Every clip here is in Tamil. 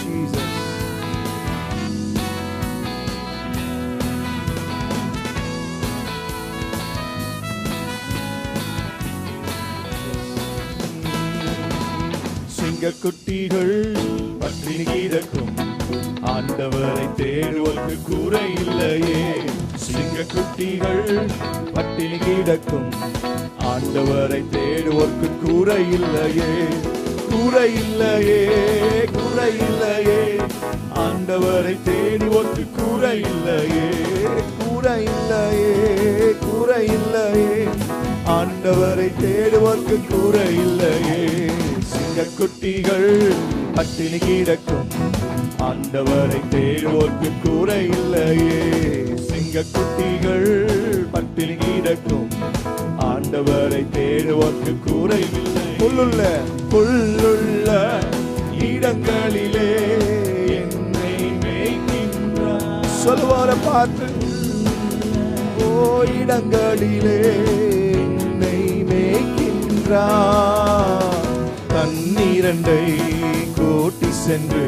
Jesus. சிங்கக்குட்டிகள் பட்டினி கிடக்கும், ஆண்டவரை தேடுவதற்கு குறை இல்லையே. சிங்கக்குட்டிகள் பட்டினி கிடக்கும், ஆண்டவரை தேடுவதற்கு குறை இல்லையே. குறை இல்லையே, குறை இல்லையே, ஆண்டவரை தேடுவதற்கு குறை இல்லையே. குறை இல்லையே, குறை இல்லையே, ஆண்டவரை தேடுவதற்கு குறை இல்லையே. சிங்கக்குட்டிகள் பட்டினி கிடக்கும், ஆண்டவரை தேடுவோர்க்கு குறை இல்லையே. சிங்கக்குட்டிகள் பட்டினி கிடக்கும், ஆண்டவரை தேடுவோர்க்கு குறை இல்லை. புல்லுள்ள இடங்களிலே என்னை மேய்க்கின்றார். சொல்லுவார பார்த்து, ஓ இடங்களிலே என்னை மேய்க்கின்றார். தண்ணீரண்டை கூட்டி சென்று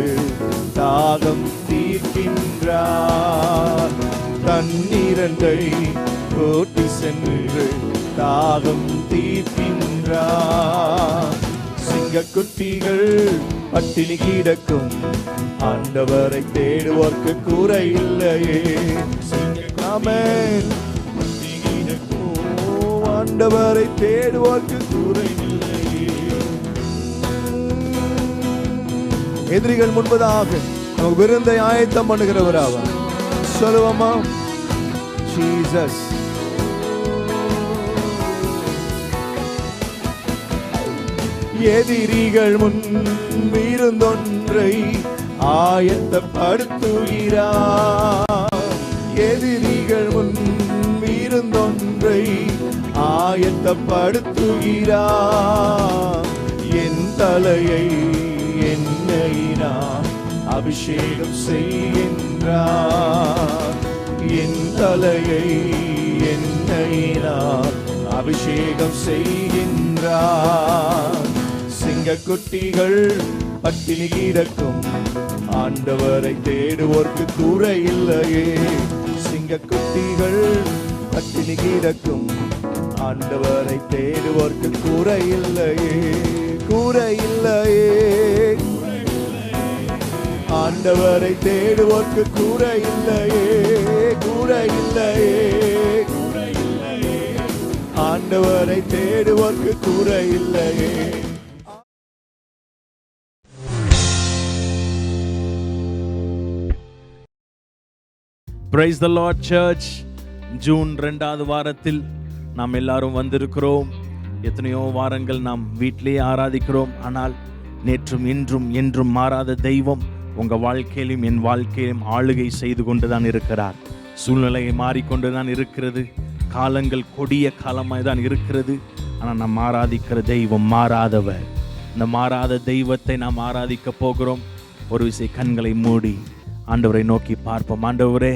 தாகம் தீர்க்கின்றார். தண்ணீரண்டை கூட்டி சென்று தாகம் தீர்க்கின்றார். சிங்கக்குட்டிகள் பட்டினி கிடக்கும், ஆண்டவரை தேடுவோர்க்கு குறை இல்லையே. ஆமென். பட்டினி கிடக்கும், ஆண்டவரை தேடுவோர்க்கு குறை இல்லையே. எதிரிகள் முன்பதாக நமக்கு விருந்தை ஆயத்தம் பண்ணுகிறவர் அவர். சொல்லுவோமா? ஜீசஸ். எதிரிகள் முன் விருந்தொன்றை ஆயத்தப்படுத்துகிறார். எதிரிகள் முன் விருந்தொன்றை ஆயத்தப்படுத்துகிறார். என் தலையை எண்ணெயினால் அபிஷேகம் செய்கின்றார். என் தலையை எண்ணெயினால் அபிஷேகம் செய்கின்றார். சிங்கக்குட்டிகள் பட்டினி கிடக்கும், ஆண்டவரை தேடுவோர்க்கு குறை இல்லையே. சிங்கக்குட்டிகள் பட்டினி கிடக்கும், ஆண்டவரை தேடுவோர்க்கு குறை இல்லையே. குறை இல்லையே, ஆண்டவரை தேடுவோர்க்கு குறை இல்லையே. குறை இல்லையே, ஆண்டவரை தேடுவோர்க்கு குறை இல்லையே. Praise the Lord Church. June 2வது வாரத்தில் நாம் எல்லாரும் வந்திருக்கிறோம். எத்தனையோ வாரங்கள் நாம் வீட்டிலேயே ஆராதிக்கிறோம். ஆனால் நேற்றும் இன்றும் என்றும் மாறாத தெய்வம் உங்கள் வாழ்க்கையிலும் என் வாழ்க்கையிலும் ஆளுகை செய்து கொண்டு தான் இருக்கிறார். சூழ்நிலையை மாறிக்கொண்டு தான் இருக்கிறது. காலங்கள் கொடிய காலமாய் தான் இருக்கிறது. ஆனால் நாம் ஆராதிக்கிற தெய்வம் மாறாதவர். இந்த மாறாத தெய்வத்தை நாம் ஆராதிக்க போகிறோம். ஒரு விசை கண்களை மூடி ஆண்டவரை நோக்கி பார்ப்போம். ஆண்டவரே,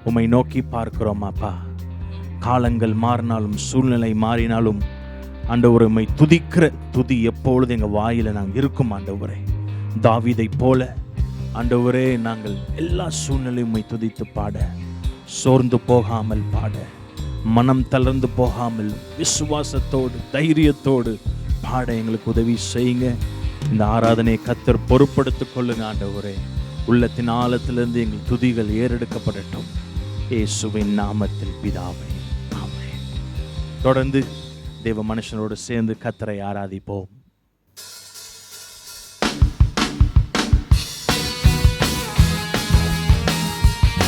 உம்மை நோக்கி பார்க்கிறோம் அப்பா. காலங்கள் மாறினாலும் சூழ்நிலை மாறினாலும் ஆண்டவரே, உம்மை துதிக்கிற துதி எப்பொழுது எங்கள் வாயில நாங்கள் இருக்கும். ஆண்டவரே, தாவீதை போல ஆண்டவரே, நாங்கள் எல்லா சூழ்நிலையும் உம்மை துதித்து பாட, சோர்ந்து போகாமல் பாட, மனம் தளர்ந்து போகாமல் விசுவாசத்தோடு தைரியத்தோடு பாட எங்களுக்கு உதவி செய்யுங்க. இந்த ஆராதனையை கர்த்தர் பொறுப்படுத்திக் கொள்ளுங்க. ஆண்டவரே, உள்ளத்தின் ஆழத்திலிருந்து எங்கள் துதிகள் ஏறெடுக்கப்படட்டும். இயேசுவின் நாமத்தில் பிதாவே, ஆமென். தொடர்ந்து தேவ மனுஷனோடு சேர்ந்து கர்த்தரை ஆராதிப்போம்.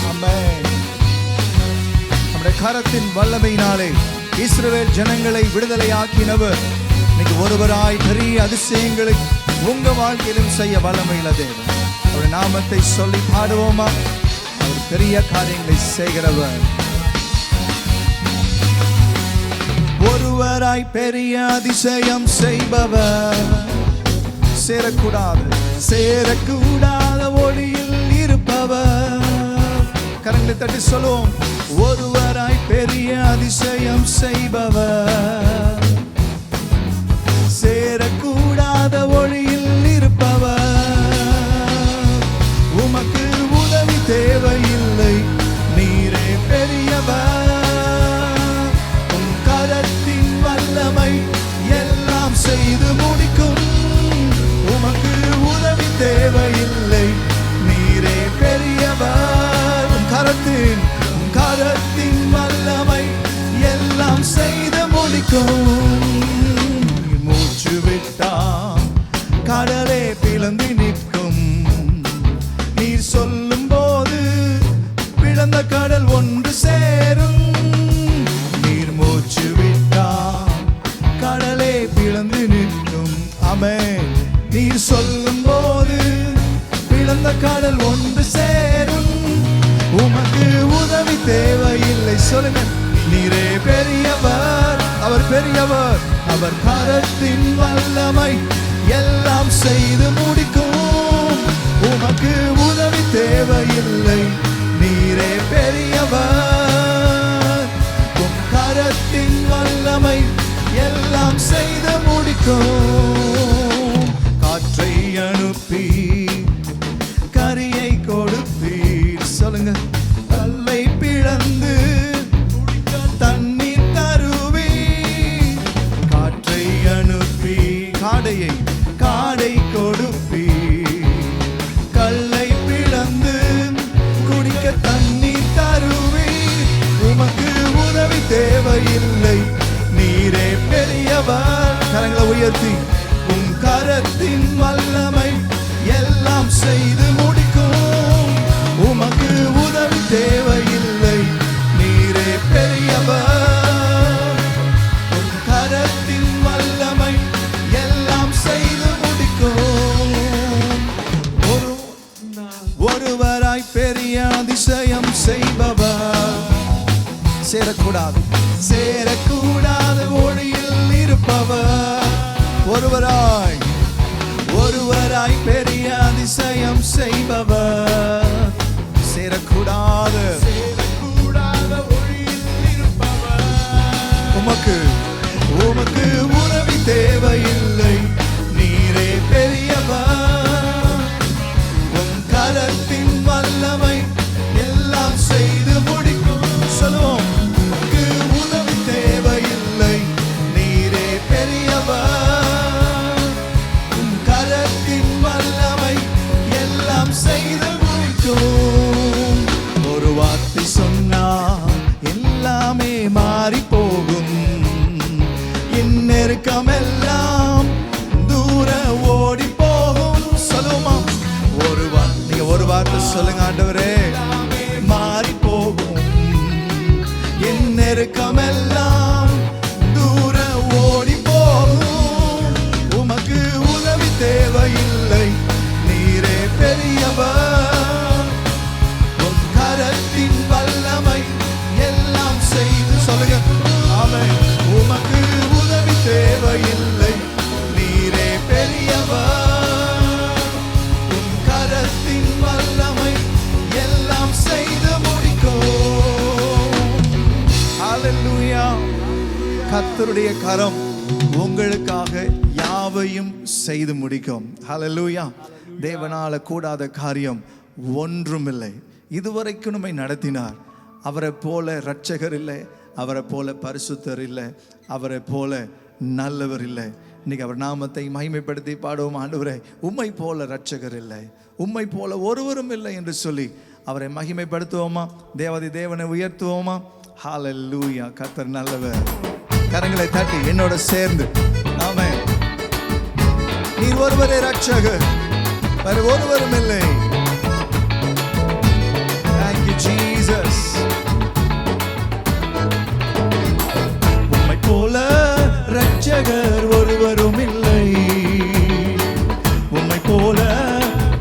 ஆமென். நம்முடைய கரத்தின் வல்லமையினாலே இஸ்ரவேல் ஜனங்களை விடுதலையாக்கினவர் இன்னைக்கு ஒருவராய் பெரிய அதிசயங்களை உங்க வாழ்க்கையிலும் செய்ய வல்லமையுள்ள தேவன். அவருடைய நாமத்தை சொல்லி பாடுவோமா? அவர் பெரிய காரியங்களை செய்கிறவர். ஒருவராய் பெரிய அதிசயம் செய்பவர், சேரக்கூடாத ஒளியில் இருப்பவர். கரங்களை தட்டி சொல்லுவோம். ஒருவராய் பெரிய அதிசயம் செய்பவர், சேரக்கூடாத ஒளியில் இருப்பவர். கடலே பிளந்து நிற்கும். நீர் சொல்லும் போது பிளந்த கடல் ஒன்று சேரும். நீர் மூச்சு விட்டால் கடலே பிளந்து நிற்கும். ஆமென். நீர் சொல்லும் போது பிளந்த கடல் ஒன்று சேரும். உமக்கு உதவி தேவையில்லை. சொல்லுங்க. நீரே பெரியவர், அவர் பெரியவர், அவர் கரத்தின் வல்லமை எல்லாம் செய்து முடிக்கும். உமக்கு உதவி தேவையில்லை. நீரே பெரியவர், உம் கரத்தின் வல்லமை எல்லாம் செய்து முடிக்கும். காற்றை அனுப்பி கரியை கொடுப்பீர். சொல்லுங்க. கல்லை பிளந்து தண்ணீர் தருவீர். காற்றை அனுப்பி காடை கொடுப்பீர். கல்லை பிளந்து குடிக்க தண்ணீர் தருவீர். உமக்கு உதவி தேவையில்லை. நீரே பெரியவர். கரங்களை உயர்த்தி உம் கரத்தின் வல்லமை எல்லாம் செய்து முடிக்கும். உமக்கு உதவி தேவையில்லை. நீரே பெரியவர். உம் கரத்தின் வல்லமை எல்லாம் செய்து முடிக்கும். ஒருவராய் பெரிய அதிசயம் செய்பவர். சேரக்கூடாது ஒளியில் இருப்பவர். ஒருவராய் பெரிய அதிசயம் செய்பவர். சேரக்கூடாத ஒளியில் இருப்பவர். உமக்கு உதவி தேவையில்லை. நீரே பெரியவர். உம் கரத்தின் வல்லமை எல்லாம் செய்து முடிக்கும். சொல்லுவோம். உமக்கு உதவி தேவையில்லை. நீரே பெரியவர். உம் கரத்தின் வல்லமை எல்லாம் செய்து முடிக்கும். ஒரு வார்த்தை சொன்னால் எல்லாமே மாறி போகும். என் நெருக்கம் எல்லாம் தூர ஓடி போகும். சொல்லுமா. ஒரு வார்த்தை சொல்லுங்க. ஆண்டவரே, மாறி போகும். என் நெருக்கம் எல்லாம் தூர ஓடி போகும். உமக்கு உதவி தேவையில்லை. நீரே பெரியவர். உம் கரத்தின் வல்லமை எல்லாம் செய்து. சொல்லுங்க. ஆமென். உமக்கு உதவி தேவையில்லை. நீரே பெரியவர். உம் கரத்தின் வல்லமை எல்லாம் செய்து முடிக்கும். ஹல்லேலூயா. கர்த்தருடைய கரம் உங்களுக்காக யாவையும் செய்து முடிக்கும். ஹல்லேலூயா. தேவனால கூடாத காரியம் ஒன்றுமில்லை. இதுவரைக்கும் நம்மை நடத்தினார். அவரை போல இரட்சகர் இல்லை, அவரை போல பரிசுத்தர் இல்லை, அவரை போல நல்லவர் இல்லை. இன்னைக்கு அவர் நாமத்தை மகிமைப்படுத்தி பாடுவோம். ஆண்டவரே, உம்மை போல இரட்சகர் இல்லை, உம்மை போல ஒருவரும் இல்லை என்று சொல்லி அவரை மகிமைப்படுத்துவோமா? தேவாதி தேவனை உயர்த்துவோமா? ஹல்லேலூயா. கர்த்தர் நல்லவர். கரங்களை தட்டி என்னோட சேர்ந்து ஆமென். நீர் ஒருவரே இரட்சகர், வேறு ஒருவரும் இல்லை. Thank you Jesus. உம்மை போல இரட்சகர் ஒருவரும் இல்லை. உம்மை போல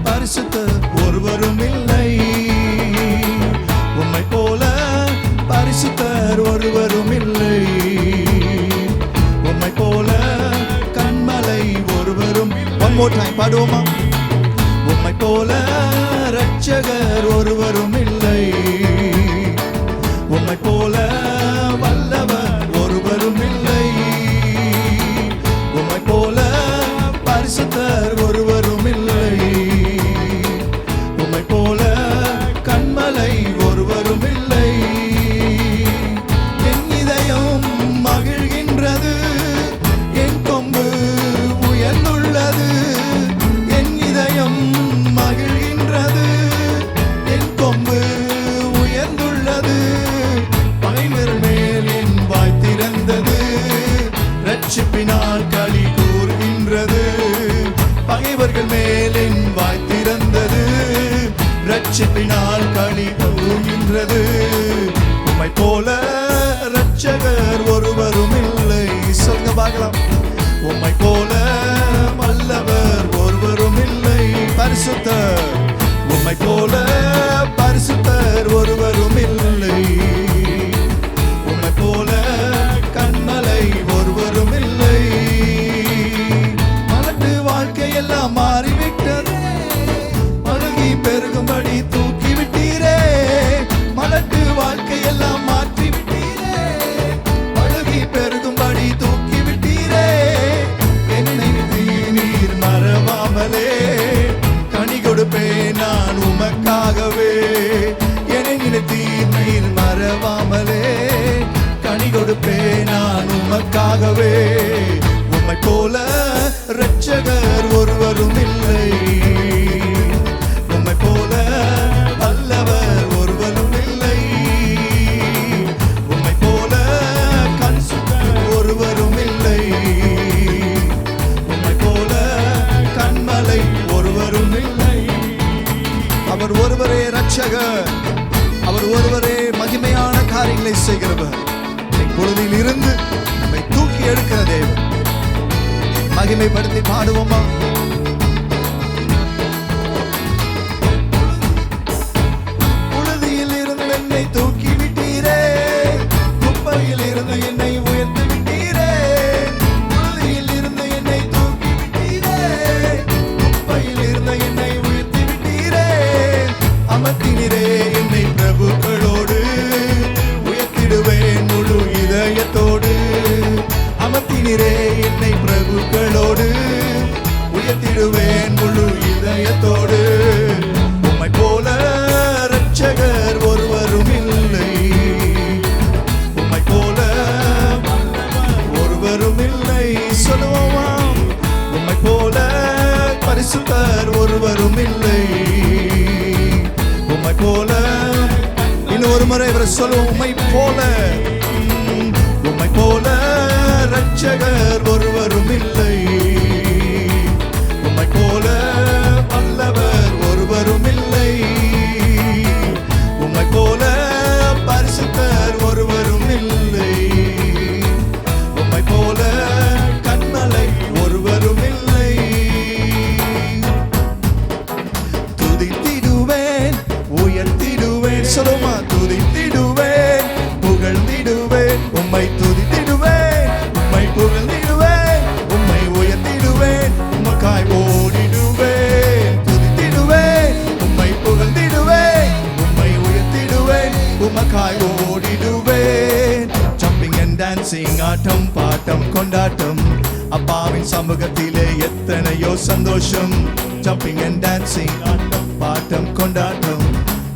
பரிசுத்தர் ஒருவரும் இல்லை. உம்மை போல பரிசுத்தர் ஒருவரும் இல்லை. உம்மை போல கண்மலை ஒருவரும். One more time பாடுவோமா? உம்மை போல இரட்சகர் ஒருவரும் இல்லை. உம்மை போல வல்லவர் ஒருவரும் இல்லை. உம்மை போல பரிசுத்தர் ஒருவரும் இல்லை. உம்மை போல கண்மலை ஒருவரும் இல்லை. என் இதயம் மகிழ்கின்றது, என் கொம்பு உயர்ந்துள்ளது. என் இதயம் மகிழ்கின்றது, என் கொம்பு உயர்ந்துள்ளது. பகைவர் மேல் என் வாய் திறந்தது, ரட்சிப்பினால் களி கூறுகின்றது. ரட்சிப்பினால் களி கூறுகின்றது. உம்மை போல இரட்சகர் ஒருவரும் இல்லை. சொல்லுங்க பார்க்கலாம். உம்மை போல வல்லவர் ஒருவரும் இல்லை. பரிசுத்தர், உம்மை போல பரிசுத்தர் ஒருவரும் இல்லை. உம்மை போல கண்மலை ஒருவரும் இல்லை. மலட்டு வாழ்க்கையெல்லாம் மாறிவிட்டது, பழகி பெருகும்படி தூக்கி விட்டீரே. மலட்டு வாழ்க்கையெல்லாம் மாற்றி விட்டீரே, பழகி பெருகும்படி தூக்கி விட்டீரே. என்னை நீர் மறவாமலே கனி கொடுப்பேன் நான் உமக்காகவே. என்னை நினைத்தீர் நீர் மறவாமலே கனி கொடுப்பேன் நான் உமக்காகவே. உம்மை போல இரட்சகர் ஒருவரும் இல்லை. உம்மை போல வல்லவர் ஒருவரும் இல்லை. உம்மை போல கன்சுத்தர் ஒருவரும் இல்லை. உம்மை போல கண்மலை ஒருவரும் இல்லை. அவர் ஒருவரே இரட்சகர், அவர் ஒருவரே மகிமையான காரியங்களை செய்கிறவர். பொழுதில் இருந்து நம்மை தூக்கி எடுக்கிற தேவன். மகிமைப்படுத்தி பாடுவோமா? புழுதியில் இருந்து என்னை தூக்கி விட்டீரே, குப்பையில் இருந்து என்னை உயர்த்தி விட்டீரே. புழுதியில் இருந்து என்னை தூக்கி விட்டீரே, குப்பையில் இருந்து என்னை உயர்த்தி விட்டீரே. அமர்த்தினரே என்னை பிரபுக்களோடு, உயர்த்திடுவேன் முழு இதயத்தோடு. அமர்த்தினரே என்னை பிரபுக்களோடு, உயர்த்திடுவேன் முழு இதயத்தோடு. உம்மை போல இரட்சகர் ஒருவரும் இல்லை. உம்மை போல ஒருவரும் இல்லை. சொல்லுவோமா? உம்மை போல பரிசுத்தர் ஒருவரும் இல்லை. உம்மை போல இன்னொரு முறை இவர் சொல்லுவோம். உம்மை போல, உம்மை போல இரட்சகர் ஒருவரும் இல்லை. உம்மை போல வல்லவர் ஒருவரும் இல்லை. உம்மை போல பரிசுத்தர் ஒருவரும் இல்லை. உம்மை போல கண்மலை ஒருவரும் இல்லை. துதித்திடுவேன், உயர்த்திடுவேன். சொல்லுமா? துதித்திடுவேன், புகழ்ந்திடுவேன். உம்மை துதித்திடுவேன், உம்மை புகழ்ந்திடுவேன். உம்மை உயர்த்திடுவேன், உமக்காய் ஓடிடுவேன். துதித்திடுவேன், உம்மை புகழ்ந்திடுவேன். உம்மை உயர்த்திடுவேன், உமக்காய் ஓடிடுவேன். ஜம்பிங் அண்ட் டான்சிங், ஆட்டம் பாட்டம் கொண்டாட்டம். அப்பாவின் சமூகத்திலே எத்தனையோ சந்தோஷம். ஜம்பிங் அண்ட் டான்சிங், ஆட்டம் பாட்டம் கொண்டாட்டம்.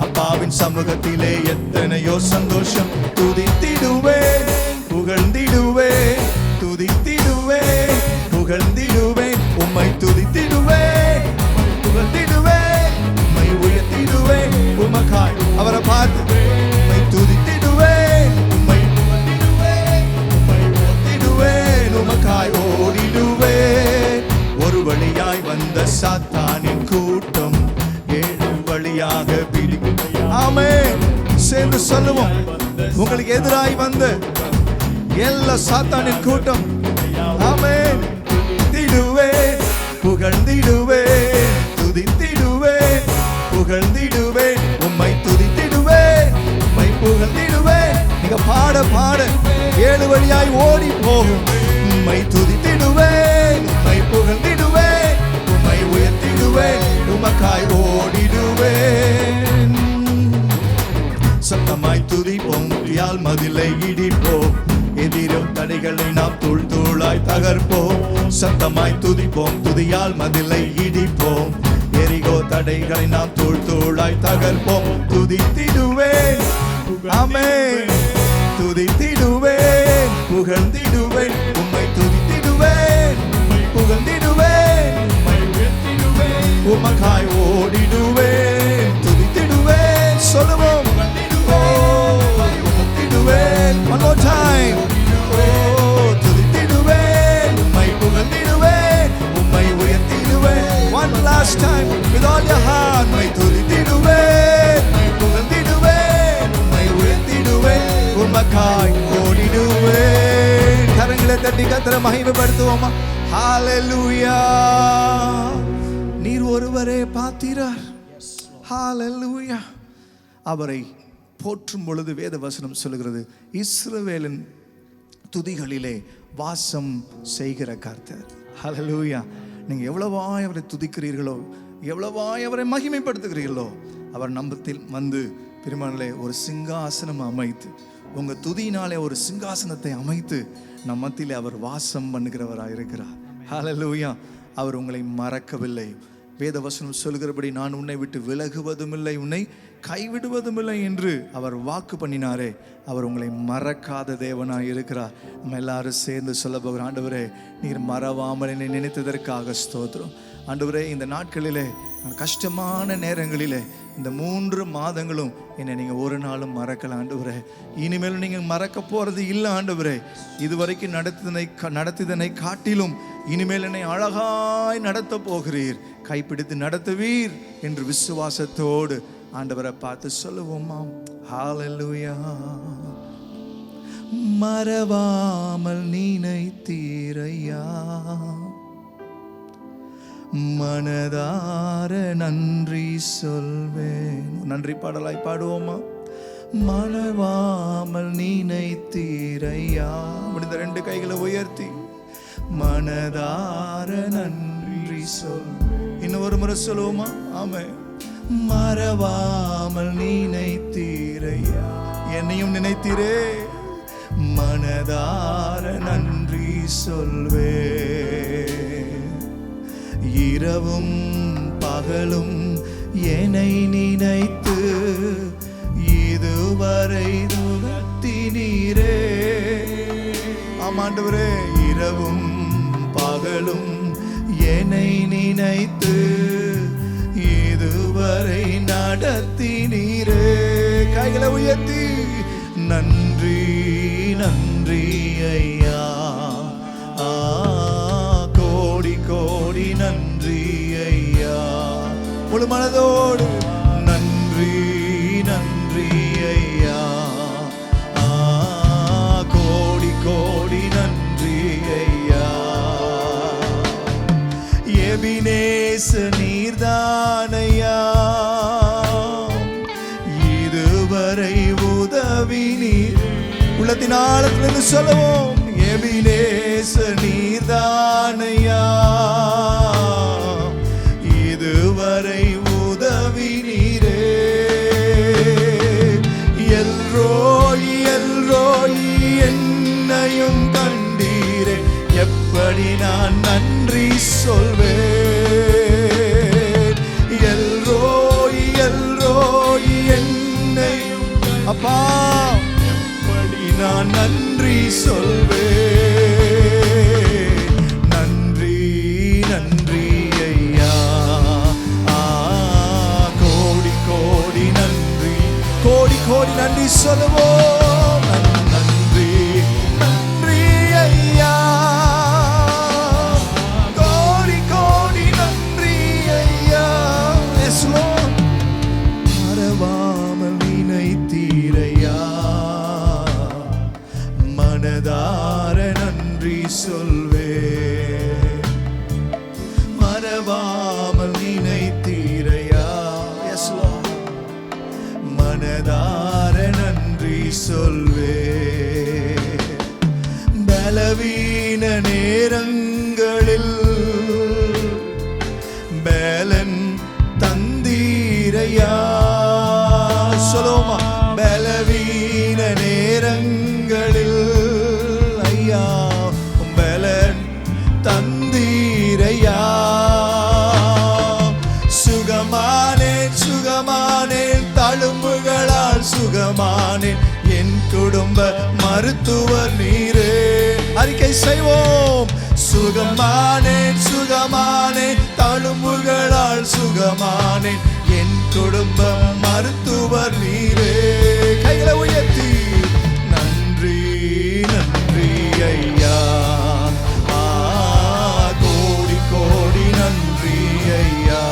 அப்பாவின் சமூகத்திலே எத்தனையோ சந்தோஷம். துதித்திடுவேன், புகழ்ந்திடுவேன். துதித்திடுவேன், புகழ்ந்திடுவேன். உம்மை துதித்திடுவேன், புகழ்ந்திடுவேன். உம்மை உயர்த்திடுவேன், உமக்காய். அவரை பார்த்து உம்மை துதித்திடுவேன், உம்மை புகழ்ந்திடுவேன். உம்மை உயர்த்திடுவேன், உமக்காய் ஓடிடுவேன். ஒரு வழியாய் வந்த சாத்தானின் கூட்டம் ஏழு வழியாக பிரிக்கும். ஆமென். சேர்ந்து சொல்லுவோம். உங்களுக்கு எதிராய் வந்த எல்லா சாத்தானின் கூட்டம், ஆமென், திடுவேன், புகழ்ந்திடுவேன். துதித்திடுவேன், புகழ்ந்திடுவேன். உம்மை துதித்திடுவேன், உம்மை புகழ்ந்திடுவேன். நீங்க பாட பாட ஏழு வழியாய் ஓடி போகும். உம்மை துதித்திடுவேன், உம்மை புகழ்ந்திடுவேன். உம்மை உயர்த்திடுவேன், உமக்காய் ஓடிடுவேன். சத்தமாய் துதிப்போம், யாழ் மதிலை இடிப்போம். எதிரோ தடைகளை நாம் தூள் தூளாய் தகர்ப்போம். சத்தமாய் துதிப்போம், துதியால் மதிலை இடிப்போம். எரிகோ தடைகளை நாம் தூள் தூளாய் தகர்ப்போம். துதித்திடுவேன், ஆமென், துதித்திடுவேன், புகழ்ந்திடுவேன். உம்மை துதித்திடுவேன், புகழ்ந்திடுவேன். உம்மை உயர்த்திடுவேன், உமக்காய் ஓடிடுவேன். துதித்திடுவேன். சொல்லுவோம். One more time. துதித்திடுவேன், உம்மை புகழ்ந்திடுவேன். உம்மை உயர்த்திடுவேன். One last last time with all your heart. உம்மை துதித்திடுவேன், உம்மை புகழ்ந்திடுவேன், உம்மை உயர்த்திடுவேன், உமக்காய் ஓடிடுவேன். கரங்களை தட்டி கர்த்தரை மகிமைப்படுத்துவோமா? ஹalleluya. நீர் ஒருவரே பாத்திரர். ஹalleluya. அவரை போற்றும் பொழுது வேத வசனம் சொல்கிறது, இஸ்ரவேலின் துதிகளிலே வாசம் செய்கிற கர்த்தர். ஹalleluya. நீங்க எவ்வளவாய் அவரை துதிக்கிறீர்களோ, எவ்வளவாய் அவரை மகிமைப்படுத்துகிறீர்களோ, அவர் நம்மத்தில் வந்து பெருமானிலே ஒரு சிங்காசனம் அமைத்து, உங்க துதியினாலே ஒரு சிங்காசனத்தை அமைத்து நம் மத்தியிலே அவர் வாசம் பண்ணுகிறவராக இருக்கிறார். ஹalleluya. அவர் உங்களை மறக்கவில்லை. வேதவசனம் சொல்கிறபடி நான் உன்னை விட்டு விலகுவதும் இல்லை, உன்னை கைவிடுவதும் இல்லை என்று அவர் வாக்கு பண்ணினாரே, அவர் உங்களை மறக்காத தேவனாய் இருக்கிறார். நம்ம எல்லாரும் சேர்ந்து சொல்ல போகிறோம், ஆண்டவரே நீர் மறவாமல் என்னை நினைத்ததற்காக ஸ்தோத்திரம். ஆண்டவரே இந்த நாட்களிலே கஷ்டமான நேரங்களிலே இந்த 3 மாதங்களும் என்னை நீங்கள் ஒரு நாளும் மறக்கல ஆண்டவரே. இனிமேலும் நீங்கள் மறக்க போகிறது இல்லை ஆண்டவரே. இதுவரைக்கும் நடத்தியதனை காட்டிலும் இனிமேல் என்னை அழகாய் நடத்த போகிறீர், கைப்பிடித்து நடத்துவீர் என்று விசுவாசத்தோடு ஆண்டவரை பார்த்து சொல்லுவோமா? ஹalleluya. மறவாமல் நினைத்தீரையா, மனதார நன்றி சொல்வேன். நன்றி பாடலாய் பாடுவோமா? மறவாமல் நினைத்தீரையா. முடிந்த 2 கைகளை உயர்த்தி மனதார நன்றி சொல்வேன். இன்னும் ஒரு முறை சொல்லுவோமா? ஆமென். மறவாமல் நினைத்தீரையா, என்னையும் நினைத்தீரே, மனதார நன்றி சொல்வே. இரவும் பகலும் என்னை நினைத்து இதுவரை துரத்தினீரே. ஆமாண்டவரே, இரவும் பகலும் என்னை நினைத்து இதுவரை நடத்தினீரே. கைகளை உயர்த்தி நன்றி நன்றி ஐயா, கோடி கோடி நன்றி ஐயா. முழு மனதோடு நன்றி நன்றி ஐயா, கோடி கோடி நன்றி ஐயா. எபினேச நீர்தானையா, இதுவரை உதவி நீர். உள்ளத்தின் ஆழத்திலிருந்து சொல்லுவோம், எபினேச நீர்தானையா, இதுவரை உதவி நீரே. எல்ரோயி எல்ரோயி என்னையும் கண்டீரே, எப்படி நான் நன்றி சொல்வேன். எல்ரோயி எல்ரோயி என்னையும் அப்பா, எப்படி நான் நன்றி சொல்வேன். நன்றி நன்றி ஐயா, கோடி கோடி நன்றி, கோடி கோடி நன்றி சொல்லுவோம். நன்றி நன்றி ஐயா, கோடி கோடி நன்றி ஐயா. மறவாமல் நினைத்தீரையா, மனதார நன்றி சொல்வே. மறவாமல் நினைத்தீரையா, மனதார நன்றி சொல்வே. பலவீன நேரங்களில் பலன் தந்தீரையா. சொல்லுமா? பலவீன நேரங்களில் ஐயா பலன் தந்தீரையா. சுகமானேன் சுகமானேன், தழும்புகளால் சுகமானேன், என் குடும்ப மருத்துவர் நீரே. அறிக்கை செய்வோம், சுகமானேன் சுகமானேன், தழும்புகளால் சுகமானேன், என் குடும்ப மருத்துவர் நீரே. கைகளை உயர்த்தி நன்றி நன்றி ஐயா, கோடி கோடி நன்றி ஐயா.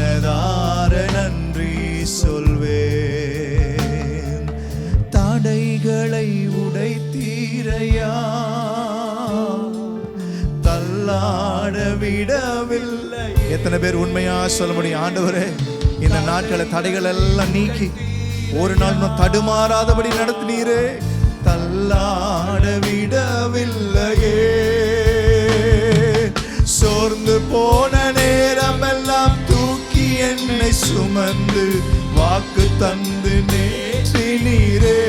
மனதார நன்றி சொல்வேன். தடைகளை உடைத்தீரையா, தள்ளாட விடவில்லை. எத்தனை பேர் உண்மையா சொல்ல முடியும்? ஆண்டவரே, இந்த நாட்களை தடைகள் எல்லாம் நீக்கி ஒரு நாள் தடுமாறாதபடி நடத்தினீரே, தள்ளாட விடவில்லையே. சோர்ந்து போன நேரம் எல்லாம் தூக்கி என்னை சுமந்து வாக்கு தந்து நேற்றினீரே.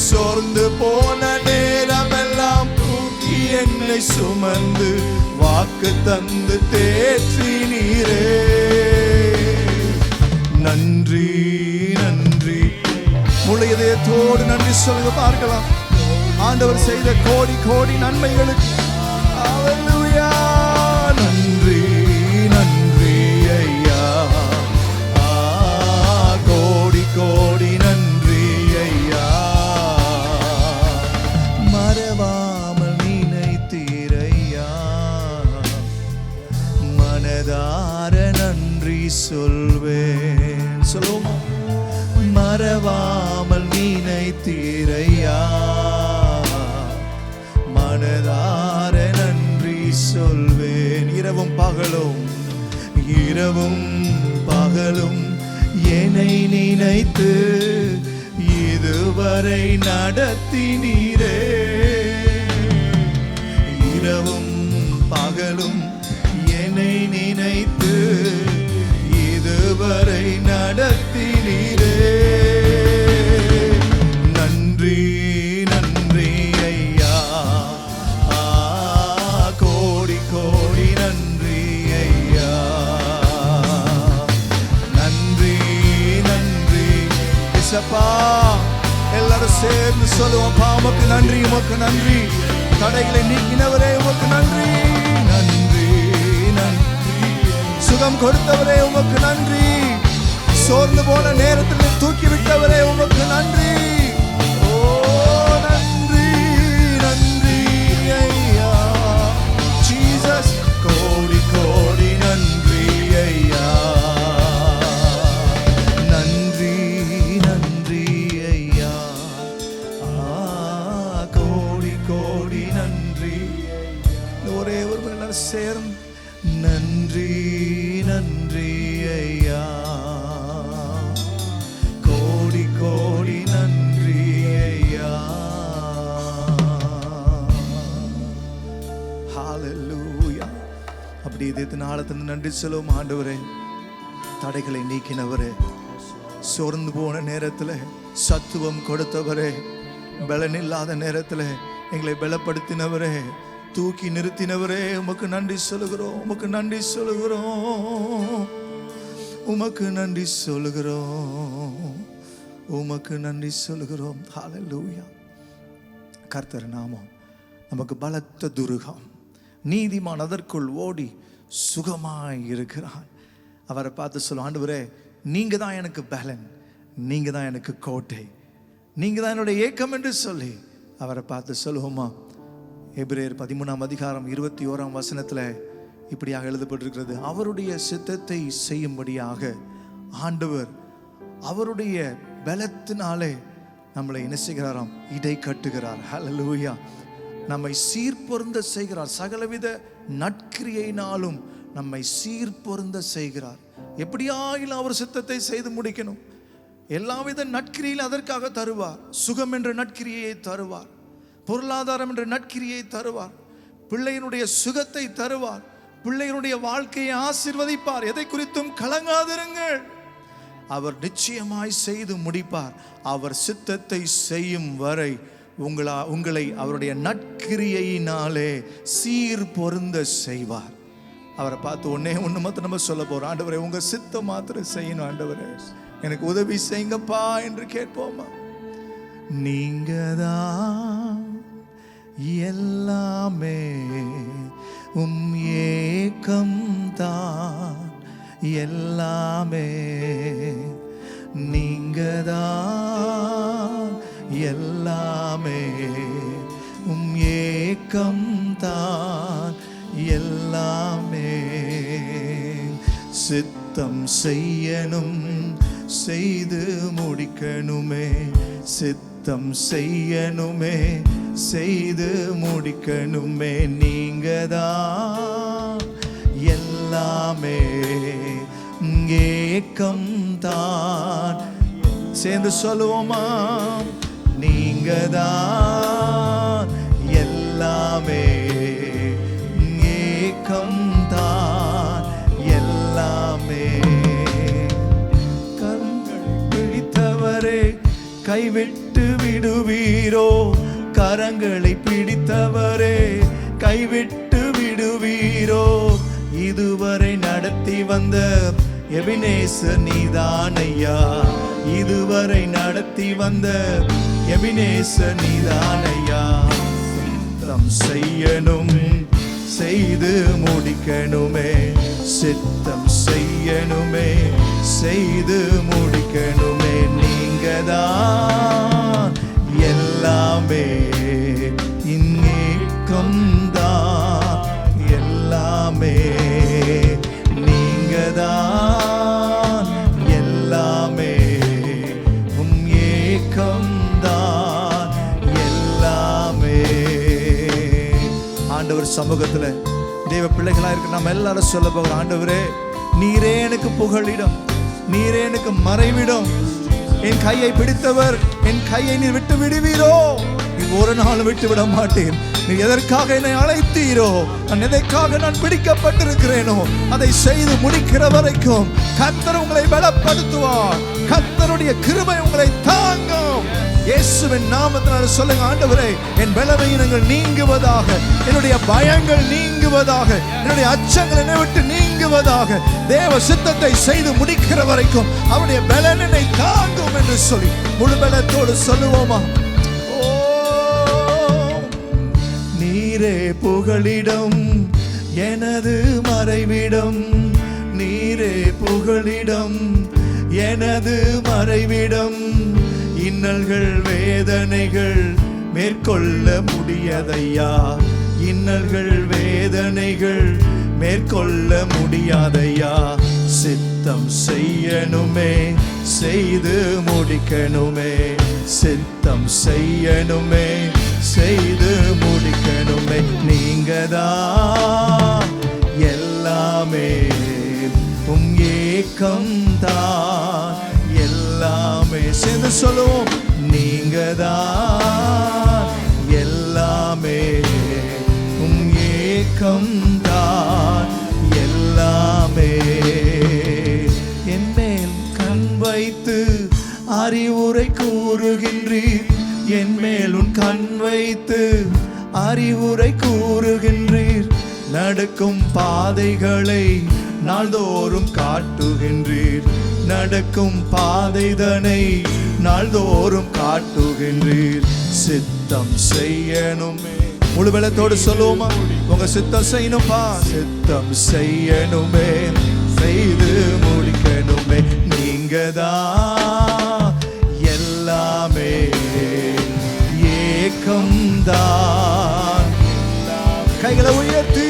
சோர்ந்து போன நேரம் எல்லாம் தூக்கி என்னை சுமந்து வாக்கு தந்து தேற்றினீரே. நன்றி நன்றி. முழு இதயத்தோடு நன்றி சொல்லுங்க பார்க்கலாம். ஆண்டவர் செய்த கோடி கோடி நன்மைகளுக்கு ஹல்லேலூயா. நன்றி நன்றி ஐயா, கோடி கோடி நன்றி ஐயா. மறவாமல் நினைத்தீரையா, மனதார நன்றி சொல்வேன். சொல்லுவோமா? மறவாமல் நினைத்தீரையா, மனதார நன்றி சொல்வேன். இரவும் பகலும், இரவும் பகலும் என்னை நினைத்து இதுவரை நடத்தினீரே. இரவும் பகலும் என்னை நினைத்து இதுவரை நடத்தினீரே. நன்றி நன்றி ஐயா, கோடி கோடி நன்றி ஐயா. நன்றி நன்றி இசப்பா. எல்லாரும் சேர்ந்து சொல்லுவோம். உமக்கு நன்றி, உமக்கு நன்றி. தடைகளை நீக்கினவரே உமக்கு நன்றி. நன்றி நன்றி. சுகம் கொடுத்தவரே உமக்கு நன்றி. சோர்ந்து போன நேரத்தில் தூக்கி விட்டவரே உமக்கு நன்றி. ஓ நன்றி நன்றி ஐயா. ஜீசஸ், கோடி கோடி நன்றி ஐயா. நன்றி நன்றி ஐயா, கோடி கோடி நன்றி. ஒரே ஒரு சேர்ந்து நன்றி நன்றி ஐயா, கோடி கோடி நன்றி ஐயா. ஹல்லேலூயா. அப்படி இதயத்தின் ஆழத்திலிருந்து நன்றி சொல்லுவோம். ஆண்டவரே, தடைகளை நீக்கினவரே, சோர்ந்து போன நேரத்தில் சத்துவம் கொடுத்தவரே, பலன் இல்லாத நேரத்தில் எங்களை பலப்படுத்தினவரே, தூக்கி நிறுத்தினவரே, உமக்கு நன்றி சொல்லுகிறோம். உமக்கு நன்றி சொல்லுகிறோம். உமக்கு நன்றி சொல்லுகிறோம். உமக்கு நன்றி சொல்லுகிறோம். ஹல்லேலூயா. கர்த்தர் நாமம் நமக்கு பலத்த துருகம். நீதிமான் அதற்குள் ஓடி சுகமாய் இருக்கிறான். அவரை பார்த்து சொல்லும், ஆண்டவரே, நீங்க தான் எனக்கு பலன், நீங்க தான் எனக்கு கோட்டை, நீங்க தான் என்னுடைய ஏக்கம் என்று சொல்லி அவரை பார்த்து சொல்லுவோமா? எபிரேயர் 13:21 இப்படியாக எழுதப்பட்டிருக்கிறது. அவருடைய சித்தத்தை செய்யும்படியாக ஆண்டவர் அவருடைய பலத்தினாலே நம்மளை என்ன செய்கிறாராம்? இடை கட்டுகிறார். ஹல்லேலூயா. நம்மை சீர்பொருந்த செய்கிறார். சகலவித நற்கிரியையினாலும் நம்மை சீர்பொருந்த செய்கிறார். எப்படியாயிலும் அவர் சித்தத்தை செய்து முடிக்கணும். எல்லாவித நற்கிரியில் அதற்காக தருவார். சுகம் என்ற நற்கிரியை தருவார். பொருளாதாரம் என்ற நற்கிரியை தருவார். பிள்ளையினுடைய சுகத்தை தருவார். பிள்ளையினுடைய வாழ்க்கையை ஆசீர்வதிப்பார். எதை குறித்தும் கலங்காதிருங்கள். அவர் நிச்சயமாய் செய்து முடிப்பார். அவர் சித்தத்தை செய்யும் வரை உங்களை அவருடைய நற்கிரியையினாலே சீர் பொருந்த செய்வார். அவரை பார்த்து ஒண்ணு மாத்திரம் நம்ம சொல்ல போறோம். ஆண்டவரே, உங்க சித்தம் மாத்திரம் செய்யணும். ஆண்டவரே, எனக்கு உதவி செய்யுங்கப்பா என்று கேட்போமா? நீங்கதான் எல்லாமே, ஏக்கம் தான் எல்லாமே. நீங்கதான் எல்லாமே, ஏக்கம் தான் எல்லாமே. சித்தம் செய்யணும், செய்து முடிக்கணுமே. சித்தம் செய்யணுமே, செய்து முடிக்கணுமே. நீங்கதான் எல்லாமே, ஏக்கம் தான். சேர்ந்து சொல்லுவோமா? நீங்கதான் எல்லாமே, ஏக்கம் தான் எல்லாமே. கரங்கள் பிடித்தவரே கைவிட்டு விடுவீரோ? கரங்களை பிடித்தவரே கைவிட்டு விடுவீரோ? இதுவரை நடத்தி வந்த எபினேசர் நீதானையா, இதுவரை நடத்தி வந்த எபினேசர் நீதானையா. சித்தம் செய்யணும், செய்து முடிக்கணுமே. சித்தம் செய்யணுமே, செய்து முடிக்கணுமே. நீங்கதான் எல்லாமே, இங்கேக்கம்தான் எல்லாமே. நீங்கதான் எல்லாமே, ஏக்கம்தான் எல்லாமே. ஆண்டவர் சமூகத்துல தேவ பிள்ளைகளா இருக்கு நம்ம எல்லாரும் சொல்ல போகிறோம், ஆண்டவரே நீரே எனக்கு புகழிடம், நீரே எனக்கு மறைவிடம். என் கையை பிடித்தவர், என் கையை நீர் விட்டு விடுவீரோ? நீர் ஒரு நாள் விட்டு விட மாட்டேன். நீ எதற்காக என்னை அழைத்தீரோ, நான் எதற்காக நான் பிடிக்கப்பட்டிருக்கிறேனோ அதை செய்து முடிக்கிற வரைக்கும் கர்த்தர் உங்களை பலப்படுத்துவார். கர்த்தருடைய கிருபை உங்களை தாங்கும். இயேசுவின் நாமத்தினால் சொல்லுங்க, ஆண்டவரே என் பலவீனங்கள் நீங்குவதாக, என்னுடைய பயங்கள் நீங்குவதாக, என்னுடைய அச்சங்கள் என்னை விட்டு நீங்குவதாக. தேவ சித்தத்தை செய்து முடிக்கிற வரைக்கும் அவருடைய பலன் என்னை தாங்கும் என்று சொல்லி முழு பலத்தோடு சொல்லுவோமா? நீரே புகழிடம், எனது மறைவிடம். நீரே புகழிடம், எனது மறைவிடம். இன்னல்கள் வேதனைகள் மேற்கொள்ள முடியாதையா, இன்னல்கள் வேதனைகள் மேற்கொள்ள முடியாதையா. சித்தம் செய்யணுமே, செய்து முடிக்கணுமே. சித்தம் செய்யணுமே, செய்து முடிக்கணுமே. நீங்கதான் எல்லாமே, ஏக்கம்தான் எல்லாமே. சேர்ந்து சொல்லுவோம், நீங்கதான் எல்லாமே, ஏக்கம்தான் எல்லாமே. என் மேல் கண் வைத்து அறிவுரை கூறுகின்றீர், என் மேல் உன் கண் வைத்து அறிவுரை கூறுகின்றீர். நடக்கும் பாதைகளை நாள்தோறும் காட்டுகின்றீர், நடக்கும் பாதைதனை நாள்தோறும் காட்டுகின்றீர். சித்தம் செய்யணுமே. முழு பலத்தோடு சொல்லுவோமா? உங்க சித்தம் செய்யணும்பா. சித்தம் செய்யணுமே, செய்து முடிக்கணுமே. நீங்கதான் எல்லாமே, ஏக்கம்தான். கைகளை உயர்த்தி,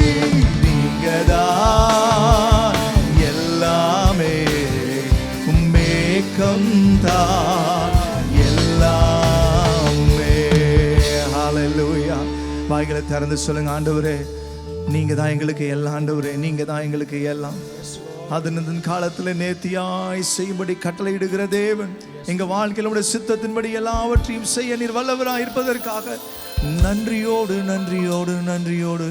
நீங்கதான் எல்லாமே, ஏக்கம்தான் எல்லாமே. ஹல்லேலூயா. வாய்களை திறந்து சொல்லுங்க, ஆண்டவரே நீங்க தான் எங்களுக்கு எல்லாம். ஆண்டவரே நீங்க தான் எங்களுக்கு எல்லாம். அதன் காலத்தில் நேர்த்தியாய் செய்யும்படி கட்டளையிடுகிற தேவன், எங்க வாழ்க்கையில் உடைய சித்தத்தின்படி எல்லாவற்றையும் செய்ய நீர் வல்லவராய் இருப்பதற்காக நன்றியோடு நன்றியோடு நன்றியோடு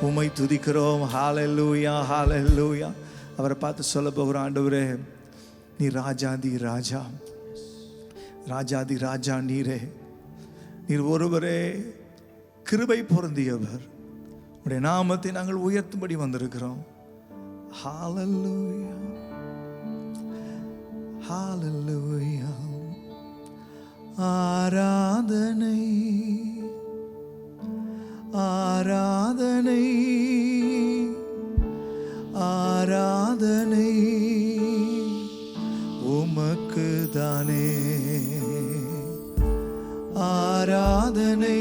உம்மை துதிக்கிறோம். ஹல்லேலூயா, ஹல்லேலூயா. அவரை பார்த்து சொல்ல போகிறோம், ஆண்டவரே நீ ராஜாதி ராஜா, ராஜாதி ராஜா நீரே. நீர் ஒருவரே கிருபை பொருந்தியவர். உடைய நாமத்தை நாங்கள் உயர்த்தும்படி வந்திருக்கிறோம். ஹல்லேலூயா, ஹல்லேலூயா. ஆராதனை ஆராதனை ஆராதனை உமக்கு தானே. ஆராதனை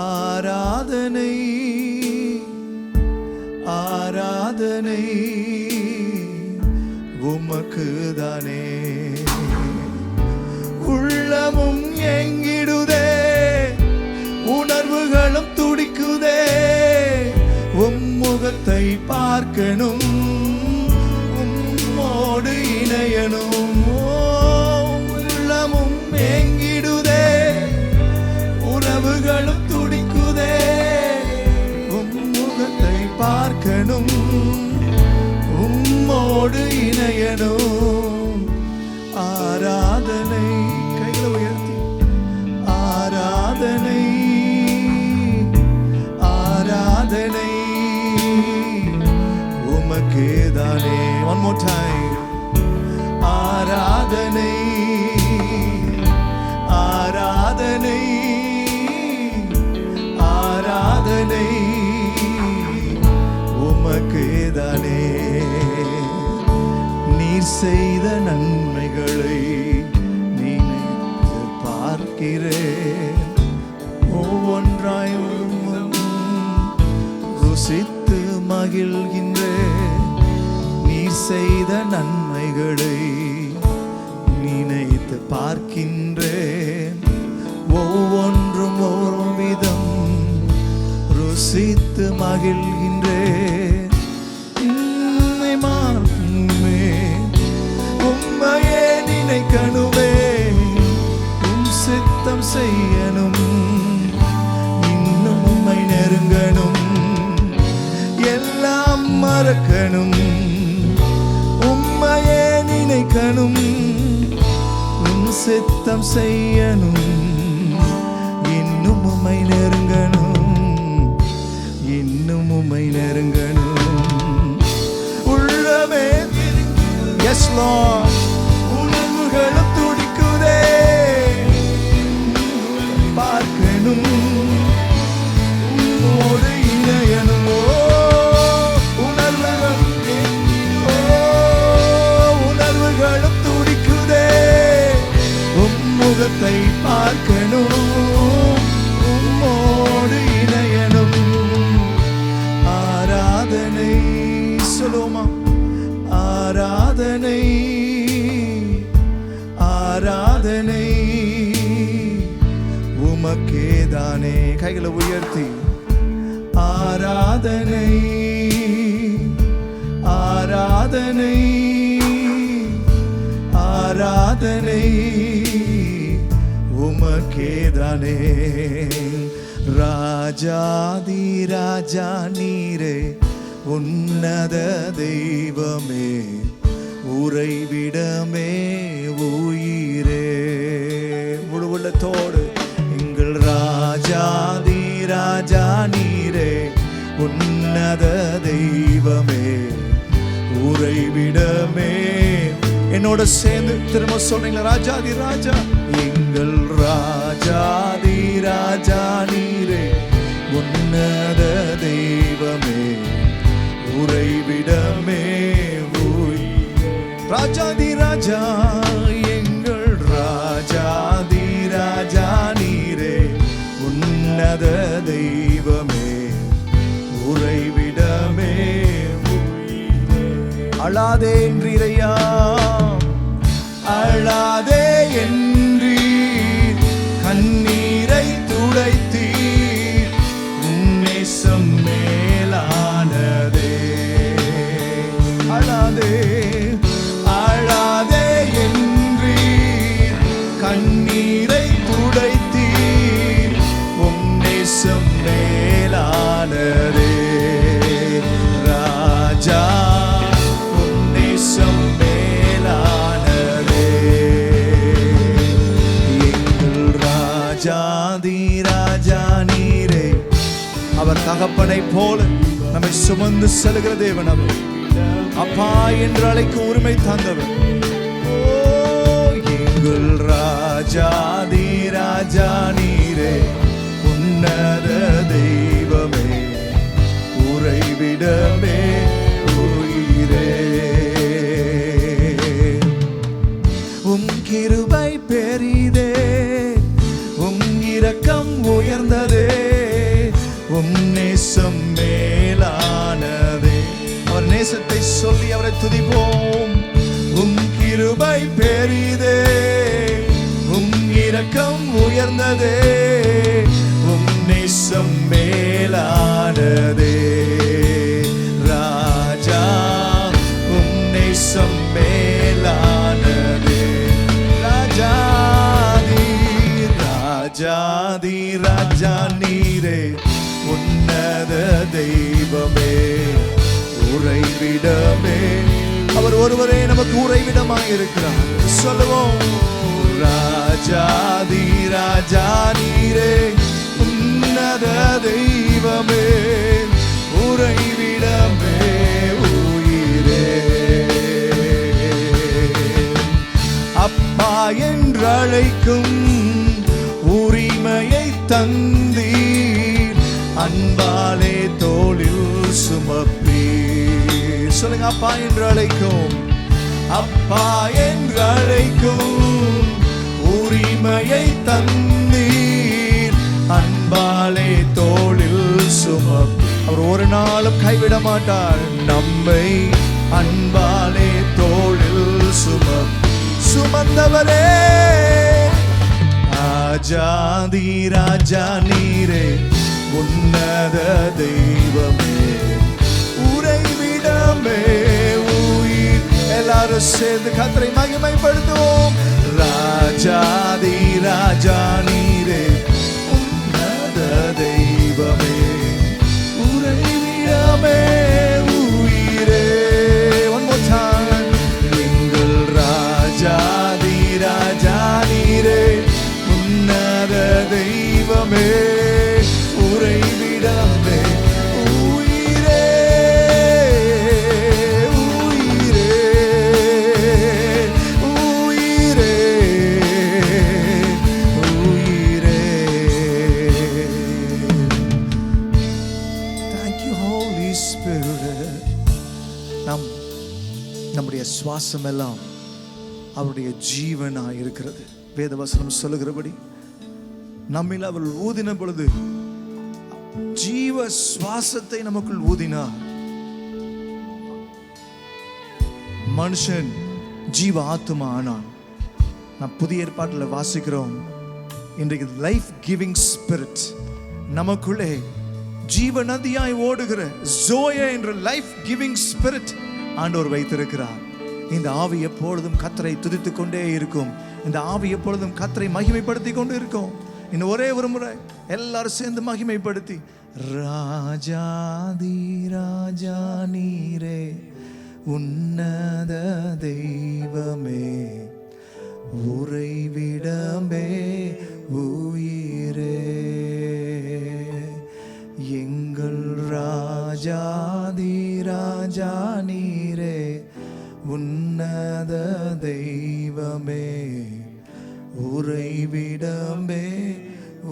ஆராதனை ஆராதனை ஆராதனை உமக்குதானே. உள்ளமும் எங்கிடுதே, உணர்வுகளும் துடிக்குதே, முகத்தை பார்க்கணும், உம்மோடு இணையணும். உள்ளமும் எங்கிடுதே, உறவுகளும் துடிக்குதே, முகத்தை பார்க்கணும், உம்மோடு இணையணும். ஆராதனை, கைகளை உயர்த்தி ஆராதனை, ஆராதனை உமக்கேதானே. One more time. ஆராதனை, ஆராதனை, ஆராதனை உமக்கேதானே. நீர் செய்த நன்மைகளை நினைத்து பார்க்கிறேன், ஒவ்வொன்றாய் ருசித்து மகிழ்கின்றேன். நீர் செய்த நன்மைகளை நினைத்து பார்க்கின்றேன், ஒவ்வொன்றும் ஒரு விதம் ருசித்து மகிழ்கின்றேன். உம்மையே நினைக்கணுமே, உம் சித்தம் செய்யணும், இன்னும் உம்மை நெருங்கணும், எல்லாம் மறக்கணும். உம்மையே நினைக்கணும், உம் சித்தம் செய்யணும், இன்னும் உம்மை நெருங்கணும், இன்னும் உம்மை நெருங்கணும். உள்ளமே yes Lord, உணர்வுகளும் துடிக்குதே, பார்க்கணும், உம்மோடு இணையணும். உணர்வுகளும் துடிக்குதே, முகத்தை பார்க்கணும், உம்மோடு இணையணும். ஆராதனை சொல்லுமா, ஆராதனை, ஆராதனை உமக்கேதானே. கைகளை உயர்த்தி ஆராதனை, ஆராதனை, ஆராதனை உமக்கேதானே. ராஜாதி ராஜா நீரே, உன்னத தெய்வமே, உறைவிடமே உயிரே. முழு உள்ளத்தோடு எங்கள் ராஜாதி ராஜா நீரே, உன்னத தெய்வமே, உறைவிடமே. என்னோட சேர்ந்து திரும்ப சொல்றீங்களா? ராஜாதி ராஜா, எங்கள் ராஜாதி ராஜா நீரே, உன்னத தெய்வமே, உறைவிடமே உயிரே. ராஜாதி ராஜா, எங்கள் ராஜாதி ராஜா நீரே, உன்னத தெய்வமே, உறைவிடமே உயிரே. அழாதே என்றீரையா, அழாதே என்றீர், கண்ணீரை துடைத்தீர், உன்னேசம் மேலானதே. அழாதே, அழாதே என்றீர், கண்ணீரை துடைத்தீர், உன்னேசம் மேலானதே. ராஜா உன்னேசம் மேலானதே. எங்கள் ராஜாதி ராஜா நீரே. அவர் தகப்பனை போல நம்மை சுமந்து செல்கிற தேவன் அவர். அப்பா என்று அழைக்கும் உரிமை தந்தவர். எங்கள் ராஜாதி ராஜா நீரே, உன்னத தெய்வமே, உறைவிடமே உயிரே. உம் கிருபை பெரிதே, உம் இரக்கம் உயர்ந்ததே, உம் நேசம் மேலானதே. அவர் நேசத்தை சொல்லி அவரை துதிப்போம். உம் கிருபை பெரிதே, உம் இரக்கம் உயர்ந்ததே, உம் நேசம் மேலானதே. ராஜா உம் நேசம் மேலானதே. ராஜாதி ராஜாதி ராஜா நீரே, உன்னத தெய்வமே, உறைவிடமே. அவர் ஒருவரே நமக்கு உறைவிடமாய் இருக்கிறார். சொல்லுவோம். ராஜாதி ராஜா நீரே, உன்னத தெய்வமே, உறைவிடமே, உயிரே. அப்பா என்றழைக்கும் உரிமையை தந்தீர், அன்பாலே தோளில் சுமப்பீர். சொல்லுங்க. அப்பா என்று அழைக்கும், அப்பா என்று அழைக்கும் உரிமையை தந்தீர், அன்பாலே தோளில் சுமப்பீர். அவர் ஒரு நாளும் கைவிட மாட்டார். நம்மை அன்பாலே தோளில் சுமந்தவரே. ராஜாதி ராஜா நீரே, உன்னத தெய்வமே, உறைவிடமே, உயிர். எல்லாரும் சேர்ந்து கர்த்தரை மகிமைப்படுத்துவோம். ராஜாதி ராஜா நீரே, உன்னத தெய்வமே, உறைவிடமே, உயிரே. One more time. எங்கள் ராஜாதி ராஜா நீரே, உன்னத தெய்வமே, உறைவிடமே, உயிரே, உயிரே, உயிரே, உயிரே. Thank you, Holy Spirit. நம்முடைய சுவாசம் எல்லாம் அவருடைய ஜீவனாய் இருக்கிறது. வேதவசனம் சொல்லுகிறபடி நம்மில் அவர் ஊதின பொழுது ஜீவ சுவாசத்தை நமக்குள் ஊதினார். மனுஷன் ஜீவ ஆத்துமா ஆனான். நான் புதிய ஏற்பாட்டில் வாசிக்கிறோம். இன்றைக்கு லைஃப் கிவிங் ஸ்பிரிட் நமக்குள்ளே ஜீவ நதியாய் ஓடுகிற ஜோயே என்ற லைஃப் கிவிங் ஸ்பிரிட் ஆண்டவர் வைத்திருக்கிறார். இந்த ஆவி எப்பொழுதும் கர்த்தரை துதித்துக் கொண்டே இருக்கும். இந்த ஆவி எப்பொழுதும் கர்த்தரை மகிமைப்படுத்தி கொண்டு இருக்கும். இன்னும் ஒரே ஒரு முறை எல்லாரும் சேர்ந்து மகிமைப்படுத்தி. ராஜாதி ராஜா நீரே, உன்னத தெய்வமே, உறைவிடமே, உயிரே. எங்கள் ராஜாதி ராஜா நீரே, உன்னத தெய்வமே, உறைவிடமே,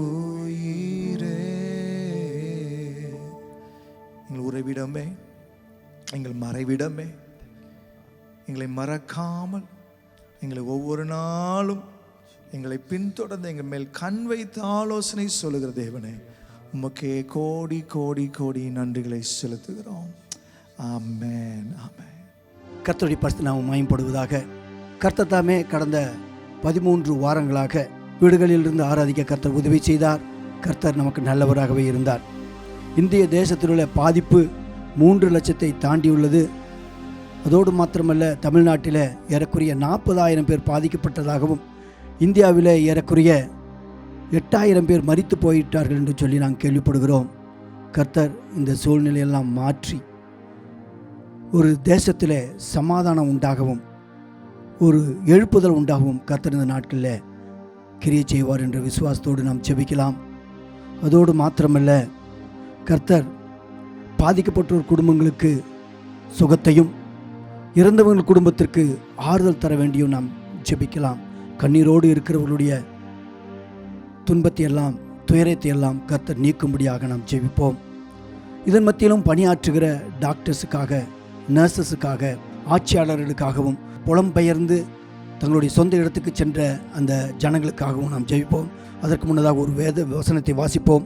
உயிரே. எங்கள் உறைவிடமே, எங்கள் மறைவிடமே, எங்களை மறக்காமல் எங்களை ஒவ்வொரு நாளும் எங்களை பின்தொடர்ந்து எங்கள் மேல் கண் வைத்து ஆலோசனை சொல்லுகிற தேவனே, உமக்கே கோடி கோடி கோடி நன்றிகளை செலுத்துகிறோம். ஆமென், ஆமென். கர்த்தருடைய பரிசுத்த நாமம் மகிமைப்படுவதாக. கர்த்தர் தாமே கடந்த 13 வாரங்களாக வீடுகளிலிருந்து ஆராதிக்க கர்த்தர் உதவி செய்தார். கர்த்தர் நமக்கு நல்லவராகவே இருந்தார். இந்திய தேசத்தில் உள்ள பாதிப்பு 3 லட்சத்தை தாண்டியுள்ளது. அதோடு மாத்திரமல்ல, தமிழ்நாட்டில் ஏறக்குறைய 40,000 பேர் பாதிக்கப்பட்டதாகவும், இந்தியாவில் ஏறக்குறைய 8,000 பேர் மரித்து போயிட்டார்கள் என்று சொல்லி நாங்கள் கேள்விப்படுகிறோம். கர்த்தர் இந்த சூழ்நிலையெல்லாம் மாற்றி ஒரு தேசத்தில் சமாதானம் உண்டாகவும் ஒரு எழுப்புதல் உண்டாகவும் கர்த்தர் இந்த நாட்களில் கிரியை செய்வார் என்ற விசுவாசத்தோடு நாம் ஜெபிக்கலாம். அதோடு மாத்திரமல்ல, கர்த்தர் பாதிக்கப்பட்டோர் குடும்பங்களுக்கு சுகத்தையும் இறந்தவர்கள் குடும்பத்திற்கு ஆறுதல் தர வேண்டியும் நாம் ஜெபிக்கலாம். கண்ணீரோடு இருக்கிறவர்களுடைய துன்பத்தை எல்லாம் துயரத்தை எல்லாம் கர்த்தர் நீக்கும்படியாக நாம் ஜெபிப்போம். இதன் மத்தியிலும் பணியாற்றுகிற டாக்டர்ஸுக்காக, நர்சஸுக்காக, ஆட்சியாளர்களுக்காகவும், புலம்பெயர்ந்து தங்களுடைய சொந்த இடத்துக்கு சென்ற அந்த ஜனங்களுக்காகவும் நாம் ஜெபிப்போம். அதற்கு முன்னதாக ஒரு வேத வசனத்தை வாசிப்போம்.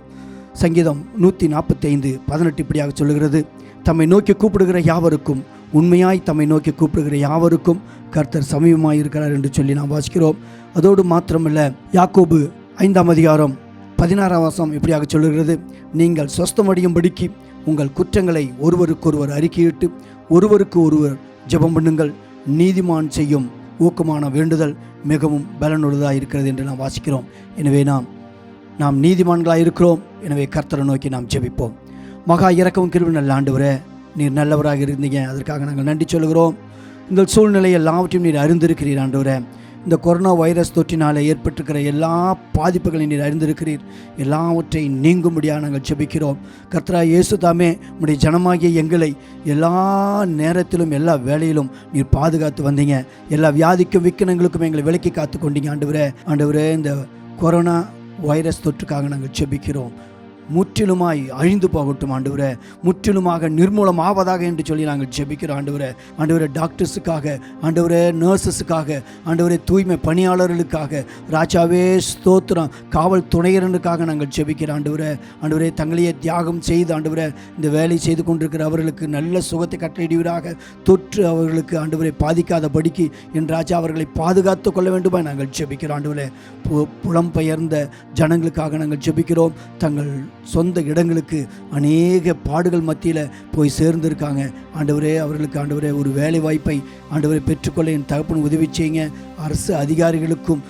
சங்கீதம் 145:18 இப்படியாக சொல்லுகிறது: தம்மை நோக்கி கூப்பிடுகிற யாவருக்கும், உண்மையாய் தம்மை நோக்கி கூப்பிடுகிற யாவருக்கும் கர்த்தர் சமீபமாக இருக்கிறார் என்று சொல்லி நாம் வாசிக்கிறோம். அதோடு மாத்திரமல்ல, யாக்கோபு 5:16 இப்படியாக சொல்லுகிறது, நீங்கள் சொஸ்தமடையும்படிக்கு உங்கள் குற்றங்களை ஒருவருக்கொருவர் அறிக்கையிட்டு ஒருவருக்கு ஒருவர் ஜெபம் பண்ணுங்கள். நீதிமான் செய்யும் ஊக்கமான வேண்டுதல் மிகவும் பலனுள்ளதாக இருக்கிறது என்று நாம் வாசிக்கிறோம். எனவே நாம் நீதிமான்களாக இருக்கிறோம். எனவே கர்த்தரை நோக்கி நாம் ஜெபிப்போம். மகா இரக்கவும் கிருபை நல்ல ஆண்டவரே, நீர் நல்லவராக இருந்தீங்க, அதற்காக நாங்கள் நன்றி சொல்கிறோம். இந்த சூழ்நிலை எல்லாவற்றையும் நீர் அறிந்திருக்கிறீர் ஆண்டவரே. இந்த கொரோனா வைரஸ் தொற்றினால் ஏற்பட்டிருக்கிற எல்லா பாதிப்புகளையும் நீர் அறிந்திருக்கிறீர். எல்லாவற்றையும் நீங்கும்படியாக நாங்கள் ஜெபிக்கிறோம். கர்த்தராகிய இயேசு தாமே உம்முடைய ஜனமாகிய எங்களை எல்லா நேரத்திலும் எல்லா வேளையிலும் நீர் பாதுகாத்து வந்தீங்க. எல்லா வியாதிக்கும் விக்கனங்களுக்கும் எங்களை விலக்கி காத்து கொண்டீங்க ஆண்டவரே. இந்த கொரோனா வைரஸ் தொற்றுக்காக நாங்கள் ஜெபிக்கிறோம். முற்றிலுமாய் அழிந்து போகட்டும் ஆண்டவரே, முற்றிலுமாக நிர்மூலம் ஆவதாக என்று சொல்லி நாங்கள் ஜெபிக்கிறோம் ஆண்டவரே. டாக்டர்ஸுக்காக ஆண்டவரே, நர்சஸுக்காக ஆண்டவரே, தூய்மை பணியாளர்களுக்காக ராஜாவே ஸ்தோத்திரம், காவல் துணையரனுக்காக நாங்கள் ஜெபிக்கிறோம் ஆண்டவரே. தங்களையே தியாகம் செய்து ஆண்டவரே இந்த வேலை செய்து கொண்டிருக்கிற அவர்களுக்கு நல்ல சுகத்தை கட்டளையிடுவீராக. தொற்று அவர்களுக்கு ஆண்டவரை பாதிக்காதபடிக்கு என் ராஜா அவர்களை பாதுகாத்து கொள்ள வேண்டுமா நாங்கள் ஜெபிக்கிறோம் ஆண்டவரே. புலம்பெயர்ந்த ஜனங்களுக்காக நாங்கள் ஜெபிக்கிறோம். தங்கள் சொந்த இடங்களுக்கு அநேக பாடுகள் மத்தியில் போய் சேர்ந்திருக்காங்க ஆண்டவரே. அவர்களுக்கு ஆண்டவரே ஒரு வேலை வாய்ப்பை ஆண்டவரை பெற்றுக்கொள்ள என் தகப்பன் உதவி செய்யுங்க. அரசு அதிகாரிகளுக்கும்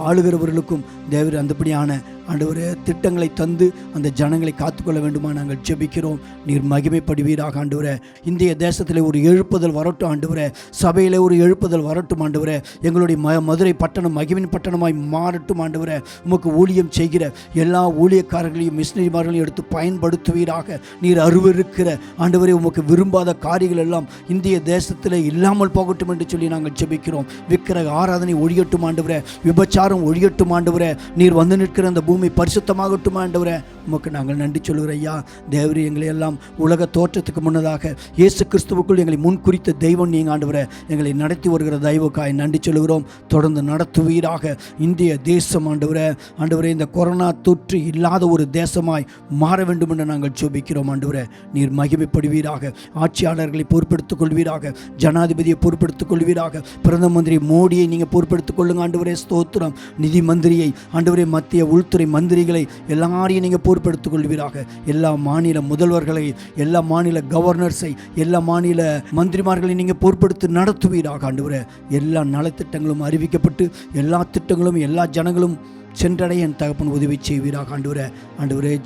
ஆளுகிறவர்களுக்கும் தேவர் அந்தபடியான ஆண்டவரே திட்டங்களை தந்து அந்த ஜனங்களை காத்துக்கொள்ள வேண்டுமா நாங்கள் ஜெபிக்கிறோம். நீர் மகிமைப்படுவீராக ஆண்டவரே. இந்திய தேசத்தில் ஒரு எழுப்புதல் வரட்டும் ஆண்டவரே. சபையில் ஒரு எழுப்புதல் வரட்டும் ஆண்டவரே. எங்களுடைய மதுரை பட்டணம் மகிமின் பட்டணமாய் மாறட்டும் ஆண்டவரே. உமக்கு ஊழியம் செய்கிற எல்லா ஊழியக்காரர்களையும் மிஷனரிமார்களையும் எடுத்து பயன்படுத்துவீராக. நீர் அருவருக்கிற ஆண்டவரே உமக்கு விரும்பாத காரியங்கள் எல்லாம் இந்திய தேசத்தில் இல்லாமல் போகட்டும் என்று சொல்லி நாங்கள் ஜெபிக்கிறோம். விக்கிரக ஆராதனை ஒழியட்டும் ஆண்டவரே. விபச்சாரம் ஒழியட்டும் ஆண்டவரே. நீர் வந்து நிற்கிற அந்த பூமி பரிசுத்தமாகட்டும் ஆண்டவரே. உமக்கு நாங்கள் நன்றி சொல்கிறோம் ஐயா. தேவரே, எங்களை எல்லாம் உலக தோற்றத்துக்கு முன்னதாக இயேசு கிறிஸ்துவுக்குள் எங்களை முன்குறித்த தெய்வம் நீங்கள் ஆண்டவரே. எங்களை நடத்தி வருகிற தெய்வக்காய் நன்றி சொல்கிறோம். தொடர்ந்து நடத்துவீராக. இந்திய தேசம் ஆண்டவரே இந்த கொரோனா தொற்று இல்லாத ஒரு தேசமாய் மாற வேண்டும் என்று நாங்கள் ஜெபிக்கிறோம் ஆண்டவரே. நீர் மகிமைப்படுவீராக. ஆட்சியாளர்களை பொறுப்பெடுத்துக் கொள்வீராக. ஜனாதிபதியை பொறுப்பெடுத்துக் கொள்வீராக. பிரதம மந்திரி மோடியை நீங்கள் பொறுப்பெடுத்துக் கொள்ளுங்க ஆண்டவரே. ஸ்தோத்திரம். நிதி மந்திரியை ஆண்டவரே, மத்திய உள்துறை மந்திரிகளை எல்லாரையும் நீங்கள் பொறுப்பெடுத்துக் கொள்வீராக. எல்லா மாநில முதல்வர்களை, எல்லா மாநில கவர்னர்ஸை, எல்லா மாநில மந்திரிமார்களை நீங்கள் பொறுப்பெடுத்து நடத்துவீராக ஆண்டவரே. எல்லா நலத்திட்டங்களும் அறிவிக்கப்பட்டு எல்லா திட்டங்களும் எல்லா ஜனங்களும் சென்றடைய என் தகப்பன் உதவி செய்வீராக ஆண்டவரே.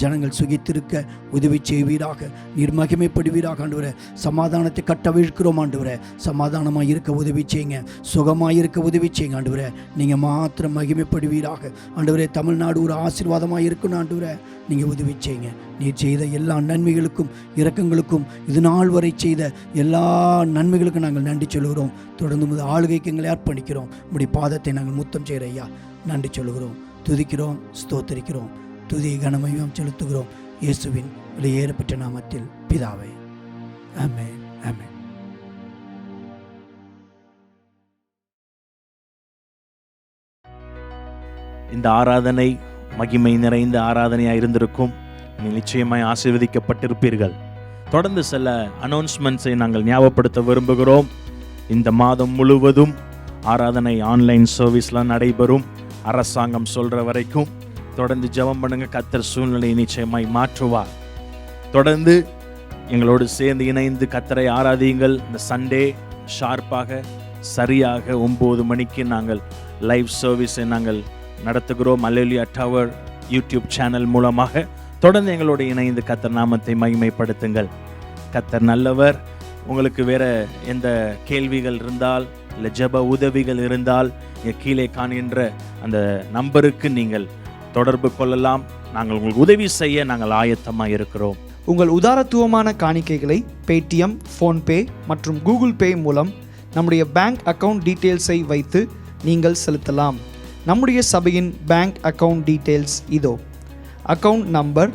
ஜனங்கள் சுகித்திருக்க உதவி செய்வீராக. நீர் மகிமைப்படுவீராக ஆண்டவரே. சமாதானத்தை கட்டவிழ்க்கிறோம் ஆண்டவரே. சமாதானமாக இருக்க உதவி செய்யுங்க. சுகமாக இருக்க உதவி செய்யுங்க ஆண்டவரே. நீங்கள் மாத்திரம் மகிமைப்படுவீராக ஆண்டவரே. தமிழ்நாடு ஒரு ஆசீர்வாதமாக இருக்கணும் ஆண்டவரே. நீங்கள் உதவி செய்யுங்க. நீர் செய்த எல்லா நன்மைகளுக்கும் இரக்கங்களுக்கும் இது நாள் வரை செய்த எல்லா நன்மைகளுக்கும் நாங்கள் நன்றி சொல்கிறோம். தொடர்ந்து ஆளுகைக்கு எங்களை அர்ப்பணிக்கிறோம். உம்முடைய பாதத்தை நாங்கள் முத்தம் செய்கிற ஐயா நன்றி சொல்கிறோம். துதிக்கிறோம், ஸ்தோத்தரிக்கிறோம். துதி கனமையும் செலுத்துகிறோம் இயேசுவின் வெளியேறப்பட்ட நாமத்தில் பிதாவே, ஆமென், ஆமென். இந்த ஆராதனை மகிமை நிறைந்த ஆராதனையாக இருந்திருக்கும். நிச்சயமாய் ஆசீர்வதிக்கப்பட்டிருப்பீர்கள். தொடர்ந்து சில அனௌன்ஸ்மெண்ட்ஸை நாங்கள் ஞாபகப்படுத்த விரும்புகிறோம். இந்த மாதம் முழுவதும் ஆராதனை ஆன்லைன் சர்வீஸ்லாம் நடைபெறும். அரசாங்கம் சொல்கிற வரைக்கும் தொடர்ந்து ஜெபம் பண்ணுங்க. கர்த்தர் சூழ்நிலையை நிச்சயமாய் மாற்றுவார். தொடர்ந்து எங்களோடு சேர்ந்து இணைந்து கர்த்தரை ஆராதியுங்கள். இந்த சண்டே ஷார்ப்பாக சரியாக 9 மணிக்கு நாங்கள் லைவ் சர்வீஸை நாங்கள் நடத்துகிறோம். அல்லேலூயா டவர் யூடியூப் சேனல் மூலமாக தொடர்ந்து எங்களோடு இணைந்து கர்த்தர் நாமத்தை மகிமைப்படுத்துங்கள். கர்த்தர் நல்லவர். உங்களுக்கு வேற எந்த கேள்விகள் இருந்தால் இல்லை ஜெப உதவிகள் இருந்தால் கீழே காண்கின்ற அந்த நம்பருக்கு நீங்கள் தொடர்பு கொள்ளலாம். நாங்கள் உங்களுக்கு உதவி செய்ய நாங்கள் ஆயத்தமாக இருக்கிறோம். உங்கள் உதாரத்துவமான காணிக்கைகளை பேடிஎம், ஃபோன்பே மற்றும் கூகுள் பே மூலம் நம்முடைய பேங்க் அக்கவுண்ட் டீட்டெயில்ஸை வைத்து நீங்கள் செலுத்தலாம். நம்முடைய சபையின் பேங்க் அக்கவுண்ட் டீட்டெயில்ஸ் இதோ. Account number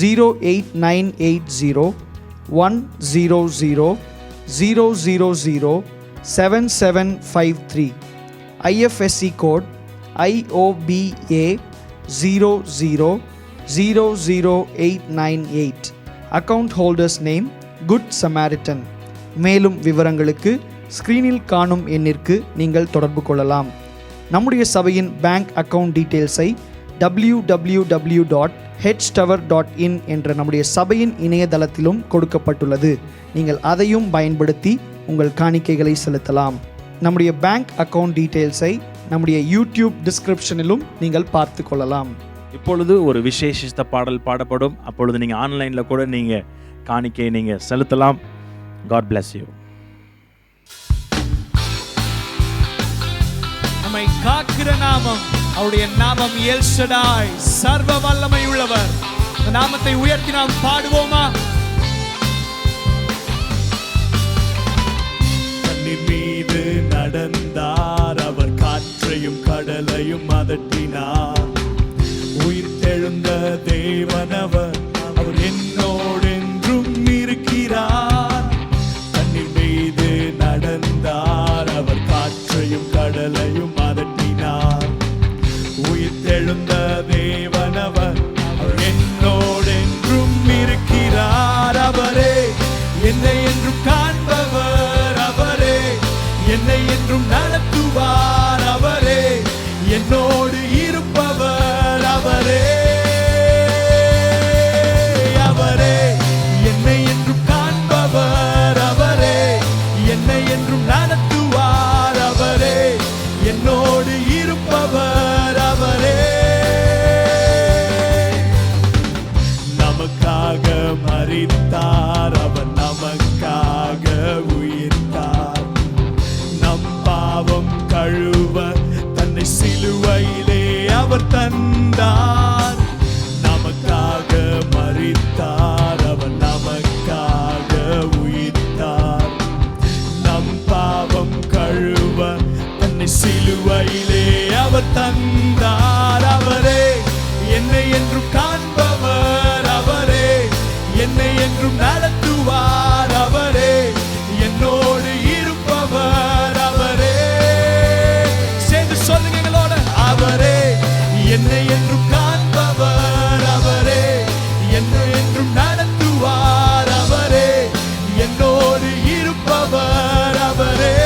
0898010007753. IFSC code IOBA 0000898. Account holders name good Samaritan. மேலும் விவரங்களுக்கு ஸ்க்ரீனில் காணும் எண்ணிற்கு நீங்கள் தொடர்பு கொள்ளலாம். நம்முடைய சபையின் பேங்க் அக்கவுண்ட் டீட்டெயில்ஸை www.htower.in என்ற நம்முடைய சபையின் இணையதளத்திலும் கொடுக்கப்பட்டுள்ளது. நீங்கள் அதையும் பயன்படுத்தி உங்கள் காணிக்கைகளை செலுத்தலாம். நம்முடைய பேங்க் அக்கவுண்ட் டீட்டெயில்ஸை நம்முடைய யூடியூப் டிஸ்கிரிப்ஷனிலும் நீங்கள் பார்த்து கொள்ளலாம். இப்பொழுது ஒரு விசேஷித்த பாடல் பாடப்படும். அப்பொழுது நீங்கள் ஆன்லைனில் கூட நீங்கள் காணிக்கையை நீங்கள் செலுத்தலாம். God bless you. நம்மை காக்கிற நாமம், அவருடைய நாமம் எல் ஷடாய், சர்வ வல்லமை உள்ளவர். அந்த நாமத்தை உயர்த்தி நாம் பாடுவோமா? தண்ணீர் மீது நடந்தார், அவர் காற்றையும் கடலையும் அதட்டினார். உயிர் தெழுந்த தேவனவர், அவர் என்னோடென்றும் இருக்கிறார். தண்ணீர் மீது நடந்தார், அவர் காற்றையும் கடலையும் அதட்டினார். உயிர் தெழுந்த தேவனவர், அவர் என்னோடென்றும் இருக்கிறார். அவரே என்னை என்றும் காண்பவர், அவரே என்னை என்றும் நடத்துவார். அவரே என்னோடு இருப்பவர், அவரே அவரே என்னை என்றும் காண்பவர். அவரே என்னை என்றும் நடத்துவார். அவரே என்னோடு இருப்பவர். அவரே நமக்காக மரித்தார், அவர் நமக்காக உயிர்த்தார். நம் பாவம் கழுவ தன்னை சிலுவையிலே அவர் தந்தார். நமக்காக மரித்தார், அவர் நமக்காக உயிர்த்தார். நம் பாவம் கழுவ தன்னை சிலுவையிலே அவர் தந்தார். அவரே என்னை என்றும் காண்பவர். அவரே என்னை என்றும் நடத்துவார். அவரே என்னோடு இருப்பவர். அவரே சேர்ந்து சொல்லுங்க எங்களோட. அவரே என்னை என்றும் காண்பவர். அவரே என்னை என்றும் நடத்துவார். அவரே என்னோடு இருப்பவர். அவரே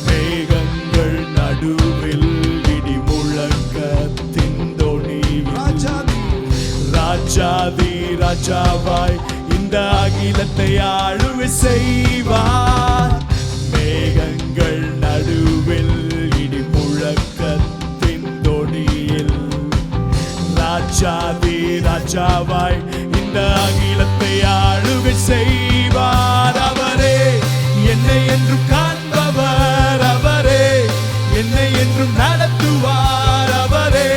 மேகங்கள் நடுவில் இடி முழக்கத்தின் தொனியில் ராஜாதி ராஜாவாய் இந்த அகிலத்தை ஆளுகை செய்வார். மேகங்கள் நடுவில் இடி முழக்கத்தின் தொனியில் ராஜாதி ராஜாவாய் இந்த அகிலத்தை ஆளுகை செய்வார். அவரே என்னை என்றும் காண்பவர். அவரே என்னை என்றும் நடத்துவார். அவரே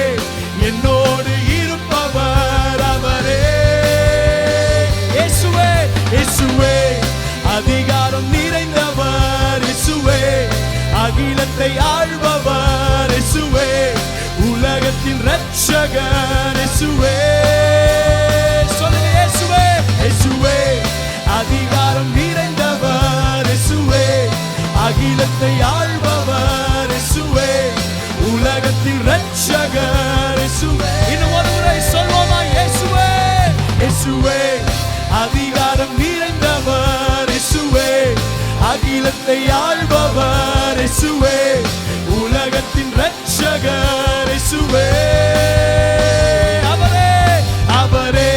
என்னோடு இருப்பவர். அவரே இயேசுவே இயேசுவே அதிகாரம் நிறைந்தவர். இயேசுவே அகிலத்தை ஆள்பவர். இயேசுவே உலகத்தின் இரட்சகர். இயேசுவே சொல்லுங்க. இயேசுவே இயேசுவே அதிகாரம் நிறைந்தவர். இயேசுவே அகிலத்தை ஆள்பவர். இயேசுவே உலகத்தின் இரட்சகர். இயேசுவே இன்னும் ஒரு முறை சொல்வோமா? இயேசுவே இயேசுவே அதிகாரம் நிறைந்தவர். இயேசுவே அகிலத்தை ஆள்பவர். இயேசுவே உலகத்தின் இரட்சகர். இயேசுவே அவரே அவரே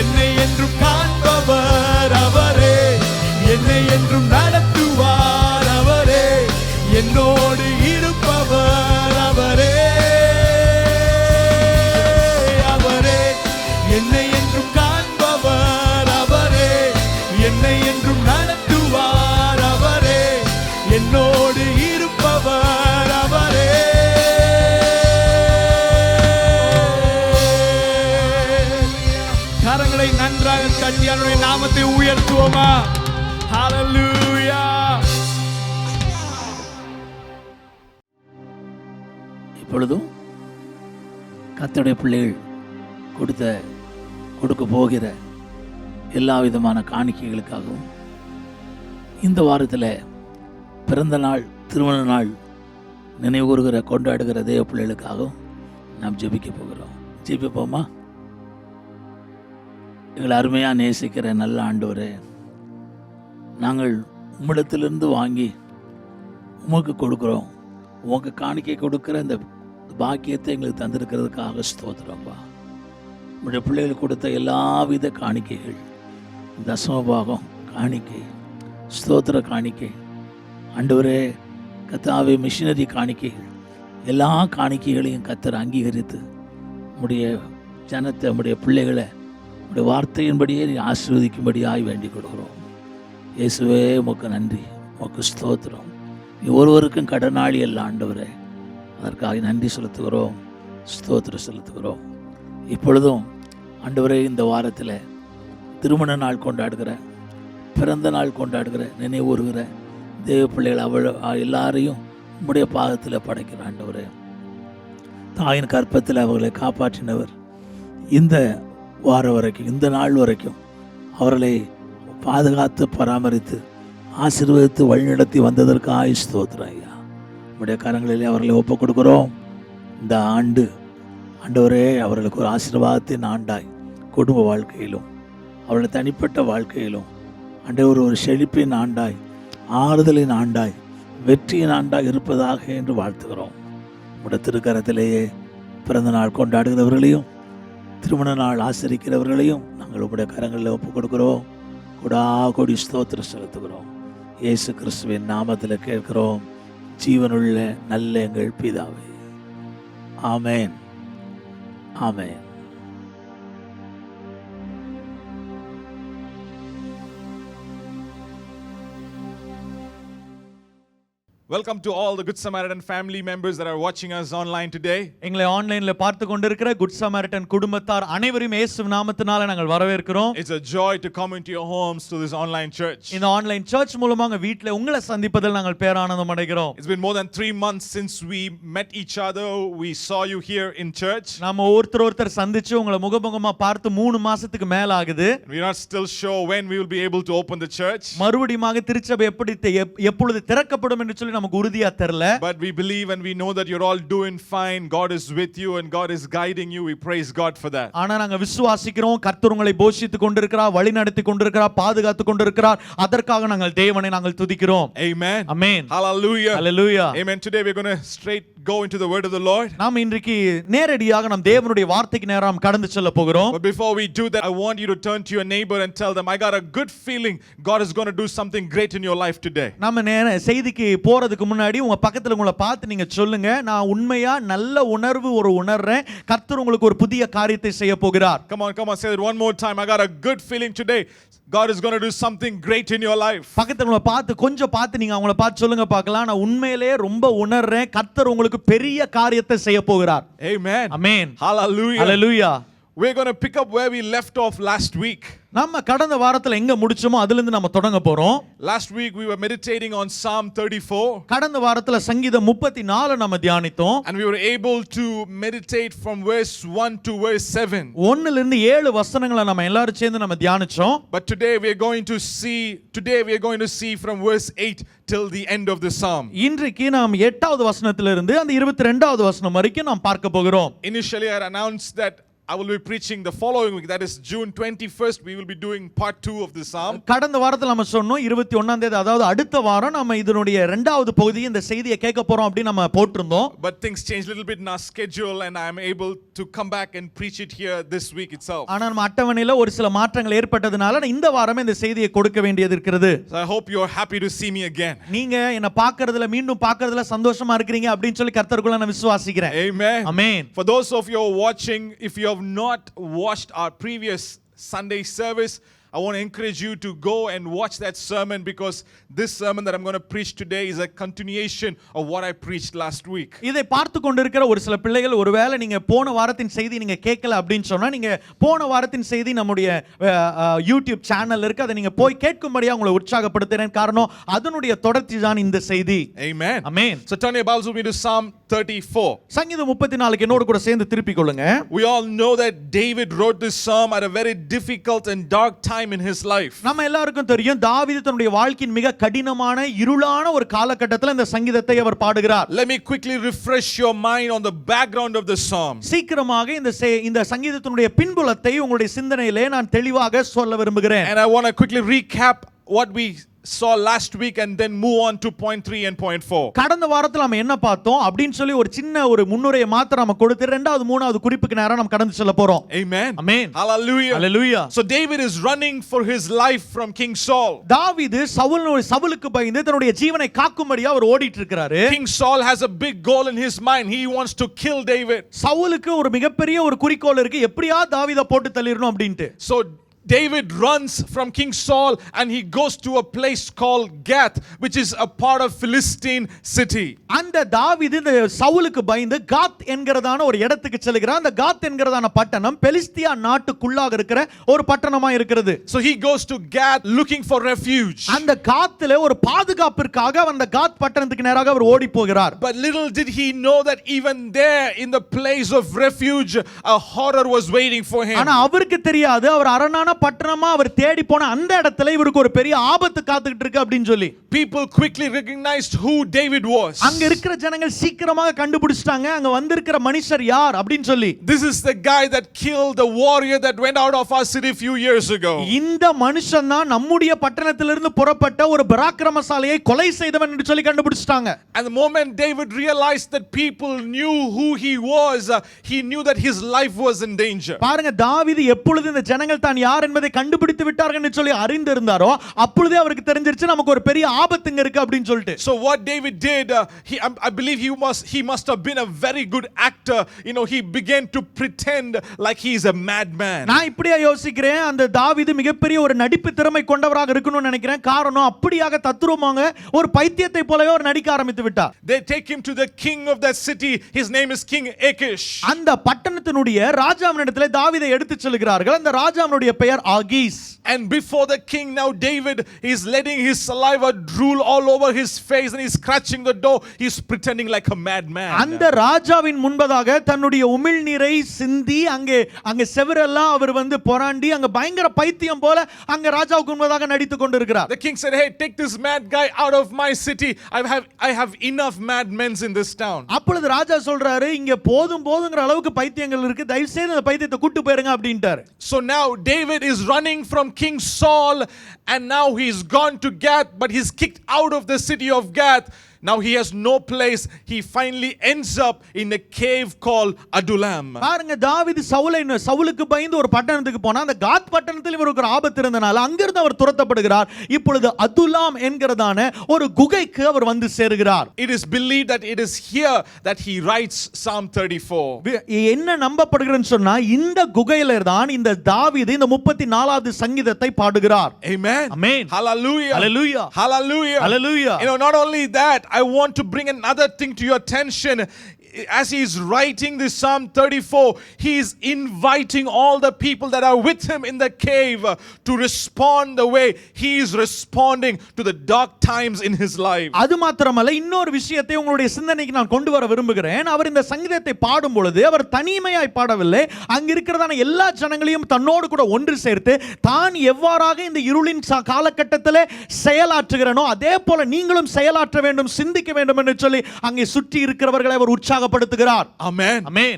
என்னை என்றும் காண்பவர். அவரே என்னை என்றும் நடத்துவார். அவரே என்னோடு இருப்பவர். அவரே அவரே என்னை என்றும் காண்பவர். அவரே என்னை என்றும் நடத்துவார். அவரே என்னோடு இருப்பவர். அவரே கரங்களை நன்றாக தட்டி அவருடைய நாமத்தை உயர்த்துவோமா? ஹalleluya. இப்பொழுதும் கர்த்தருடைய பிள்ளைகள் கொடுக்க போகிற எல்லா விதமான காணிக்கைகளுக்காகவும் இந்த வாரத்தில் பிறந்த நாள், திருமண நாள் நினைவுகூறுகிற கொண்டாடுகிற தேவ பிள்ளைகளுக்காகவும் நாம் ஜெபிக்க போகிறோம். ஜெபிப்போமா? எங்களை அருமையாக நேசிக்கிற நல்ல ஆண்டவரே, நாங்கள் உம்மிடத்திலிருந்து வாங்கி உமக்கு கொடுக்குறோம். உமக்கு காணிக்கை கொடுக்குற இந்த பாக்கியத்தை எங்களுக்கு தந்திருக்கிறதுக்காக ஸ்தோத்திரம்ப்பா. உங்களுடைய பிள்ளைகளுக்கு கொடுத்த எல்லாவித காணிக்கைகள், தசமபாகம் காணிக்கை, ஸ்தோத்திர காணிக்கை, ஆண்டவரே கர்த்தாவே மிஷினரி காணிக்கைகள், எல்லா காணிக்கைகளையும் கர்த்தர் அங்கீகரித்து உம்முடைய ஜனத்தை, உம்முடைய பிள்ளைகளை உம்முடைய வார்த்தையின்படியே நீ ஆசீர்வதிக்கும்படியாய் வேண்டிக் கொடுக்குறோம். இயேசுவே உமக்கு நன்றி, உமக்கு ஸ்தோத்திரம். நீ ஒருவருக்கும் கடனாளி அல்ல ஆண்டவரே, அதற்காக நன்றி செலுத்துகிறோம், ஸ்தோத்திரம் செலுத்துகிறோம். இப்பொழுதும் ஆண்டவரே இந்த வாரத்தில் திருமண நாள் கொண்டாடுகிற, பிறந்த நாள் கொண்டாடுகிற, நினைவுறுகிற தேவ பிள்ளைகள் எல்லாரையும் உம்முடைய பாதத்தில் படைக்கிற ஆண்டவரே, தாயின் கற்பத்தில் அவர்களை காப்பாற்றினவர், இந்த வாரம் வரைக்கும், இந்த நாள் வரைக்கும் அவர்களை பாதுகாத்து பராமரித்து ஆசீர்வதித்து வழிநடத்தி வந்ததற்காக ஸ்தோத்திரம் ஐயா. உம்முடைய கரங்களிலே அவர்களை ஒப்புக் கொடுக்குறோம். இந்த ஆண்டவரே அவர்களுக்கு ஒரு ஆசீர்வாதத்தின் ஆண்டாய், குடும்ப வாழ்க்கையிலும் அவருடைய தனிப்பட்ட வாழ்க்கையிலும் ஆண்டவர் ஒரு செழிப்பின் ஆண்டாய், ஆறுதலின் ஆண்டாய், வெற்றியின் ஆண்டாய் இருப்பதாக என்று வாழ்த்துகிறோம். உடைய திருக்கரத்திலேயே பிறந்த நாள் கொண்டாடுகிறவர்களையும் திருமண நாள் ஆசரிக்கிறவர்களையும் நாங்கள் உங்களுடைய கரங்களில் ஒப்புக் கொடுக்குறோம். கொடி ஸ்தோத்திரம் செலுத்துகிறோம். இயேசு கிறிஸ்துவின் நாமத்தில் கேட்கிறோம், ஜீவனுள்ள நல்ல எங்கள் பிதாவே, ஆமேன், ஆமேன். Welcome to all the Good Samaritan family members that are watching us online today. எங்களை ஆன்லைன்ல பார்த்து கொண்டிருக்கிற குட் சமாரிட்டன் குடும்பத்தார் அனைவரையும் இயேசு நாமத்தினால நாங்கள் வரவேற்கிறோம். It's a joy to come into your homes to this online church. இந்த ஆன்லைன் சர்ச் மூலமாக வீட்ல உங்களை சந்திப்பதில் நாங்கள் பேரானந்தம் அடைகிறோம். It's been more than 3 months since we met each other. We saw you here in church. நாம ஒருத்தர் சந்திச்சு உங்களை முகமுகமா பார்த்து 3 மாசத்துக்கு மேல ஆகுது. We're not still sure when we will be able to open the church. மறுபடியும் திருச்சபை எப்பொழுது திறக்கப்படும் என்று சொல்லி நமக்கு உறுதியா தெரியல. But we believe and we know that you're all doing fine. God is with you and God is guiding you. We praise God for that. ஆனா நாங்க விசுவாசிக்கிறோம், கர்த்தர் உங்களை போஷித்துக் கொண்டிருக்கிறார், வழி நடத்தி கொண்டிருக்கிறார், பாதுகாத்துக் கொண்டிருக்கிறார். அதற்காக தேவனை நாங்கள் துதிக்கிறோம். Amen. Amen. Hallelujah. Hallelujah. Amen. Today we're going to straight go into the word of the Lord. நாம் இன்றைக்கு நேரடியாக நம் தேவனுடைய வார்த்தைக்கு நேராக கடந்து செல்ல போகிறோம். But before we do that, I want you to turn to your neighbor and tell them, I got a good feeling God is going to do something great in your life today. நம்ம செய்திக்கு போறதுக்கு முன்னாடி உங்க பக்கத்துல உங்களை பார்த்து நீங்க சொல்லுங்க, நான் உண்மையா நல்ல உணர்வு உணர்றேன், கர்த்தர் உங்களுக்கு ஒரு புதிய காரியத்தை செய்ய போகிறார். Come on, say it one more time. I got a good feeling today. God is going to do something great in your life. பக்கத்துல உங்களை பார்த்து கொஞ்சம் பார்த்து நீங்க அவங்கள பார்த்து சொல்லுங்க பார்க்கலாம், நான் உண்மையிலே ரொம்ப உணர்றேன், கர்த்தர் உங்களுக்கு பெரிய காரியத்தை செய்ய போகிறார். Amen. Amen. Hallelujah. Hallelujah. We're going to pick up where we left off last week. நம்ம கடந்த வாரத்துல எங்க முடிச்சோமோ அதில இருந்து நம்ம தொடங்க போறோம். Last week we were meditating on Psalm 34. கடந்த வாரத்துல சங்கீதம் 34 நம்ம தியானித்தோம். And we were able to meditate from verse 1 to verse 7. 1 ல இருந்து 7 வசனங்களை நம்ம எல்லாரும் சேர்ந்து நம்ம தியானிச்சோம். But today we are going to see from verse 8 till the end of the psalm. இன்றைக்கு நாம் 8வது வசனத்திலிருந்து இருந்து அந்த 22வது வசனம் வரைக்கும் நாம் பார்க்க போகிறோம். Initially I announced that I will be preaching the following week, that is June 21st. We will be doing part 2 of the psalm. கடந்த வாரத்துல நம்ம சொன்னோம் 21ஆம் தேதி, அதாவது அடுத்த வாரம் நம்ம இதனுடைய இரண்டாவது பகுதி இந்த செய்தியை கேட்க போறோம் அப்படி நம்ம போட்டுறோம். But things changed a little bit in our schedule and I am able to come back and preach it here this week itself. ஆனா நம்ம அட்டவணையில ஒரு சில மாற்றங்கள் ஏற்பட்டதனால இந்த வாரமே இந்த செய்தியை கொடுக்க வேண்டியது இருக்கிறது. So I hope you are happy to see me again. நீங்க என்ன பார்க்கிறதுல மீண்டும் பார்க்கிறதுல சந்தோஷமா இருக்கீங்க அப்படினு சொல்லி கர்த்தருக்குள்ள நான் விசுவாசிக்கிறேன். Amen. Amen. For those of you watching, if you have not watched our previous Sunday service, I want to encourage you to go and watch that sermon, because this sermon that I'm going to preach today is a continuation of what I preached last week. இதை பார்த்து கொண்டிருக்கிற ஒரு சில பிள்ளைகள் ஒருவேளை நீங்க போன வாரத்தின் செய்தி நீங்க கேட்கல அப்படினு சொன்னா, நீங்க போன வாரத்தின் செய்தி நம்முடைய YouTube சேனல்ல இருக்கு, அதை நீங்க போய் கேட்கும்படியா உங்களை உற்சாகப்படுத்துறேன். காரணம் அதனுடைய தொடர்ச்சி தான் இந்த செய்தி. Amen. Amen. So turn your Bibles with me to Psalm 34. சங்கீதம் 34 என்னோடு கூட சேர்ந்து திருப்பிக் கொள்ளுங்க. We all know that David wrote this psalm at a very difficult and dark time time in his life. நம்ம எல்லாருக்கும் தெரியும் தாவீது தன்னுடைய வாழ்க்கையின் மிக கடினமான இருளான ஒரு காலகட்டத்தில் இந்த சங்கீதத்தை அவர் பாடுகிறார். Let me quickly refresh your mind on the background of the psalm. சீக்கிரமாக இந்த சங்கீதத்தினுடைய பின்புலத்தை உங்களுடைய சிந்தனையிலே நான் தெளிவாக சொல்ல விரும்புகிறேன். And I want to quickly recap what we saw last week and then move on to point 3 and point 4. கடந்த வாரத்துல நாம என்ன பார்த்தோம் அப்படினு சொல்லி ஒரு சின்ன ஒரு முன்னுரையை மாத்திரம் நாம கொடுத்து இரண்டாவது மூணாவது குறிப்புக்கு நேரா நாம கடந்து செல்ல போறோம். Amen. Amen. Hallelujah. Hallelujah. So David is running for his life from King Saul. தாவீது சவுலுக்கு பயந்து தன்னுடைய ஜீவனை காக்கும்படியா அவர் ஓடிட்டு இருக்காரு. King Saul has a big goal in his mind. He wants to kill David. சவுலுக்கு ஒரு மிகப்பெரிய ஒரு குறிக்கோள் இருக்கு, எப்படியா தாவீதை போட்டு தள்ளிரணும் அப்படினு. So David runs from King Saul and he goes to a place called Gath, which is a part of Philistine city. அந்த தாவீது இந்த சவுலுக்கு பயந்து காத் என்கிறதான ஒரு இடத்துக்கு செல்கிறார். அந்த காத் என்கிறதான பட்டணம் பெலிஸ்தியா நாட்டுக்குள்ளாக இருக்கிற ஒரு பட்டணமா இருக்கிறது. So he goes to Gath looking for refuge. அந்த காத்துல ஒரு பாதுகாப்பிற்காக அந்த காத் பட்டணத்துக்கு நேராக அவர் ஓடி போகிறார். But little did he know that even there in the place of refuge a horror was waiting for him. ஆனா அவருக்கு தெரியாது, அவர் அரணான பட்டணமா அவர் தேடி போன அந்த இடத்துல இவருக்கு ஒரு பெரிய ஆபத்து காத்துக்கிட்டு இருக்கு அப்படினு சொல்லி. People quickly recognized who David was. அங்க இருக்கிற ஜனங்கள் சீக்கிரமாக கண்டுபிடிச்சிட்டாங்க அங்க வந்திருக்கிற மனுஷர் யார் அப்படினு சொல்லி. This is the guy that killed the warrior that went out of our city a few years ago. இந்த மனுஷன் தான் நம்முடைய பட்டணத்திலிருந்து புறப்பட்ட ஒரு பராக்கிரமசாலியை கொலை செய்தவன் என்று சொல்லி கண்டுபிடிச்சிட்டாங்க. And the moment David realized that people knew who he was, he knew that his life was in danger. பாருங்க, தாவீது எப்பொழுது இந்த ஜனங்கள் தான் யார் என்பதை கண்டுபிடித்து விட்டார்கள் என்று சொல்லி அறிந்திருந்தாரோ அப்பொழுதே அவருக்கு தெரிஞ்சிருச்சு நமக்கு ஒரு பெரிய ஆபத்து இங்க இருக்கு அப்படினு சொல்லிட்டு. So what David did, I believe he must have been a very good actor. You know, he began to pretend like he is a madman. நான் இப்படியே யோசிக்கிறேன், அந்த தாவீது மிகப்பெரிய ஒரு நடிப்பு திறமை கொண்டவராக இருக்கணும்னு நினைக்கிறேன். காரணம் அப்படியாக தத்ரூபமாக ஒரு பைத்தியத்தை போலவே ஒரு நடிக்க ஆரம்பித்து விட்டார். They take him to the king of that city. His name is King Achish. அந்த பட்டணத்தினுடைய ராஜாவினிடத்திலே தாவீதை எடுத்து செல்கிறார்கள். அந்த ராஜாவினுடைய பெயர் ஆகீஸ். And before the king, now David is letting his saliva drool all over his face and he's scratching the door. He's pretending like a madman. அந்த ராஜாவின் முன்பதாக தன்னுடைய உமிழ்நீரை சிந்தி அங்கே செவரெல்லாம் அவர் வந்து போராண்டி அங்க பயங்கர பைத்தியம் போல அங்க ராஜாவுக்கு முன்பதாக நடித்துக் கொண்டிருக்கிறார். The king said, "Hey, take this mad guy out of my city. I have enough madmen in this town." அப்பொழுது ராஜா சொல்றாரு, இங்க போதுங்கிற அளவுக்கு பைத்தியங்கள் இருக்கு, தயவு செய்து அந்த பைத்தியத்தை கூட்டி போயிருங்க அப்படின்ட்டார். So now David is running from King Saul and now he's gone to Gath, but he's kicked out of the city of Gath. Now he has no place. He finally ends up in a cave called Adullam. பாருங்க, தாவீது சவுலுக்கு பயந்து ஒரு பட்டணத்துக்கு போனா அந்த காத் பட்டணத்தில் இவருக்கு ஒரு ஆபத்து இருந்தனால அங்கிருந்து அவர் துரத்தப்படுகிறார். இப்பொழுது அதுல்லாம் என்கிறதான ஒரு குகைக்கு அவர் வந்து சேருகிறார். It is believed that it is here that he writes Psalm 34. என்ன நம்பப்படுகிறதுன்னு சொன்னா இந்த குகையில தான் இந்த தாவீது இந்த 34வது சங்கீதத்தை பாடுகிறார். Amen. Amen. Hallelujah. Hallelujah. Hallelujah. Hallelujah. You know, not only that, I want to bring another thing to your attention. As he is writing this Psalm 34, he is inviting all the people that are with him in the cave to respond the way he is responding to the dark times in his life. அது மாத்திரமல்ல, இன்னொரு விஷயத்தை உங்களுடைய சிந்தனைக்கு நான் கொண்டு வர விரும்புகிறேன். அவர் இந்த சங்கீதத்தை பாடும் பொழுது அவர் தனிமையாய் பாடவில்லை, அங்க இருக்கிறதான எல்லா ஜனங்களையும் தன்னோடு கூட ஒன்று சேர்த்து தான் எவ்வாறாக இந்த இருளின் காலகட்டத்தில் செயலாற்றுகிறானோ அதே போல நீங்களும் செயலாற்ற வேண்டும், சிந்திக்க வேண்டும் என்று சொல்லி அங்கே சுற்றி இருக்கிறவர்களை அவர் உற்சாக படுத்துகிறார். Amen. Amen.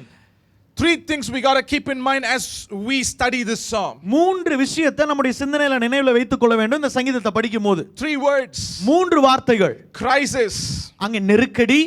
Three things we got to keep in mind as we study this psalm. மூன்று விஷயத்தை நம்முடைய சிந்தனையில நினைவுல வைத்துக் கொள்ள வேண்டும் இந்த சங்கீதத்தை படிக்கும்போது. Three words. மூன்று வார்த்தைகள். Crisis. அங்கே நெருக்கடி,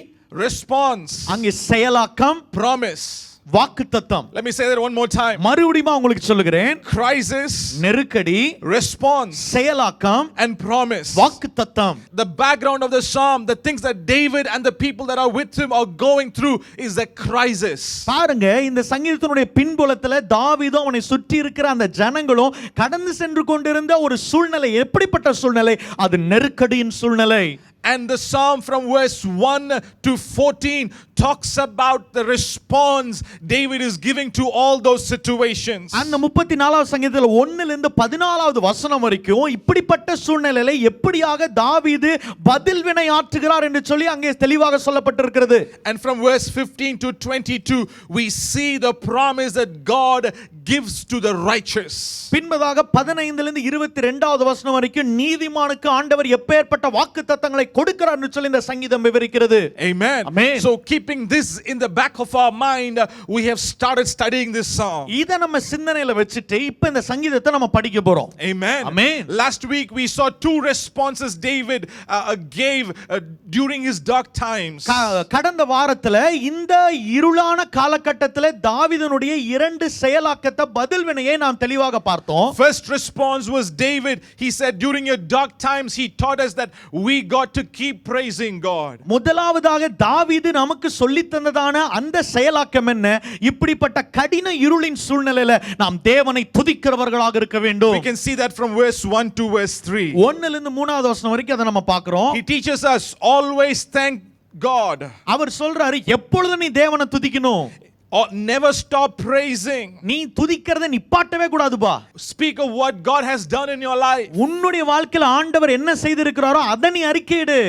response, அங்கே செயலாக்கம், promise. வாக்குத்தத்தம். Let me say that one more time. மறுபடியும் உங்களுக்கு சொல்லுகிறேன். Crisis, நெருக்கடி, response, செயலாக்கம், and promise. வாக்குத்தத்தம். The background of the psalm, the things that David and the people that are with him are going through is a crisis. பாருங்க, இந்த சங்கீதத்தினுடைய பின்புலத்துல தாவீதும் அவனை சுற்றி இருக்கிற அந்த ஜனங்களும் கடந்து சென்று கொண்டிருந்த ஒரு சூழ்நிலை. எப்படிப்பட்ட சூழ்நிலை? அது நெருக்கடியின் சூழ்நிலை. And the psalm from verse 1 to 14 talks about the response David is giving to all those situations. அந்த 34வது சங்கீதத்துல 1 லிருந்து 14வது வசனம் வரைக்கும் இப்படிப்பட்ட சூழ்நிலையில எப்படியாக தாவீது பதில் வினை ஆற்றுகிறார் என்று சொல்லி அங்கே தெளிவாக சொல்லப்பட்டிருக்கிறது. And from verse 15 to 22 we see the promise that God gives to the righteous. பின்பதாக 15 லிருந்து 22வது வசனம் வரைக்கும் நீதிமானுக்கு ஆண்டவர் எப்பேற்பட்ட வாக்குத்தத்தங்களை கொடுக்கிறார்னு சொல்லி இந்த சங்கீதம் விவரிக்கிறது. Amen. Amen. So keeping this in the back of our mind, we have started studying this song. இத நம்ம சிந்தனையில வச்சிட்டு இப்ப இந்த சங்கீதத்தை நம்ம படிக்க போறோம். Amen. Amen. Last week we saw two responses David gave during his dark times. கடந்த வாரத்துல இந்த இருளான காலகட்டத்துல தாவீதுனுடைய இரண்டு செயலாக்கத்தை பதில் வினையை நாம் தெளிவாக பார்த்தோம். First response was David. He said during your dark times he taught us that we got to keep praising God. முதலாவதாக தாவீது நமக்கு சொல்லி தந்ததான அந்த செயலாக்கம் என்ன? இப்படிப்பட்ட கடின இருளின் சூழ்நிலையில நாம் தேவனை துதிக்கிறவர்களாக இருக்க வேண்டும். We can see that from verse 1 to verse 3. 1 ல இருந்து 3வது வசனம் வரைக்கும் அதை நம்ம பார்க்கிறோம். He teaches us always thank God. அவர் சொல்றாரு எப்பொழுதும் நீ தேவனை துதிக்கணும். Or never stop praising. நீ துதிக்கிறதை நிப்பாட்டவே கூடாதுபா. Speak of what God has done in your life. உன்னுடைய வாழ்க்கையில ஆண்டவர் என்ன செய்திருக்கிறாரோ அதை நீ அறிக்கையிடு.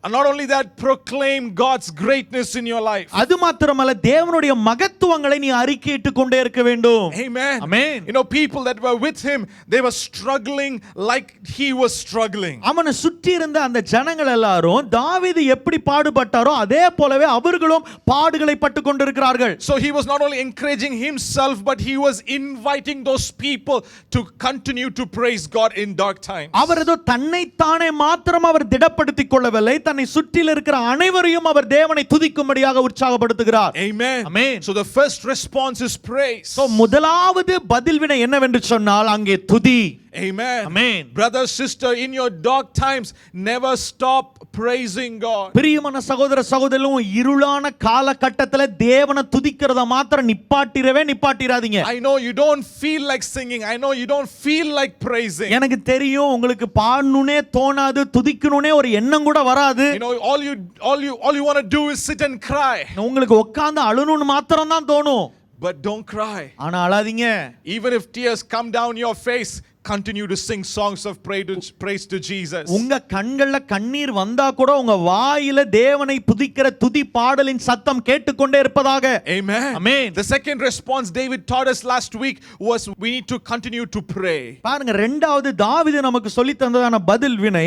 And not only that, proclaim God's greatness in your life. அது மாத்திரமல்ல தேவனுடைய மகத்துவங்களை நீ அறிக்கையிட்டு கொண்டே இருக்க வேண்டும். Amen. Amen. You know, people that were with him, they were struggling like he was struggling. அவனை சுற்றி இருந்த அந்த ஜனங்கள் எல்லாரும் தாவீது எப்படி பாடுபட்டாரோ அதே போலவே அவர்களும் பாடுகளை பட்டு கொண்டிருக்கிறார்கள். So he was not only encouraging himself, but he was inviting those people to continue to praise God in dark times. அவர் ஏதோ தன்னைத்தானே மாத்திரம் அவர் திடப்படுத்திக் கொள்ளவில்லை, தன்னை சுற்றில இருக்கிற அனைவரையும் அவர் தேவனை துதிக்கும்படியாக உற்சாகப்படுத்துகிறார். Amen. Amen. So the first response is praise. So முதலாவது பதில் வினை என்னவென்று சொன்னால் அங்கே துதி. Amen. Amen. Brother, sister, in your dark times, never stop praising God. பிரியமான சகோதர சகோதரிகளும் இருளான காலகட்டத்துல தேவனை துதிக்கிறத மாத்திரம் நிப்பாட்டிராதீங்க. I know you don't feel like singing. I know you don't feel like praising. எனக்கு தெரியும் உங்களுக்கு பாடணும்னே தோணாது, துதிக்கணும்னே ஒரு எண்ணம் கூட வராது. You know, all you want to do is sit and cry. உங்களுக்கு உட்கார்ந்து அழுணும்னு மாத்திரம் தான் தோணும். But don't cry. ஆனா அழாதீங்க. Even if tears come down your face, continue to sing songs of praise to Jesus. உங்க கண்கள்ல கண்ணீர் வந்தா கூட உங்க வாயில தேவனை துதிக்கிற துதி பாடலின் சத்தம் கேட்டுக்கொண்டே இருப்பதாக. Amen. Amen. The second response David taught us last week was we need to continue to pray. பாருங்க, இரண்டாவது தாவீது நமக்கு சொல்லி தந்ததான பதில் வினை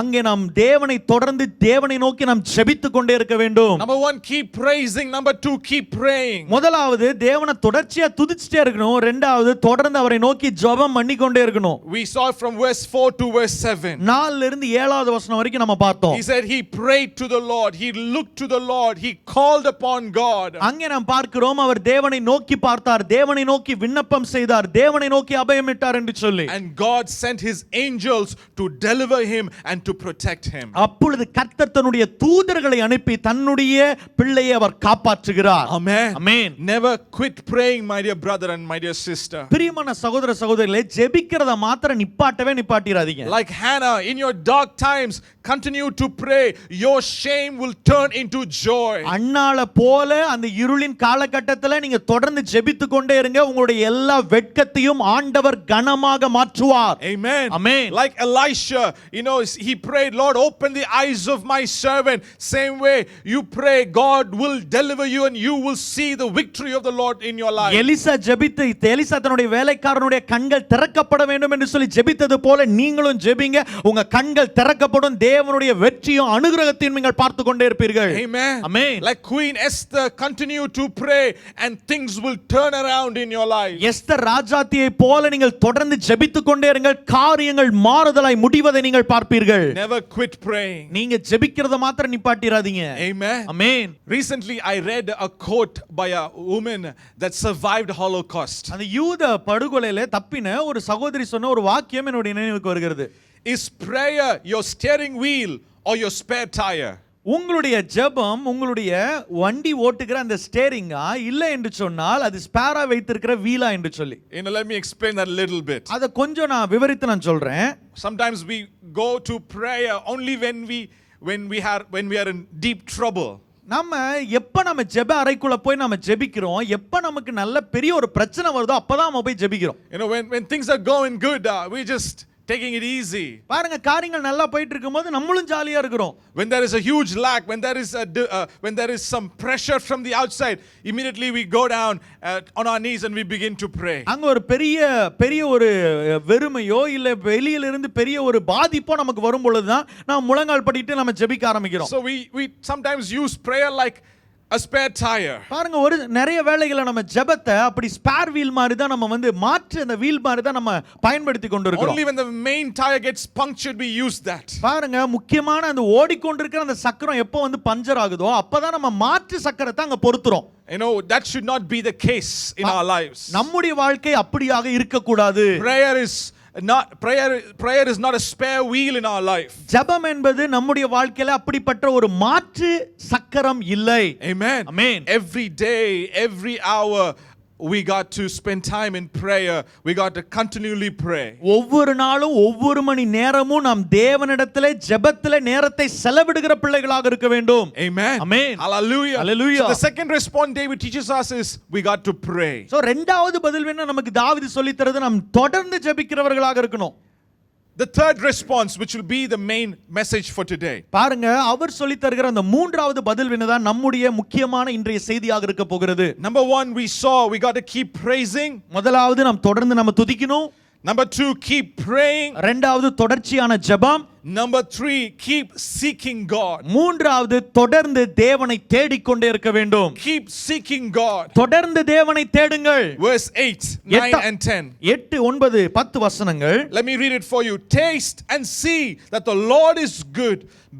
அங்கே நாம் தேவனை தொடர்ந்து தேவனை நோக்கி நாம் ஜெபித்துக் கொண்டே இருக்க வேண்டும். Number 1, keep praising. Number 2, keep praying. முதலாவது தேவனை தொடர்ச்சியா துதிச்சிட்டே இருக்கணும். இரண்டாவது தொடர்ந்து அவரை நோக்கி ஜெபம் பண்ணிக்கொண்டே இருக்கணும். We saw it from verse 4 to verse 7. 4 ல இருந்து 7வது வசனம் வரைக்கும் நம்ம பார்த்தோம். He said he prayed to the Lord, he looked to the Lord, he called upon God. அங்கே நாம் பார்க்கிறோம் அவர் தேவனை நோக்கி பார்த்தார், தேவனை நோக்கி விண்ணப்பம் செய்தார், தேவனை நோக்கி அபயமிட்டார் என்று சொல்லி. And God sent his angels to deliver him and to protect him. அப்பொழுது கர்த்தர் தன்னுடைய தூதர்களை அனுப்பி தன்னுடைய பிள்ளையை அவர் காப்பாற்றுகிறார். Amen. Amen. Never quit praying, my dear brother and my dear sister. பிரியமான சகோதர சகோதரிகளே, ஜெபிக்கிறத மாத்திரம் நிப்பாட்டிராதீங்க. Like Hannah, in your dark times, continue to pray. Your shame will turn into joy. அன்னாள போல அந்த இருளின் காலகட்டத்தில் நீங்க தொடர்ந்து ஜெபித்துக் கொண்டே இருங்க. உங்களுடைய எல்லா வெட்கத்தையும் ஆண்டவர் கனமாக மாற்றுவார். Amen. Amen. Like Elisha, you know, he prayed, Lord, open the eyes of my servant. Same way you pray, God will deliver you and you will see the victory of the Lord in your life. Elisha தன்னுடைய வேலைக்காரனுடைய கண்கள் திறக்கப்பட வேண்டும் என்று சொல்லி ஜெபித்தது போல நீங்களும் ஜெபிங்க. உங்க கண்கள் திறக்கப்படும். தேவனுடைய வெற்றியும் அனுகிரகத்தையும் நீங்கள் பார்த்து கொண்டே இருப்பீர்கள். Amen. Amen. Like Queen Esther, continue to pray and things will turn around in your life. Esther ராஜாத்தியை போல நீங்கள் தொடர்ந்து ஜெபித்துக் கொண்டே இருங்கள். காரியங்கள் மாறுதலாய் முடிவதை நீங்கள் பார்ப்பீர்கள். Never quit praying. நீங்க ஜெபிக்கிறத மாத்திரம் நிப்பாட்டிராதீங்க. Amen. Amen. Recently I read a quote by a woman that survived Holocaust. அந்த யூத படுகொலையில தப்பின ஒரு சகோதரி சொன்ன ஒரு வாக்கியம் என்னுடைய நினைவுக்கு வருகிறது. Is prayer your steering wheel or your spare tire? உங்களுடைய ஜெபம் உங்களுடைய வண்டி ஓட்டுகிற அந்த ஸ்டேரிங்கா இல்ல என்று சொன்னால் அது ஸ்பேரா வைத்திருக்கிற வீலா என்று சொல்லி. Let me explain that a little bit. அத கொஞ்சம் நான் விவரித்து நான் சொல்றேன். Sometimes we go to prayer only when we are in deep trouble. நம்ம ஜெப அறைக்குள்ள போய் நம்ம ஜெபிக்கிறோம். எப்ப நமக்கு நல்ல பெரிய ஒரு பிரச்சனை வருதோ அப்பதான் நம்ம போய் ஜெபிக்கிறோம். You know, when things are going good, we just taking it easy. பாருங்க, காரியங்கள் நல்லா போயிட்டு இருக்கும்போது நம்மளும் ஜாலியா இருக்கிறோம். When there is a huge lack, when there is some pressure from the outside, immediately we go down on our knees and we begin to pray. அங்க ஒரு பெரிய ஒரு வெறுமையோ இல்ல வெளியில இருந்து பெரிய ஒரு பாதிப்போ நமக்கு வரும் பொழுது தான் நாம் முழங்கால் படிட்டு நம்ம ஜெபிக்க ஆரம்பிக்கிறோம். So we sometimes use prayer like a spare tire. பாருங்க, ஒரு நிறைய வேளைகளை நம்ம ஜெபத்தை அப்படி ஸ்பேர் வீல் மாதிரி தான் நம்ம வந்து மாற்று அந்த வீல் மாதிரி தான் நம்ம பயன்படுத்தி கொண்டிருக்கிறோம். Only when the main tire gets punctured we use that. பாருங்க, முக்கியமான அந்த ஓடிக்கொண்டிருக்கிற அந்த சக்கரம் எப்போ வந்து பஞ்சர் ஆகுதோ அப்பதான் நம்ம மாற்று சக்கரத்தை அங்க பொருத்துறோம். You know, that should not be the case in our lives. நம்முடைய வாழ்க்கை அப்படியாக இருக்க கூடாது. Prayer is not a spare wheel in our life. ஜெபம் என்பது நம்முடைய வாழ்க்கையில அப்படிப்பட்ட ஒரு மாற்று சக்கரம் இல்லை. Amen. Amen. Every day, every hour we got to spend time in prayer. We got to continually pray. ஒவ்வொரு நாளும் ஒவ்வொரு மணி நேரமும் நாம் தேவனிடத்திலே ஜெபத்திலே நேரத்தை செலவிடுகிற பிள்ளைகளாக இருக்க வேண்டும். Amen. Amen. Hallelujah. Hallelujah. So the second response David teaches us is we got to pray. So இரண்டாவது பதில் என்ன நமக்கு தாவீது சொல்லித் தருது, நாம் தொடர்ந்து ஜெபிக்கிறவர்களாக இருக்கணும். The third response, which will be the main message for today. பாருங்க, அவர் சொல்லித் தருகிற அந்த மூன்றாவது பதில் என்னதான் நம்முடைய முக்கியமான இன்றைய செய்தியாக இருக்க போகிறது. Number 1, we got to keep praising. முதலாவது நாம் தொடர்ந்து நம்ம துதிக்கணும். Number 2, keep praying. இரண்டாவது தொடர்ச்சியான ஜெபம். Number 3, keep seeking God. மூன்றாவது தொடர்ந்து தேவனை தேடிக்கொண்டே இருக்க வேண்டும். Keep seeking God. தொடர்ந்து தேவனை தேடுங்கள். Verse 8, 9 and 10. 8, 9, 10 வசனங்கள். Let me read it for you. Taste and see that the Lord is good.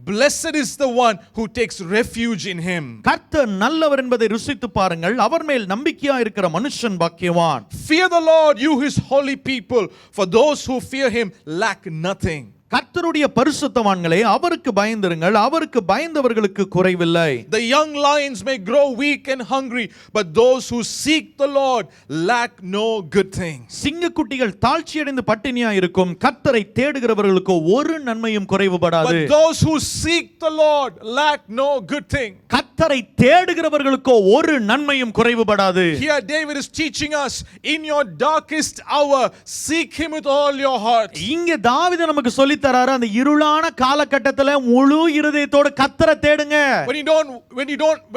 Blessed is the one who takes refuge in him. கர்த்தர் நல்லவர் என்பதை ருசித்து பாருங்கள், அவர் மேல் நம்பிக்கையா இருக்கிற மனுஷன் பாக்கியவான். Fear the Lord, you his holy people, for those who fear him lack nothing. கர்த்தருடைய பரிசுத்தவான்களே, அவருக்கு பயந்திருங்கள், அவருக்கு பயந்தவர்களுக்கு குறைவில்லை. The young lions may grow weak and hungry, but those who seek the Lord lack no good thing. சிங்கக்குட்டிகள் தாழ்ச்சியடைந்து பட்டினியா இருக்கும், கர்த்தரை தேடுகிறவர்களுக்கு ஒரு நன்மையும் குறைவுபடாது. But those who seek the Lord lack no good thing. கர்த்தரை தேடுகிறவர்களுக்கு ஒரு நன்மையும் குறைவுபடாது. Here David is teaching us, in your darkest hour seek him with all your heart. இங்க தாவீது நமக்கு சொல்லி தராரு, அந்த இருளான காலகட்டத்துல முழு இருதயத்தோட கர்த்தரை தேடுங்க.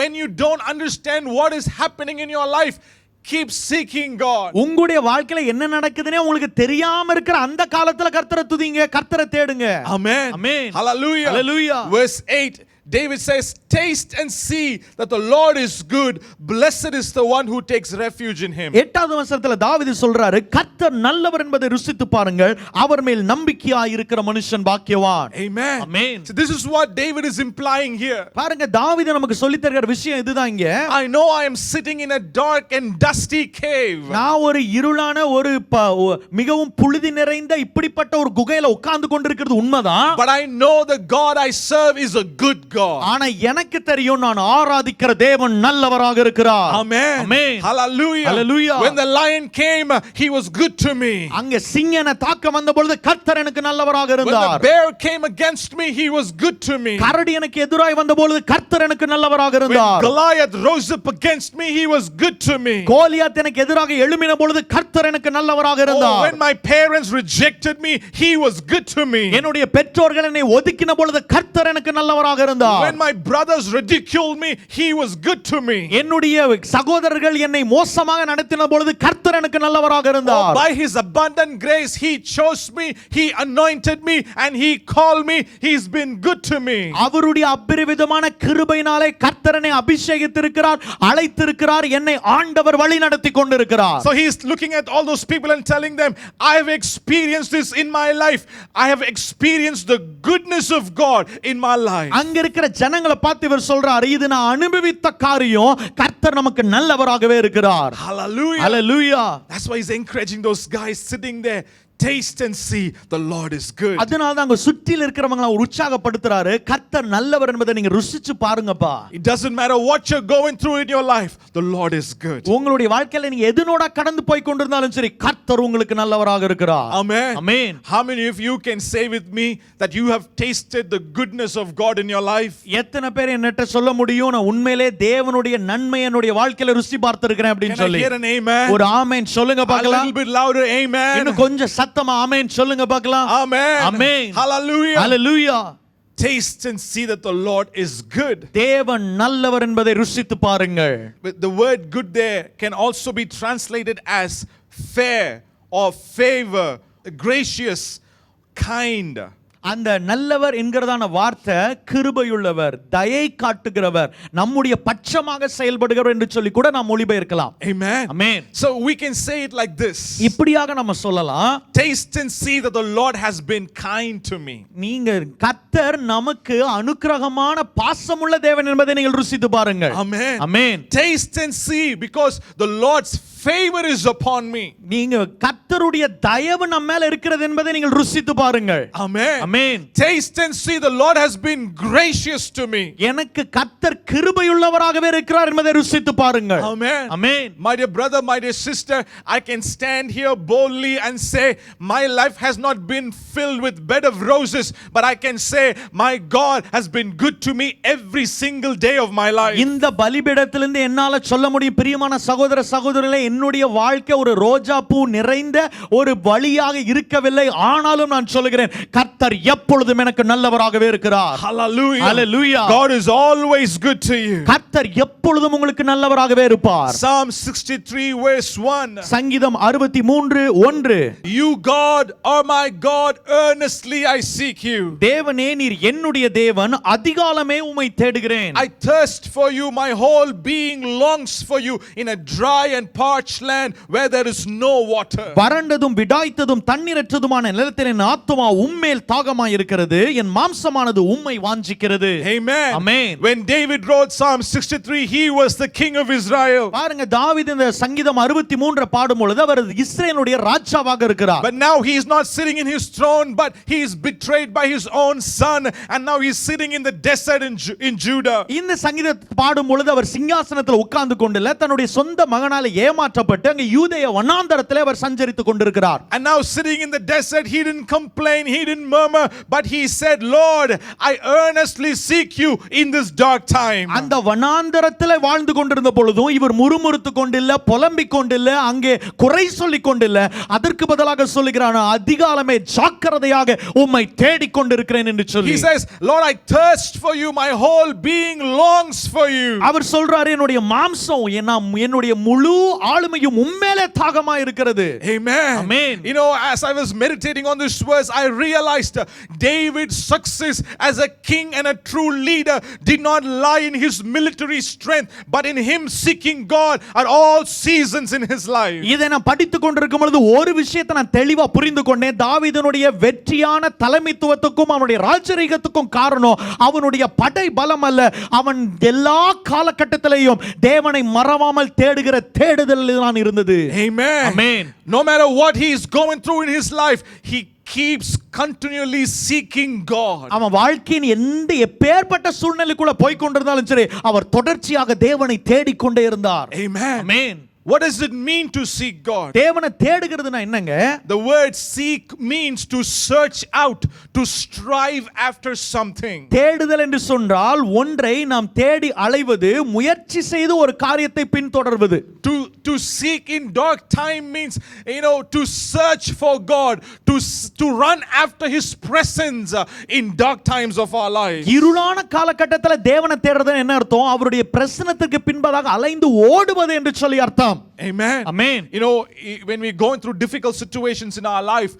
When you don't understand what is happening in your life, keep seeking God. உங்களுடைய வாழ்க்கையில என்ன நடக்குதுன்னே உங்களுக்கு தெரியாம இருக்கிற அந்த காலத்துல கர்த்தரை துதிங்க, கர்த்தரை தேடுங்க. Amen. Amen. Hallelujah. Hallelujah. Verse 8, David says, taste and see that the Lord is good. Blessed is the one who takes refuge in him. 8வது வசனத்துல தாவீது சொல்றாரு, கர்த்தர் நல்லவர் என்பதை ருசித்து பாருங்கள், அவர் மேல் நம்பிக்கையாய் இருக்கிற மனுஷன் பாக்கியவான். Amen. Amen. So this is what David is implying here. பாருங்க, தாவீது நமக்கு சொல்லி தருகிற விஷயம் இதுதான். இங்க I know I am sitting in a dark and dusty cave. நான் ஒரு இருளான ஒரு மிகவும் புழுதி நிறைந்த இப்படிப்பட்ட ஒரு குகையில உட்கார்ந்து கொண்டிருக்கிறது உண்மைதான். But I know the God I serve is a good God. ஆனா எனக்கு தெரியும், நான் ஆராதிக்கிற தேவன் நல்லவராக இருக்கிறார். Amen. Amen. Hallelujah. Hallelujah. When the lion came, he was good to me. அங்க சிங்கனை தாக்க வந்த பொழுது கர்த்தர் எனக்கு நல்லவராக When இருந்தார். the bear came against me, he was good to me. கரடி எனக்கு எதிராய் வந்த பொழுது கர்த்தர் எனக்கு நல்லவராக When இருந்தார். Goliath rose up against me, he was good to me. Goliath எனக்கு எதிராக எழும்பின பொழுது கர்த்தர் எனக்கு நல்லவராக Oh, இருந்தார். when my parents rejected me, he was good to me. என்னுடைய பெற்றோர்கள் என்னை ஒதுக்கின பொழுது கர்த்தர் எனக்கு நல்லவராக இருந்தார். When my brothers ridiculed me, he was good to me. என்னுடைய சகோதரர்கள் என்னை மோசமாக நடத்தின பொழுது கர்த்தர் எனக்கு நல்லவராக இருந்தார். By his abundant grace he chose me, he anointed me, and he called me. He's been good to me. அவருடைய அபரிவிதமான கிருபையினாலே கர்த்தர் என்னை அபிஷேகித்திருக்கிறார், அழைத்திருக்கிறார், என்னை ஆண்டவர் வழி நடத்தி கொண்டிருக்கிறார். So he's looking at all those people and telling them, I have experienced this in my life. I have experienced the goodness of God in my life. அங்க இருக்கிற ஜனங்களை பார்த்து இவர் சொல்றார், இது நான் அனுபவித்த காரியம், கர்த்தர் நமக்கு நல்லவராகவே இருக்கிறார். Hallelujah. Hallelujah. That's why he's encouraging those guys sitting there. Taste and see the Lord is good. அதனால தான் அங்க சுற்றில இருக்கிறவங்களை அவர் உற்சாகப்படுத்துறாரு, கர்த்தர் நல்லவர் என்பதை நீங்க ருசிச்சு பாருங்கப்பா. It doesn't matter what you're going through in your life, the Lord is good. உங்களுடைய வாழ்க்கையில நீங்க எதனோட கடந்து போய் கொண்டிருந்தாலும் சரி, கர்த்தர் உங்களுக்கு நல்லவராக இருக்கிறார். Amen. Amen. How many of you can say with me that you have tasted the goodness of God in your life? எத்தனை பேர் என்னட்ட சொல்ல முடியும், நான் உண்மையிலே தேவனுடைய நன்மை என்னுடைய வாழ்க்கையில ருசி பார்த்திருக்கிறேன் அப்படின்னு Can I சொல்லி? hear an amen? ஒரு ஆமென் சொல்லுங்க A பார்க்கலாம். little bit louder, amen. இன்னும் கொஞ்சம் சத்தமா ஆமென் சொல்லுங்க பார்க்கலாம். Amen. Amen. Hallelujah. Hallelujah. Taste and see that the Lord is good. தேவன் நல்லவர் என்பதை ருசித்து பாருங்கள். But the word good there can also be translated as fair or favor, gracious, kind. அந்த நல்லவர் என்கிறதான வார்த்தை கிருபையுள்ளவர், தயை காட்டுகிறவர், நம்முடைய பட்சமாக செயல்படுகிறவர் என்று சொல்லி கூட நாம் மொழிபெயர்க்கலாம். Amen. Amen. So we can say it like this. இப்படியாக நம்ம சொல்லலாம். Taste and see that the Lord has been kind to me. நீங்க கர்த்தர் நமக்கு அனுக்கிரகமான பாசமுள்ள தேவன் என்பதை நீங்கள் ருசித்து பாருங்கள். Amen. Amen. Taste and see because the Lord's favor is upon me. நீங்க கர்த்தருடைய தயவு நம்ம மேல இருக்கிறது என்பதை நீங்கள் ருசித்து பாருங்கள். Amen. Amen. Taste and see the Lord has been gracious to me. எனக்கு கர்த்தர் கிருபையுள்ளவராகவே இருக்கிறார் என்பதை ருசித்து பாருங்கள். Amen. Amen. My dear brother, my dear sister, I can stand here boldly and say my life has not been filled with bed of roses, but I can say my God has been good to me every single day of my life. இந்த பலிபீடத்திலிருந்து என்னால சொல்ல முடியும் பிரியமான சகோதர சகோதரர்களே, என்னுடைய வாழ்க்கை ஒரு ரோஜா பூ நிறைந்த ஒரு வழியாக இருக்கவில்லை. ஆனாலும் நான் சொல்லுகிறேன் கர்த்தர் எப்பொழுதும் எனக்கு நல்லவராகவே இருக்கிறார். Hallelujah. Hallelujah. God is always good to you. கர்த்தர் எப்பொழுதும் உங்களுக்கு நல்லவராகவே இருப்பார். Psalm 63 verse 1. சங்கீதம் 63:1. You God are my God, earnestly I seek you. தேவனே நீர் என்னுடைய தேவன், அதிகாலமே உம்மை தேடுகிறேன். I thirst for you, my whole being longs for you in a dry and parched land where there is no water. வறண்டதும் விடாய்த்ததும் தண்ணீரற்றதுமான நிலத்தில் என் ஆத்துமா உம்மேல் தாகமாய் இருக்கிறது, என் மாம்சமானது உம்மை வாஞ்சிக்கிறது. Amen. Amen. When David wrote Psalm 63, he was the king of Israel. பாருங்க, தாவீது இந்த சங்கீதம் 63 பாடும் பொழுது அவர் இஸ்ரவேலுடைய ராஜாவாக இருக்கிறார். But now he is not sitting in his throne, but he is betrayed by his own son, and now he is sitting in the desert in Judah. இந்த சங்கீதத்தை பாடும் பொழுது அவர் சிங்காசனத்தில் உட்கார்ந்து கொண்டில்ல, தன்னுடைய சொந்த மகனால ஏமாற்றப்பட்டு அங்கே யூதேய வனாந்தரத்திலே அவர் சஞ்சரித்துக் கொண்டிருக்கிறார். And now sitting in the desert, he didn't complain, he didn't murmur, but he said, Lord, I earnestly seek you in this dark time. அந்த வனாந்தரத்திலே வாழ்ந்து கொண்டிருந்த பொழுதும் இவர் முறுமுறுத்துக் கொண்டில்ல, புலம்பிக் கொண்டில்ல, அங்கே குறை சொல்லிக் கொண்டில்ல, அதற்கு பதிலாக சொல்லுகிறான், அதிகாலமே ஜாக்கிரதையாக உம்மை தேடிக் கொண்டிருக்கிறேன் என்று சொல்லி. He says, Lord, I thirst for you, my whole being longs for you. அவர் சொல்றாரு, என்னுடைய மாம்சம் என்னுடைய முழு ஆளுமையும் உம்மேலே தாகமா இருக்கிறது. Amen. Amen. You know, as I was meditating on this verse, I realized David's success as a king and a true leader did not lie in his military strength, but in him seeking God at all seasons in his life. இதை நான் படித்துக் கொண்டிருக்கும் பொழுது ஒரு விஷயத்தை நான் தெளிவா புரிந்து கொண்டேன். தாவீதுனுடைய வெற்றியான தலைமைத்துவத்துக்கும் அவனுடைய ராஜரீகத்துக்கும் காரணம் அவனுடைய படை பலம் அல்ல, அவன் எல்லா காலகட்டத்திலேயும் தேவனை மறவாமல் தேடுகிற தேடுதலில் தான் இருந்தது. Amen. Amen. No matter what he is going through in his life, he keeps continually seeking God. அவன் வாழ்க்கையின் எந்த எப்பேற்பட்ட சூழ்நிலைக்குள்ள போய் கொண்டிருந்தாலும் சரி, அவர் தொடர்ச்சியாக தேவனை தேடிக்கொண்டே இருந்தார். Amen. Amen. What does it mean to seek God? தேவனை தேடுகிறதுனா என்னங்க? The word seek means to search out, to strive after something. தேடுதல் என்று சொன்னால் ஒன்றை நாம் தேடி அலைவது, முயற்சி செய்து ஒரு காரியத்தை பின்தொடர்வது. To seek in dark time means, you know, to search for God, to run after his presence in dark times of our lives. இருளான காலகட்டத்தில் தேவனை தேடுறது என்ன அர்த்தம்? அவருடைய பிரசன்னத்துக்கு பின்பதாக அலைந்து ஓடுவது என்று சொல்லி அர்த்தம். Amen. Amen. You know, when we're going through difficult situations in our life,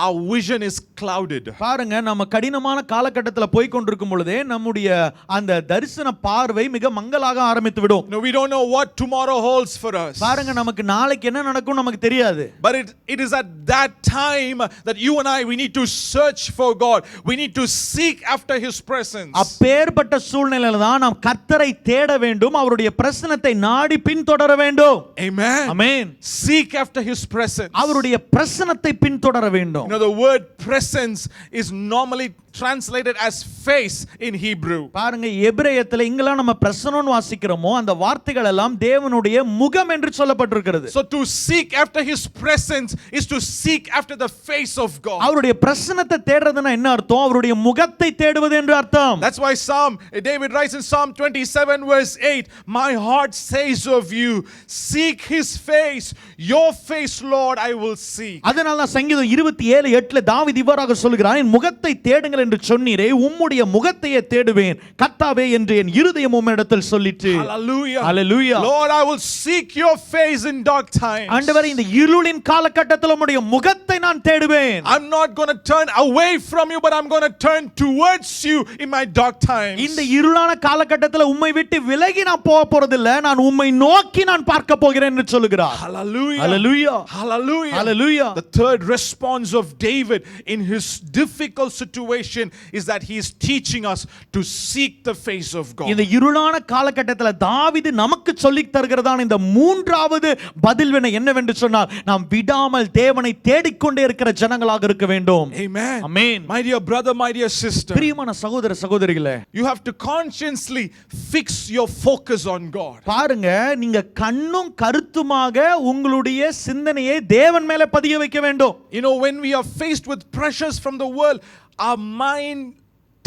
our vision is clouded. பாருங்க, நம்ம கடினமான காலகட்டத்தில் போய் கொண்டிருக்கும் பொழுதே நம்முடைய அந்த தரிசன பார்வை மிக மங்கலாக ஆரம்பித்து விடும். No, we don't know what tomorrow holds for us. பாருங்க, நமக்கு நாளைக்கு என்ன நடக்கும் நமக்கு தெரியாது. But it is at that time that you and I, we need to search for God. We need to seek after his presence. அப்பேற்பட்ட சூழ்நிலையில தான் நாம் கர்த்தரை தேட வேண்டும், அவருடைய பிரசன்னத்தை நாடி பின்தொடர வேண்டும். Amen. Amen. Seek after his presence. அவருடைய பிரசன்னத்தை பின்தொடர வேண்டும். You know, the word presence is normally translated as face in Hebrew. பாருங்க, எபிரேயத்துல இங்கெல்லாம் நம்ம பிரசன்னம்னு வாசிக்கிறோமோ அந்த வார்த்தைகள் எல்லாம் தேவனுடைய முகம் என்று சொல்லப்பட்டிருக்கிறது. So to seek after his presence is to seek after the face of God. அவருடைய பிரசன்னத்தை தேடுறதுன்னா என்ன அர்த்தம்? அவருடைய முகத்தை தேடுவது என்று அர்த்தம். That's why David writes in Psalm 27 verse 8, my heart says of you, seek his face, your face Lord I will seek. அதனால தான் சங்கீதம் 27:8 தாவீது இவ்வாறாக சொல்கிறான், என் முகத்தை தேடுங்கள் என்று சொன்னீரே, உம்முடைய முகத்தையே தேடுவேன் கர்த்தாவே என்று என் இருதயம் உம்மிடத்தில் சொல்லிற்று. Hallelujah. Hallelujah. Lord, I will seek your face in dark times. ஆண்டவரே, இந்த இருளின் காலகட்டத்தில் உம்முடைய முகத்தை நான் தேடுவேன். I'm not going to turn away from you, but I'm going to turn towards you in my dark times. இந்த இருளான காலகட்டத்தில் உம்மை விட்டு விலகி நான் போக போறதில்லை, நான் உம்மை நோக்கி நான் பார்க்க போகிறேன் என்று சொல்கிறார். Hallelujah. Hallelujah. Hallelujah. Hallelujah. The third response of David in his difficult situation is that he is teaching us to seek the face of God. இந்த இருளான காலகட்டத்தில் தாவீது நமக்கு சொல்லி தருகிறதான இந்த மூன்றாவது பதில் என்னவென்று சொன்னால், நாம் விடாமல் தேவனை தேடிக்கொண்டே இருக்கிற ஜனங்களாக இருக்க வேண்டும். Amen. Amen. My dear brother, my dear sister, பிரியமான சகோதர சகோதரிகளே, you have to consciously fix your focus on God. பாருங்க, நீங்க கண்ணும் கருத்துமாக உங்களுடைய சிந்தனையை தேவன் மேல பதிய வைக்க வேண்டும். You know, when we are faced with pressures from the world, our mind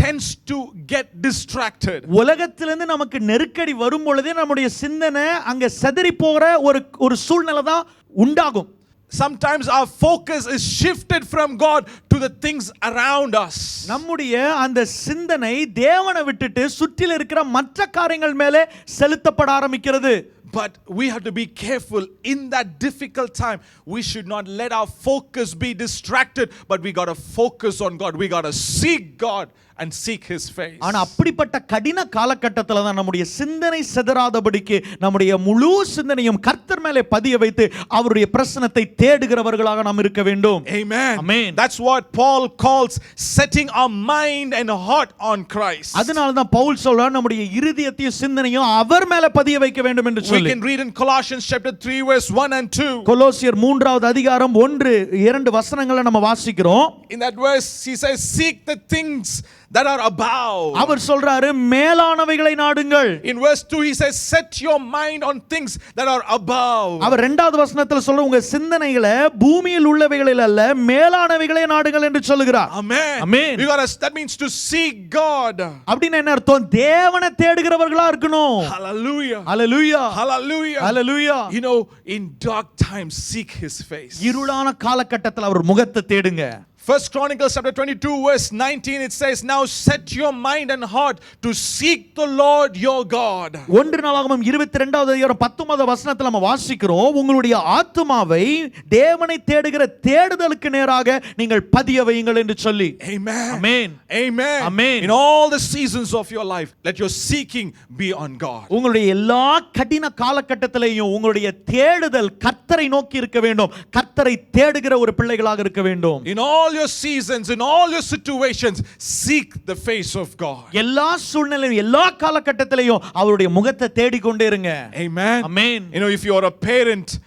tends to get distracted. உலகத்திலிருந்து நமக்கு நெருக்கடி வரும் பொழுதே நம்முடைய சிந்தனை அங்க சிதறி போற ஒரு சூழ்நிலை தான் உண்டாகும். Sometimes our focus is shifted from God to the things around us. நம்முடைய அந்த சிந்தனை தேவனை விட்டுட்டு சுற்றில இருக்கிற மற்ற காரியங்கள் மேலே செலுத்தப்பட ஆரம்பிக்கிறது. But we have to be careful in that difficult time. We should not let our focus be distracted, but we got to focus on God. We got to seek God and seek his face. ஆனா அப்படிப்பட்ட கடின காலகட்டத்துல தான் நம்முடைய சிந்தனை சிதறாதபடிக்கு நம்முடைய முழு சிந்தனையும் கர்த்தர் மேலே பதிய வைத்து அவருடைய பிரசன்னத்தை தேடுகிறவர்களாக நாம் இருக்க வேண்டும். Amen. Amen. That's what Paul calls setting our mind and heart on Christ. அதனால தான் பவுல் சொல்றார், நம்முடைய இருதயத்தையும் சிந்தனையும் அவர் மேலே பதிய வைக்க வேண்டும் என்று சொல்லி. We can read in Colossians chapter 3 verse 1 and 2. கொலோசியர் 3வது அதிகாரம் 1-2 வசனங்களை நம்ம வாசிக்கிறோம். In that verse he says, seek the things that are above. அவர் சொல்றாரு, மேலானவைகளை நாடுங்கள். In verse 2 he says, set your mind on things that are above. அவர் 2வது வசனத்தில் சொல்ற, உங்க சிந்தனைகளை பூமியில் உள்ளவைகளில் அல்ல மேலானவைகளை நாடுங்கள் என்று சொல்கிறார். Amen. Amen. That means to seek God. அப்படினா என்ன அர்த்தம்? தேவனை தேடுகிறவர்களா இருக்கணும். Hallelujah. Hallelujah. Hallelujah. Hallelujah. You know, in dark times seek his face. இருளான காலகட்டத்தில் அவர் முகத்தை தேடுங்க. First Chronicles chapter 22 verse 19 it says, now set your mind and heart to seek the Lord your God. 1 நாளாகமம் 22வது அதிகாரம் 19வது வசனத்தில் நம்ம வாசிக்கிறோம், உங்களுடைய ஆத்துமாவை தேவனை தேடுகிற தேடுதலுக்கு நேராக நீங்கள் பதிய வையுங்கள் என்று சொல்லி. Amen. Amen. Amen. Amen. In all the seasons of your life, let your seeking be on God. உங்களுடைய எல்லா கடின காலகட்டத்திலேயும் உங்களுடைய தேடுதல் கர்த்தரை நோக்கி இருக்க வேண்டும். கர்த்தரை தேடுகிற ஒரு பிள்ளைகளாக இருக்க வேண்டும். In all your seasons, in all your situations, seek the face of God. எல்லா சூழ்நிலையிலும் எல்லா காலகட்டத்திலேயும் அவருடைய முகத்தை தேடிக்கொண்டே இருங்க. Amen. Amen. You know, if you're a parent,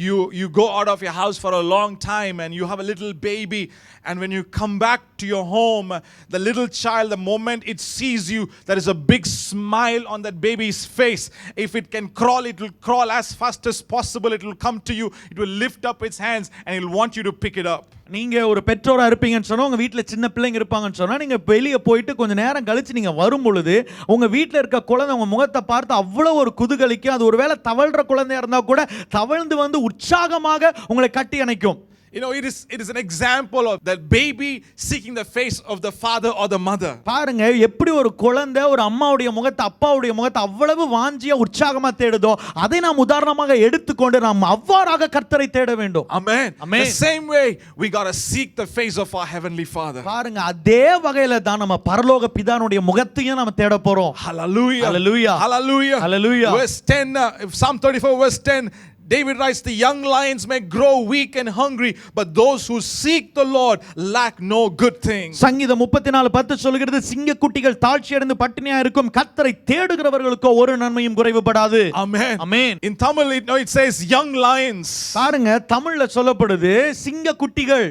you go out of your house for a long time and you have a little baby, and when you come back to your home, the little child, the moment it sees you, there is a big smile on that baby's face. If it can crawl, it will crawl as fast as possible. It will come to you, it will lift up its hands and it will want you to pick it up. நீங்க ஒரு பெற்றோரா இருப்பீங்கன்னு சொன்னா, உங்க வீட்ல சின்ன பிள்ளைங்க இருப்பாங்கன்னு சொன்னா, நீங்க வெளியே போயிட்டு கொஞ்ச நேரம் கழிச்சு நீங்க வரும் பொழுது உங்க வீட்ல இருக்க குழந்தை உங்க முகத்தை பார்த்து அவ்வளவு ஒரு குதூகலிக்கும். அது ஒருவேளை தவழ்ற குழந்தையா இருந்தா கூட தவழ்ந்து வந்து உற்சாகமாக உங்களை கட்டி அணைக்கும். You know, it is an example of that baby seeking the face of the father or the mother. பாருங்க, எப்படி ஒரு குழந்தை ஒரு அம்மாவுடைய முகத்தை அப்பாவுடைய முகத்தை அவ்வளவு வாஞ்சியா உற்சாகமா தேடுதோ, அதை நாம் உதாரணமாக எடுத்துக்கொண்டு நாம் அவ்வாறாக கர்த்தரை தேட வேண்டும். Amen. Amen. The same way we got to seek the face of our heavenly Father. பாருங்க, அதே வகையில தான் நம்ம பரலோக பிதானுடைய முகத்தையும் நாம தேட போறோம். Hallelujah. Hallelujah. Hallelujah. Hallelujah. Verse 10, Psalm 34 verse 10, David writes, the young lions may grow weak and hungry, but those who seek the Lord lack no good thing. சங்கீதம் 34:10 சொல்கிறது, சிங்கக்குட்டிகள் தாழ்ச்சி அடைந்து பட்டினியா இருக்கும், கர்த்தரை தேடுகிறவர்களுக்கு ஒரு நன்மையும் குறைவுபடாது. Amen. Amen. In Tamil it says young lions. பாருங்க, தமிழ்ல சொல்லப்படுது சிங்கக்குட்டிகள்.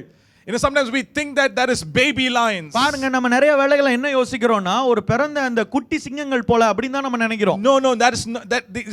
You know, sometimes we think that that is baby lions. பாருங்க, நம்ம நிறைய வேளைகளை என்ன யோசிக்கிறோம்னா ஒரு பிறந்த அந்த குட்டி சிங்கங்கள் போல அப்படின்னு தான் நம்ம நினைக்கிறோம். No, that is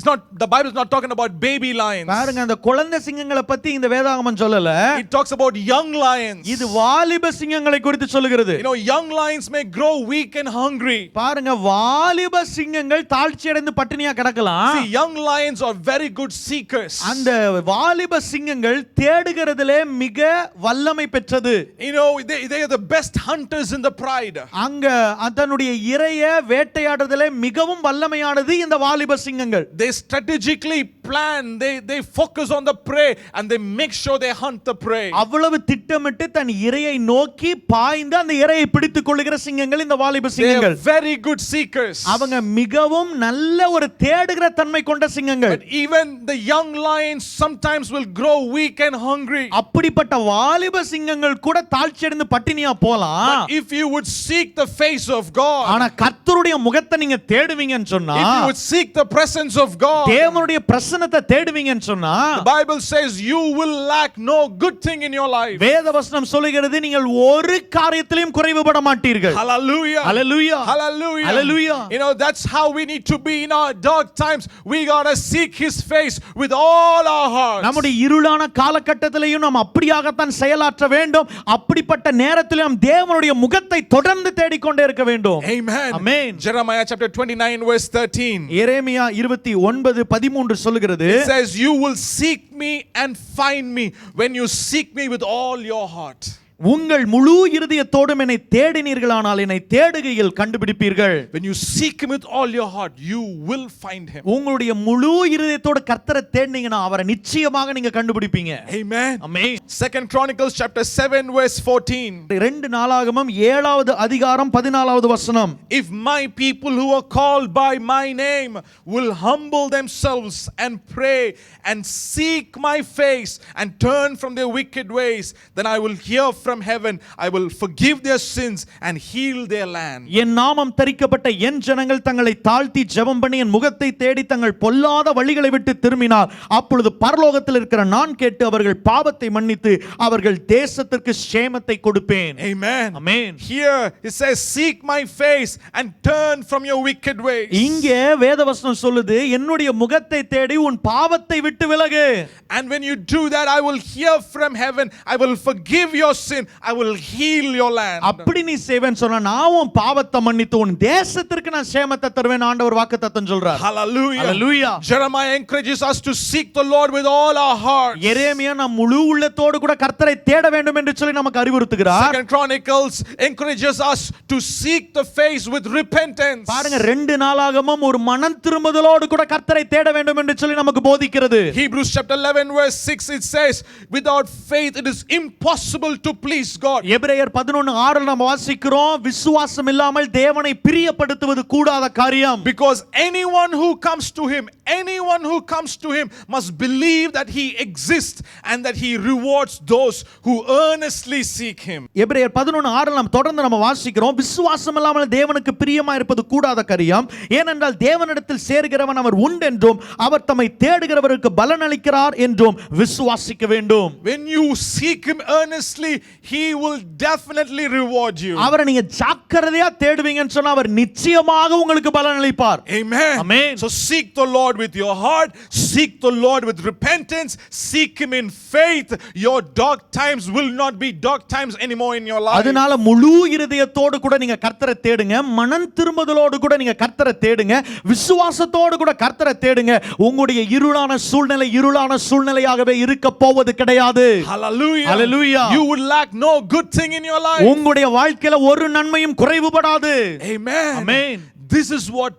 not, the Bible is not talking about baby lions. பாருங்க, அந்த குழந்தை சிங்கங்களை பத்தி இந்த வேதாகமம் சொல்லல. It talks about young lions. இது வாலிப சிங்கங்களை குறித்து சொல்லுகிறது. You know, young lions may grow weak and hungry. பாருங்க, வாலிப சிங்கங்கள் தாழ்ச்சி அடைந்து பட்டினியா கிடக்கலாம். See, young lions are very good seekers. அந்த வாலிப சிங்கங்கள் தேடுகிறதிலே மிக வல்லமை பெற்றது. You know, they are the best hunters in the pride. அங்க அதனுடைய இரையை வேட்டையாடுறதிலே மிகவும் வல்லமையானது இந்த வாலிப சிங்கங்கள். They strategically plan, they focus on the prey and they make sure they hunt the prey. அவ்வளவு திட்டமிட்டு தன் இரையை நோக்கி பாய்ந்து அந்த இரையை பிடித்துக் கொள்ளுகிற சிங்கங்கள் இந்த வாலிப They சிங்கங்கள். are very good seekers. அவங்க மிகவும் நல்ல ஒரு தேடுகிற தன்மை கொண்ட சிங்கங்கள். But even the young lions sometimes will grow weak and hungry. அப்படிப்பட்ட வாலிப சிங்கங்கள் கூட தாழ்ச்சி அடைந்து பட்டினியா போலாம். But if you would seek the face of God, ஆனா கர்த்தருடைய முகத்தை நீங்க தேடுவீங்கன்னு சொன்னா, if you would seek the presence of God, தேவனுடைய பிரசன்னத்தை தேடுவீங்கன்னு சொன்னா, the Bible says you will lack no good thing in your life. வேதவசனம் சொல்லுகிறது நீங்கள் ஒரு காரியத்திலும் குறைவுபட மாட்டீர்கள். Hallelujah. Hallelujah. Hallelujah. Hallelujah. You know, that's how we need to be in our dark times. We got to seek his face with all our hearts. நம்முடைய இருளான காலகட்டத்திலேயும் நாம் அப்படியாகத்தான் செயலாற்ற வேண்டும். அப்படிப்பட்ட நேரத்தில் நாம் தேவனுடைய முகத்தை தொடர்ந்து தேடிக்கொண்டே இருக்க வேண்டும். Amen. Amen. Jeremiah chapter 29 verse 13. எரேமியா 29:13 சொல்லுகிறது, It says, you will seek me and find me when you seek me with all your heart. உங்கள் முழு இருதயத்தோடும் என்னை தேடினீர்களானால் என்னை தேடுகையில் கண்டுபிடிப்பீர்கள். When you seek him with all your heart, you will find him. உங்களுடைய முழு இருதயத்தோட கர்த்தரை தேடினீங்கன்னா அவரை நிச்சயமாக நீங்க கண்டுபிடிப்பீங்க. Amen. Amen. 2 Chronicles chapter 7 verse 14. 2 நாளாகமம் 7வது அதிகாரம் 14வது வசனம். If my people who are called by my name will humble themselves and pray and seek my face and turn from their wicked ways, then I will hear from heaven, I will forgive their sins and heal their land. என் நாமம் தரிக்கப்பட்ட என் ஜனங்கள் தங்களை தாழ்த்தி ஜெபம் பண்ணி என் முகத்தை தேடி தங்கள் பொல்லாத வழிகளை விட்டு திரும்பினார், அப்பொழுது பரலோகத்தில் இருக்கிற நான் கேட்டு அவர்கள் பாவத்தை மன்னித்து அவர்கள் தேசத்திற்கு சேமத்தை கொடுப்பேன். Amen. Amen. Here it says, seek my face and turn from your wicked ways. இங்கே வேதவசனம் சொல்லுது, என்னுடைய முகத்தை தேடி உன் பாவத்தை விட்டு விலகு. And when you do that, I will hear from heaven, I will forgive your sin, I will heal your land. அப்படி நீ செய்வேன்னு சொன்னா நான் உன் பாவத்தை மன்னித்து உன் தேசத்திற்கு நான் சேமத்தை தருவேன் ஆண்டவர் வாக்குத்தத்தம் சொல்றார். Hallelujah. Hallelujah. Jeremiah encourages us to seek the Lord with all our hearts. எரேமியா நாம் முழு உள்ளத்தோடு கூட கர்த்தரை தேட வேண்டும் என்று சொல்லி நமக்கு அறிவுறுத்துகிறார். 2 Chronicles encourages us to seek the face with repentance. பாருங்க, 2 நாளாகமம் ஒரு மனம் திரும்புதலோடு கூட கர்த்தரை தேட வேண்டும் என்று சொல்லி நமக்கு போதிக்கிறது. Hebrews chapter 11 verse 6 it says, without faith it is impossible to please God. எபிரேயர் 11:6 நாம் வாசிக்கிறோம், விசுவாசம் இல்லாமல் தேவனை பிரியப்படுத்துவது கூடாத காரியம். Because anyone who comes to him must believe that he exists and that he rewards those who earnestly seek him. எபிரேயர் 11:6 நாம் தொடர்ந்து நம்ம வாசிக்கிறோம், விசுவாசம் இல்லாமல் தேவனுக்கு பிரியமா இருப்பது கூடாத காரியம், ஏனென்றால் தேவனிடத்தில் சேர்கிறவன் அவர் உண்டென்றும் அவர் தம்மை தேடுகிறவருக்கு பலன் அளிக்கிறார் என்றும் விசுவாசிக்க வேண்டும். When you seek him earnestly, he will definitely reward you. அவரை நீங்க ஜாக்கிரதையா தேடுவீங்கன்னு சொன்னா அவர் நிச்சயமாக உங்களுக்கு பலன் அளிப்பார். Amen. Amen. So seek the Lord with your heart, seek the Lord with repentance, seek him in faith. Your dark times will not be dark times anymore in your life. அதனால முழு இருதயத்தோடு கூட நீங்க கர்த்தரை தேடுங்க, மனம் திரும்புதலோடு கூட நீங்க கர்த்தரை தேடுங்க, விசுவாசத்தோடு கூட கர்த்தரை தேடுங்க. உங்களுடைய இருளான சூழ்நிலையாகவே இருக்க போவது கிடையாது. Hallelujah. Hallelujah. You would lack no good thing in your life. உங்களுடைய வாழ்க்கையில ஒரு நன்மையும் குறைவுபடாது. Amen. Amen. This is what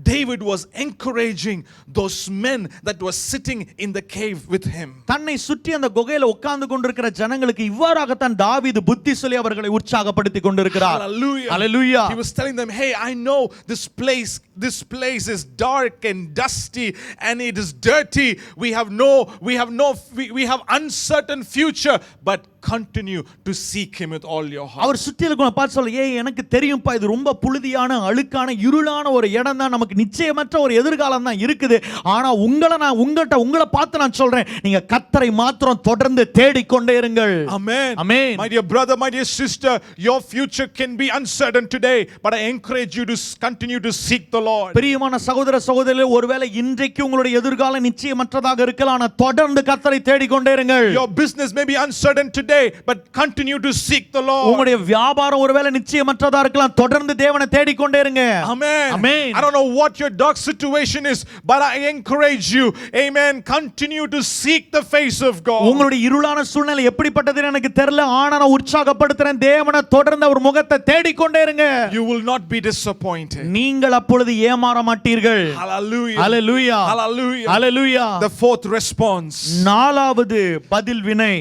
David was encouraging those men that were sitting in the cave with him. தன்னை சுற்றி அந்த குகையில உட்கார்ந்து கொண்டிருக்கிற ஜனங்களுக்கு இவ்வாறாகத்தான் தாவீது புத்தி சொல்லி அவர்களை உற்சாகப்படுத்தி கொண்டிருக்கிறார். Hallelujah. Hallelujah. He was telling them, hey, I know this place this place is dark and dusty and it is dirty. We have uncertain future, but continue to seek him with all your heart. அவர் சுத்தி இருக்கவங்க பார்த்து சொல்ல, ஏய் எனக்கு தெரியும்பா இது ரொம்ப புழுதியான அழுக்கான இருளான ஒரு இடம் தான், நமக்கு நிச்சயமற்ற ஒரு எதிர்காலம் தான் இருக்குது. ஆனா உங்களை பார்த்து நான் சொல்றேன், நீங்க கர்த்தரை மாத்திரம் தொடர்ந்து தேடிக்கொண்டே இருங்கள். Amen. Amen. My dear brother, my dear sister, your future can be uncertain today, but I encourage you to continue to seek the Lord. பிரியமான சகோதர சகோதரிகளே, ஒருவேளை இன்றைக்கு உங்களுடைய எதிர்காலம் நிச்சயமற்றதாக இருக்கலாம், ஆனா தொடர்ந்து கர்த்தரை தேடிக்கொண்டே இருங்கள். Your business may be uncertain today, but continue to seek the Lord. உங்களுடைய வியாபாரம் ஒருவேளை நிச்சயமற்றதா இருக்கலாம், தொடர்ந்து தேவனை தேடிக்கொண்டே இருங்க. Amen. Amen. I don't know what your dark situation is, but I encourage you, amen, continue to seek the face of God. உங்களுடைய இருளான சூழ்நிலை எப்படிப்பட்டதுன்னு எனக்கு தெரியல, ஆனா நான் உற்சாகப்படுத்துறேன், தேவனை தொடர்ந்து அவர் முகத்தை தேடிக்கொண்டே இருங்க. You will not be disappointed. நீங்கள் அப்பொழுது ஏமாற மாட்டீர்கள். Hallelujah. Hallelujah. Hallelujah. Hallelujah. The fourth response. நாலாவது பதில் வினை.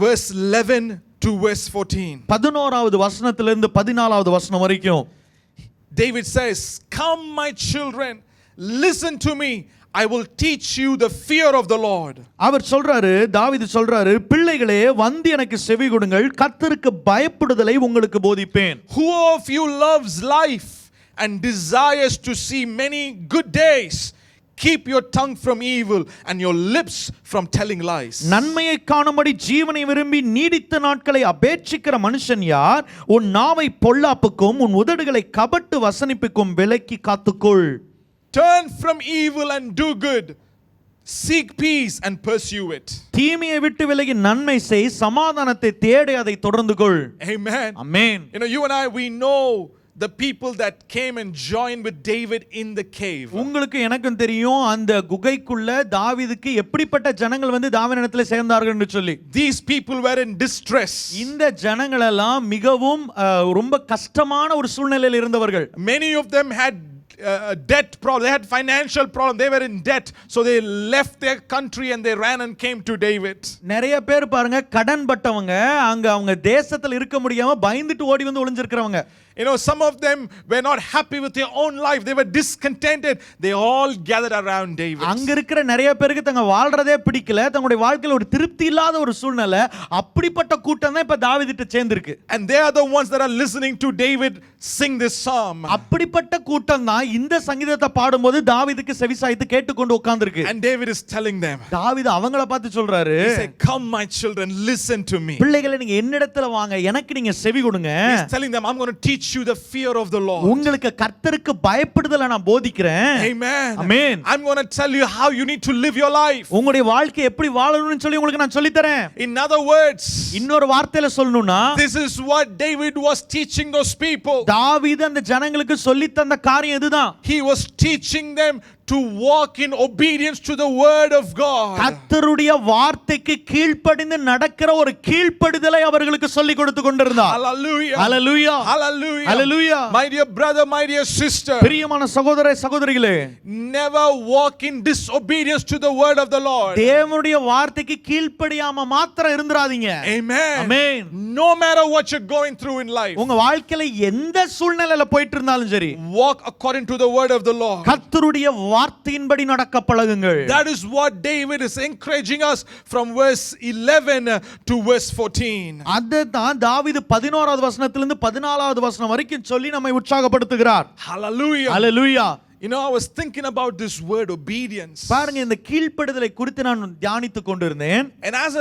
Verse 11 to verse 14. 11வது வசனத்திலிருந்து 14வது வசனம் வரைக்கும் David says, "Come my children, listen to me. I will teach you the fear of the Lord." அவர் சொல்றாரு, தாவீது சொல்றாரு, பிள்ளைகளே வந்து எனக்கு செவி கொடுங்கள், கர்த்தருக்கு பயப்படுதலை உங்களுக்கு போதிப்பேன். Who of you loves life and desires to see many good days? Keep your tongue from evil and your lips from telling lies. நன்மையை காணும்படி ஜீவனை விரும்பி நீடித்த நாட்களை அபேட்சிக்கிற மனுஷன் யார்? உன் நாவை பொல்லாப்புக்கும் உன் உதடுகளை கபட்டு வசனிப்புக்கும் விலக்கி காத்துக்கொள். Turn from evil and do good. Seek peace and pursue it. தீமையை விட்டு விலகி நன்மை செய், சமாதானத்தை தேடி அதை தொடர்ந்து கொள். Amen. Amen. You know, you and I, we know the people that came and joined with David in the cave. உங்களுக்கு எனக்கும் தெரியும் அந்த குகைக்குள்ள தாவீதுக்கு எப்படிப்பட்ட ஜனங்கள் வந்து தாவீதிடத்தில் சேர்ந்தார்கள் என்று சொல்லி. These people were in distress. இந்த ஜனங்கள் எல்லாம் மிகவும் ரொம்ப கஷ்டமான ஒரு சூழ்நிலையில் இருந்தவர்கள். Many of them had debt problem. They had financial problem. They were in debt, so they left their country and they ran and came to David. நிறைய பேர் பாருங்க கடன் பட்டவங்க, அங்க அவங்க தேசத்துல இருக்க முடியாம பயந்துட்டு ஓடி வந்து ஒளிஞ்சிருக்கிறவங்க. You know, some of them were not happy with their own life. They were discontented. They all gathered around David. அங்க இருக்கிற நிறைய பேருக்கு தங்க வாழ்றதே பிடிக்கல, தங்களுடைய வாழ்க்கையில ஒரு திருப்தி இல்லாத ஒரு சூழ்நிலை. அப்படிப்பட்ட கூட்டம் தான் இப்ப தாவீதுட்ட சேர்ந்திருக்கு. And they are the ones that are listening to David sing this psalm. அப்படிப்பட்ட கூட்டம் தான் இந்த சங்கீதத்தை பாடும்போது தாவீதுக்கு செவிசாய்த்து கேட்டுக்கொண்டு உட்கார்ந்திருக்கு. And David is telling them. தாவீது அவங்கள பார்த்து சொல்றாரு, He said, "Come my children, listen to me." பிள்ளைகளே நீங்க என்னிடத்துல வாங்க, எனக்கு நீங்க செவி கொடுங்க. He's telling them, I'm going to teach you the fear of the Lord. உங்களுக்கு கர்த்தருக்கு பயப்படுதலை நான் போதிக்கிறேன். Amen. Amen. I'm going to tell you how you need to live your life. உங்களுடைய வாழ்க்கை எப்படி வாழணும்னு சொல்லி உங்களுக்கு நான் சொல்லி தரேன். In other words, இன்னொரு வார்த்தையில சொல்லணும்னா, this is what David was teaching those people. தாவீது அந்த ஜனங்களுக்கு சொல்லி தந்த காரியம் இதுதான். He was teaching them to walk in obedience to the word of God. கர்த்தருடைய வார்த்தைக்கு கீழ்ப்படிந்து நடக்கிற ஒரு கீழ்ப்படிதலை அவர்களுக்கு சொல்லி கொடுத்து கொண்டிருந்தார். Hallelujah. Hallelujah. Hallelujah. Hallelujah. My dear brother, my dear sister, பிரியமான சகோதர சகோதரிகளே, never walk in disobedience to the word of the Lord. தேவனுடைய வார்த்தைக்கு கீழ்ப்படியாம மாத்திரம் இருந்துராதீங்க. Amen. Amen. No matter what you're going through in life, உங்க வாழ்க்கையில எந்த சூழ்நிலையில போயிட்டு இருந்தாலும் சரி, walk according to the word of the Lord. கர்த்தருடைய வார்த்தையின்படி நடக்க பழகுங்கள். That is what David is encouraging us from verse 11 to verse 14. அதுதான் தாவீது 11வது வசனத்திலிருந்து 14வது வசனம் வரைக்கும் சொல்லி நம்மை உற்சாகப்படுத்துகிறார். Hallelujah. Hallelujah. You know, I was thinking about this word obedience. பாருங்க, இந்த கீழ்ப்படிதலை குறித்து நான் தியானித்துக் கொண்டிருந்தேன். And as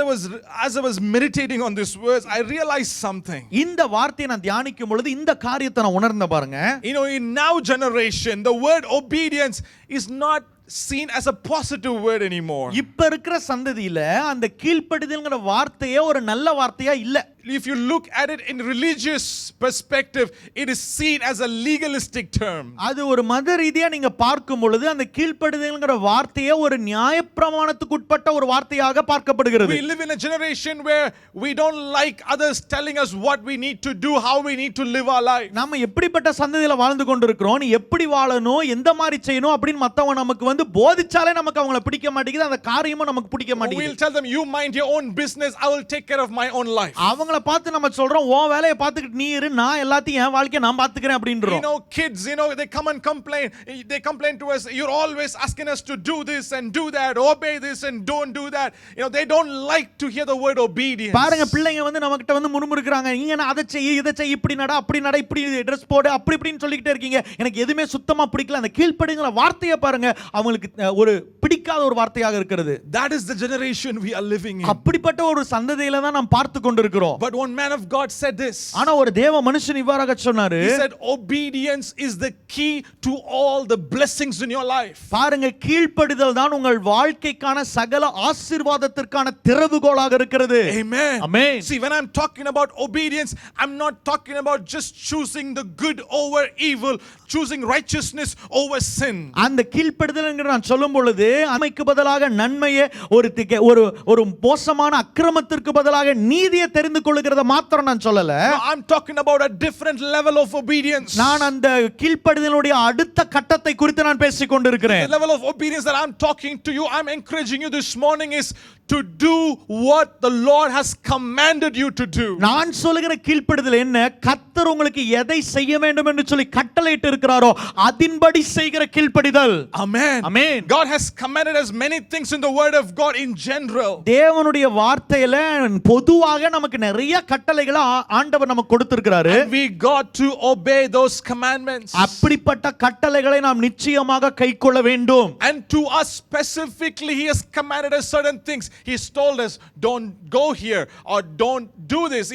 I was meditating on this verse, I realized something. இந்த வார்த்தையை நான் தியானிக்கும் பொழுது இந்த காரியத்தை நான் உணர்ந்தேன் பாருங்க. You know, in now generation, the word obedience is not seen as a positive word anymore. இப்ப இருக்கிற சந்ததியில அந்த கீழ்ப்படிதல்ங்கற வார்த்தையே ஒரு நல்ல வார்த்தையா இல்ல. If you look at it in religious perspective, it is seen as a legalistic term. அது ஒரு மத ரீதியா நீங்க பார்க்கும் பொழுது அந்த கீழ்ப்படிதல்ங்கற வார்த்தையே ஒரு நியாயப்பிரமாணத்துக்கு உட்பட்ட ஒரு வார்த்தையாக பார்க்கப்படுகிறது. We live in a generation where we don't like others telling us what we need to do, how we need to live our life. நாம எப்படிப்பட்ட சந்ததியில வாழ்ந்து கொண்டிருக்கிறோம், நீ எப்படி வாழணும், எந்த மாதிரி செய்யணும் அப்படினு மத்தவங்க நமக்கு வந்து போதிச்சாலே நமக்கு அவங்கள பிடிக்க மாட்டேங்குது, அந்த காரியமும் நமக்கு பிடிக்க மாட்டேங்குது. We'll tell them, you mind your own business, I will take care of my own life. அவங்கள பிள்ளைங்களை பார்த்து நம்ம சொல்றோம் உன் வேலையை பார்த்துக்கிட்டு நீ இரு, நான் எல்லாத்தையும் என் வாழ்க்கையை நான் பார்த்துக்கிறேன் அப்படின்றோம். Kids, they come and complain. They complain to us, you're always asking us to do this and do that, obey this and don't do that. They don't like to hear the word obedience. பாருங்க, பிள்ளைங்க வந்து நம்மகிட்ட வந்து முறுமுறுக்குறாங்க, நீங்க அதை செய் இதை செய், இப்படி நட அப்படி நட, இப்படி ட்ரெஸ் போடு, அப்படி இப்படின்னு சொல்லிக்கிட்டே இருக்கீங்க, எனக்கு எதுவுமே சுத்தமா பிடிக்கல. அந்த கீழ்ப்படிங்கிற வார்த்தையை பாருங்க, அவங்களுக்கு ஒரு பிடிக்காத ஒரு வார்த்தையாக இருக்கிறது. That is the generation we are living in. அப்படிப்பட்ட ஒரு சந்ததியில தான் நாம் பார்த்து கொண்டிருக்கிறோம். But one man of God said this. ஆனா ஒரு தேவ மனுஷன் இவ்வாறாக சொன்னாரு. He said obedience is the key to all the blessings in your life. பாருங்க, கீழ்ப்படிதல் தான் உங்கள் வாழ்க்கைக்கான சகல ஆசீர்வாதத்திற்கான திறவுகோலாக இருக்கிறது. Amen. Amen. See, when I'm talking about obedience, I'm not talking about just choosing the good over evil, choosing righteousness over sin. அந்த கீழ்ப்படிதல் என்று நான் சொல்லும் பொழுது நன்மைக்கு பதிலாக நன்மையை, ஒரு மோசமான அக்கிரமத்திற்கு பதிலாக நீதியை தெரிந்து கொள்ளுகிறத மாத்திரம் நான் சொல்லல. No, I'm talking about a different level of obedience. நான் அந்த கீழ்ப்படிதலுடைய அடுத்த கட்டத்தை குறித்து நான் பேசிக் கொண்டிருக்கிறேன். The level of obedience that I'm talking to you, I'm encouraging you this morning is to do what the Lord has commanded you to do. நான் சொல்லுகிற கீழ்ப்படிதல் என்ன? கர்த்தர் உங்களுக்கு எதை செய்ய வேண்டும் என்று சொல்லி கட்டளையிட்டு இருக்கிறாரோ அதின்படி செய்கிற கீழ்ப்படிதல். Amen. Amen. God has commanded us many things in the word of God in general. தேவனுடைய வார்த்தையில பொதுவாக நமக்கு நிறைய கட்டளைகளை ஆண்டவர் நமக்கு கொடுத்திருக்கிறாரு. We got to obey those commandments. அப்படிப்பட்ட கட்டளைகளை நாம் நிச்சயமாக கைக்கொள்ள வேண்டும். And to us specifically, he has commanded us certain things. He's told us, don't go here, or don't do this,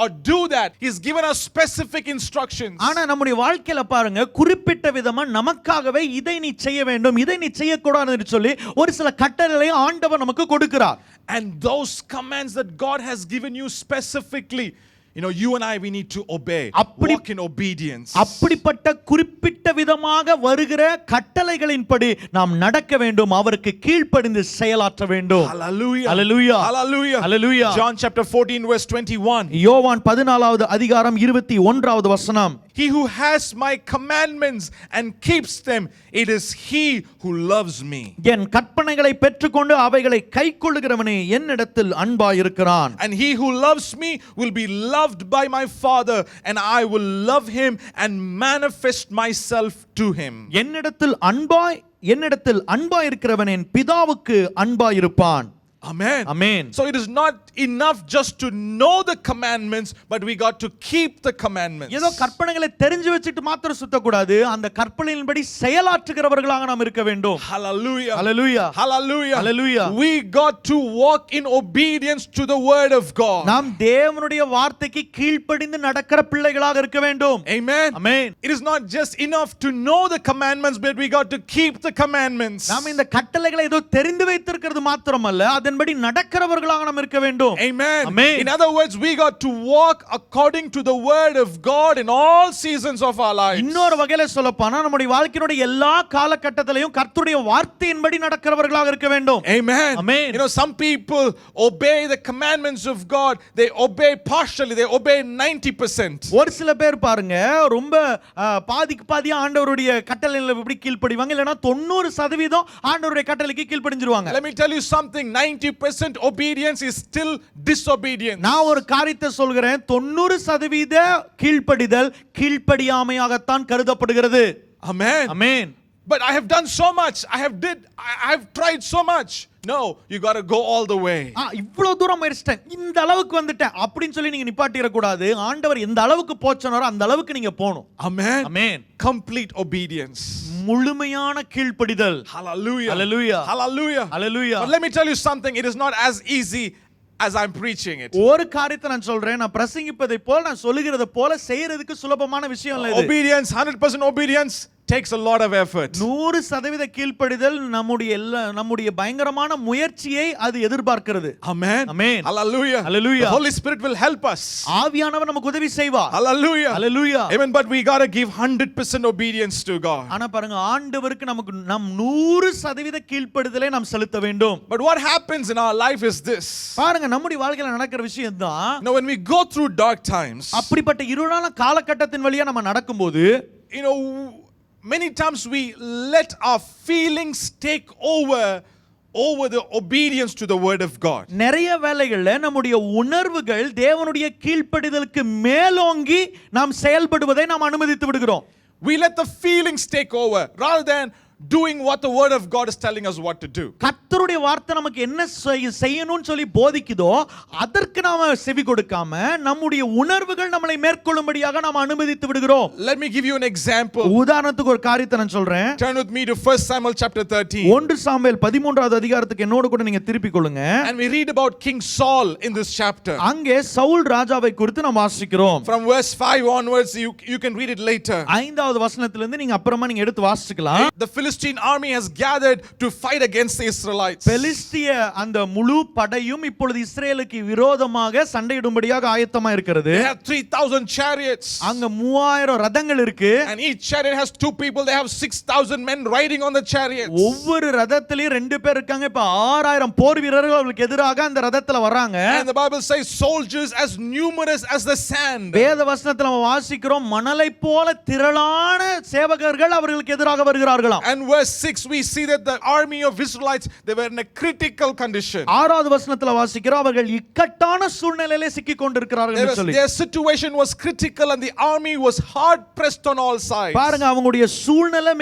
or do that. He's given us specific instructions. ஆனா நம்முடைய வாழ்க்கையில பாருங்க, குறிப்பிட்ட விதமா நமக்காகவே இதை நீ செய்ய வேண்டும், இதை நீ செய்யக்கூடாதுன்னு சொல்லி ஒரு சில கட்டளைகளை ஆண்டவர் நமக்கு கொடுக்கிறார். And those commands that God has given you specifically, you and I, we need to obey. Walk in obedience. அப்படிப்பட்ட குறிப்பிட்ட விதமாக வருகிற கட்டளைகளின்படி நாம் நடக்க வேண்டும், அவருக்கு கீழ்ப்படிந்து செயலாற்ற வேண்டும். Hallelujah. Hallelujah. Hallelujah. Hallelujah. John chapter 14 verse 21. யோவான் 14வது அதிகாரம் 21வது வசனம். He who has my commandments and keeps them, it is he who loves me. என் கற்பனைகளை பெற்றுக்கொண்டு அவைகளை கைக்கொள்ளுகிறவனே என்னிடத்தில் அன்பாயிருக்கிறான். And he who loves me will be loved by my Father, and I will love him and manifest myself to him. என்னிடத்தில் அன்பாயிருக்கிறவன் என் பிதாவுக்கு அன்பாயிருப்பான். Amen. Amen. So it is not enough just to know the commandments, but we got to keep the commandments. ஏதோ கற்பனைகளை தெரிஞ்சு வச்சிட்டு மாத்திரம் சுத்தக்கூடாது, அந்த கற்பனையின்படி செயலாற்றுகிறவர்களாக நாம் இருக்க வேண்டும். Hallelujah. Hallelujah. Hallelujah. Hallelujah. We got to walk in obedience to the word of God. நாம் தேவனுடைய வார்த்தைக்கு கீழ்ப்படிந்து நடக்கிற பிள்ளைகளாக இருக்க வேண்டும். Amen. Amen. It is not just enough to know the commandments, but we got to keep the commandments. நாம் இந்த கட்டளைகளை ஏதோ தெரிந்து வைத்திருக்கிறது மாத்திரமல்ல, அதன்படி நடக்கிறவர்களாக நாம் இருக்க வேண்டும். Amen. Amen. In other words, we got to walk according to the word of God in all seasons of our lives. இன்னொரு வகையில சொல்லப்போனா நம்முடைய வாழ்க்கையோட எல்லா காலகட்டத்திலையும் கர்த்தருடைய வார்த்தையின்படி நடக்கிறவர்களாக இருக்க வேண்டும். Amen. Amen. Some people obey the commandments of God. They obey partially. They obey 90%. ஒரு சில பேர் பாருங்க, ரொம்ப பாதிக்கு பாதியா ஆண்டவருடைய கட்டளைகளை எப்படி கீழ்ப்படிவாங்க, இல்லனா 90% ஆண்டவருடைய கட்டளைக்கு கீழ்ப்படிஞ்சிருவாங்க. Let me tell you something. 90% obedience is still disobedience. நான் ஒரு காரியத்தை சொல்கிறேன், 90% கீழ்ப்படிதல் கீழ்ப்படியாமையாகத்தான் கருதப்படுகிறது. Amen. Amen. But I have done so much. I have tried so much. No, you got to go all the way. இவ்வளவு தூரம் முயற்சிட்டேன், இந்த அளவுக்கு வந்துட்டேன் அப்படின்னு சொல்லி நீங்க நிப்பாட்டிர கூடாது. ஆண்டவர் எந்த அளவுக்கு போச்சனாரோ அந்த அளவுக்கு நீங்க போணும். Amen. Amen. Complete obedience. முழுமையான கீழ்ப்படிதல். Hallelujah. Hallelujah. Hallelujah. Hallelujah. But let me tell you something. It is not as easy as I'm preaching it. ஒரு காரியத்தை நான் சொல்றேன், நான் பிரசங்கிப்பதை போல நான் சொல்லுகிறது போல செய்யறதுக்கு சுலபமான விஷயம் இல்ல இது. Obedience, 100% obedience takes a lot of effort. 100% கீழ்ப்படிதல் நம்முடைய பயங்கரமான முயற்சியை அது எதிர்பார்க்கிறது. Amen. Amen. Hallelujah. Hallelujah. The Holy Spirit will help us. ஆவியானவர் நமக்கு உதவி செய்வார். Hallelujah. Hallelujah. Amen. But we got to give 100% obedience to God. ஆனா பாருங்க, ஆண்டவருக்கு நமக்கு நாம் 100% கீழ்ப்படிதலை நாம் செலுத்த வேண்டும். But what happens in our life is this. பாருங்க, நம்முடைய வாழ்க்கையில நடக்கிற விஷயம் தான், When we go through dark times, அப்படிப்பட்ட இருளான காலகட்டத்தின் வழியா நம்ம நடக்கும்போது, many times we let our feelings take over over the obedience to the word of God. நிறைய வேளைகள்ல நம்முடைய உணர்வுகள் தேவனுடைய கீழ்ப்படிதலுக்கு மேலோங்கி நாம் செயல்படுவதை நாம் அனுமதித்து விடுகிறோம். We let the feelings take over rather than doing what the word of God is telling us what to do. கர்த்தருடைய வார்த்தை நமக்கு என்ன செய்யணும்னு சொல்லி போதிக்குதோ அதற்கு நாம செவி கொடுக்காம நம்முடைய உணர்வுகள் நம்மளை மேற்கொள்ளும்படியாக நாம் அனுமதித்து விடுகிறோம். Let me give you an example. உதாரணத்துக்கு ஒரு காரியத்தை நான் சொல்றேன். Turn with me to 1 Samuel chapter 13. 1 Samuel 13வது அதிகாரத்துக்கு என்னோடு கூட நீங்க திருப்பிக் கொள்ளுங்க. And we read about King Saul in this chapter. அங்கே சவுல் ராஜாவை குறித்து நாம் வாசிக்கிறோம். From verse 5 onwards you can read it later. 5வது வசனத்திலிருந்து நீங்க அப்புறமா நீங்க எடுத்து வாசிக்கலாம். The Philistine army has gathered to fight against the Israelites. பெலிஸ்திய அந்த முழு படையும் இப்பொழுது இஸ்ரேலுக்கு விரோதமாக சண்டையிடும்படியாக ஆயத்தமா இருக்கிறது. They have 3000 chariots. அங்க 3000 ரதங்கள் இருக்கு. And each chariot has 2 people. They have 6000 men riding on the chariots. ஒவ்வொரு ரதத்திலயும் 2 பேர் இருக்காங்க. இப்ப 6000 போர் வீரர்கள் அவங்களுக்கு எதிராக அந்த ரதத்துல வராங்க. And the Bible says soldiers as numerous as the sand. வேத வசனத்துல நம்ம வாசிக்கிறோம் மணலை போல திரளான சேவகர்கள் அவர்களுக்கு எதிராக வருகிறார்களாம். And verse 6 we see that the army of Israelites, they were in a critical condition. 6வது வசனத்துல வாசிக்கிறோம் அவர்கள் இக்கட்டான சூழ்நிலையிலே சிக்கிக் கொண்டிருக்கிறார்கள் என்று சொல்லி. Their situation was critical and the army was hard pressed on all sides. பாருங்க அவங்களுடைய சூழ்நிலை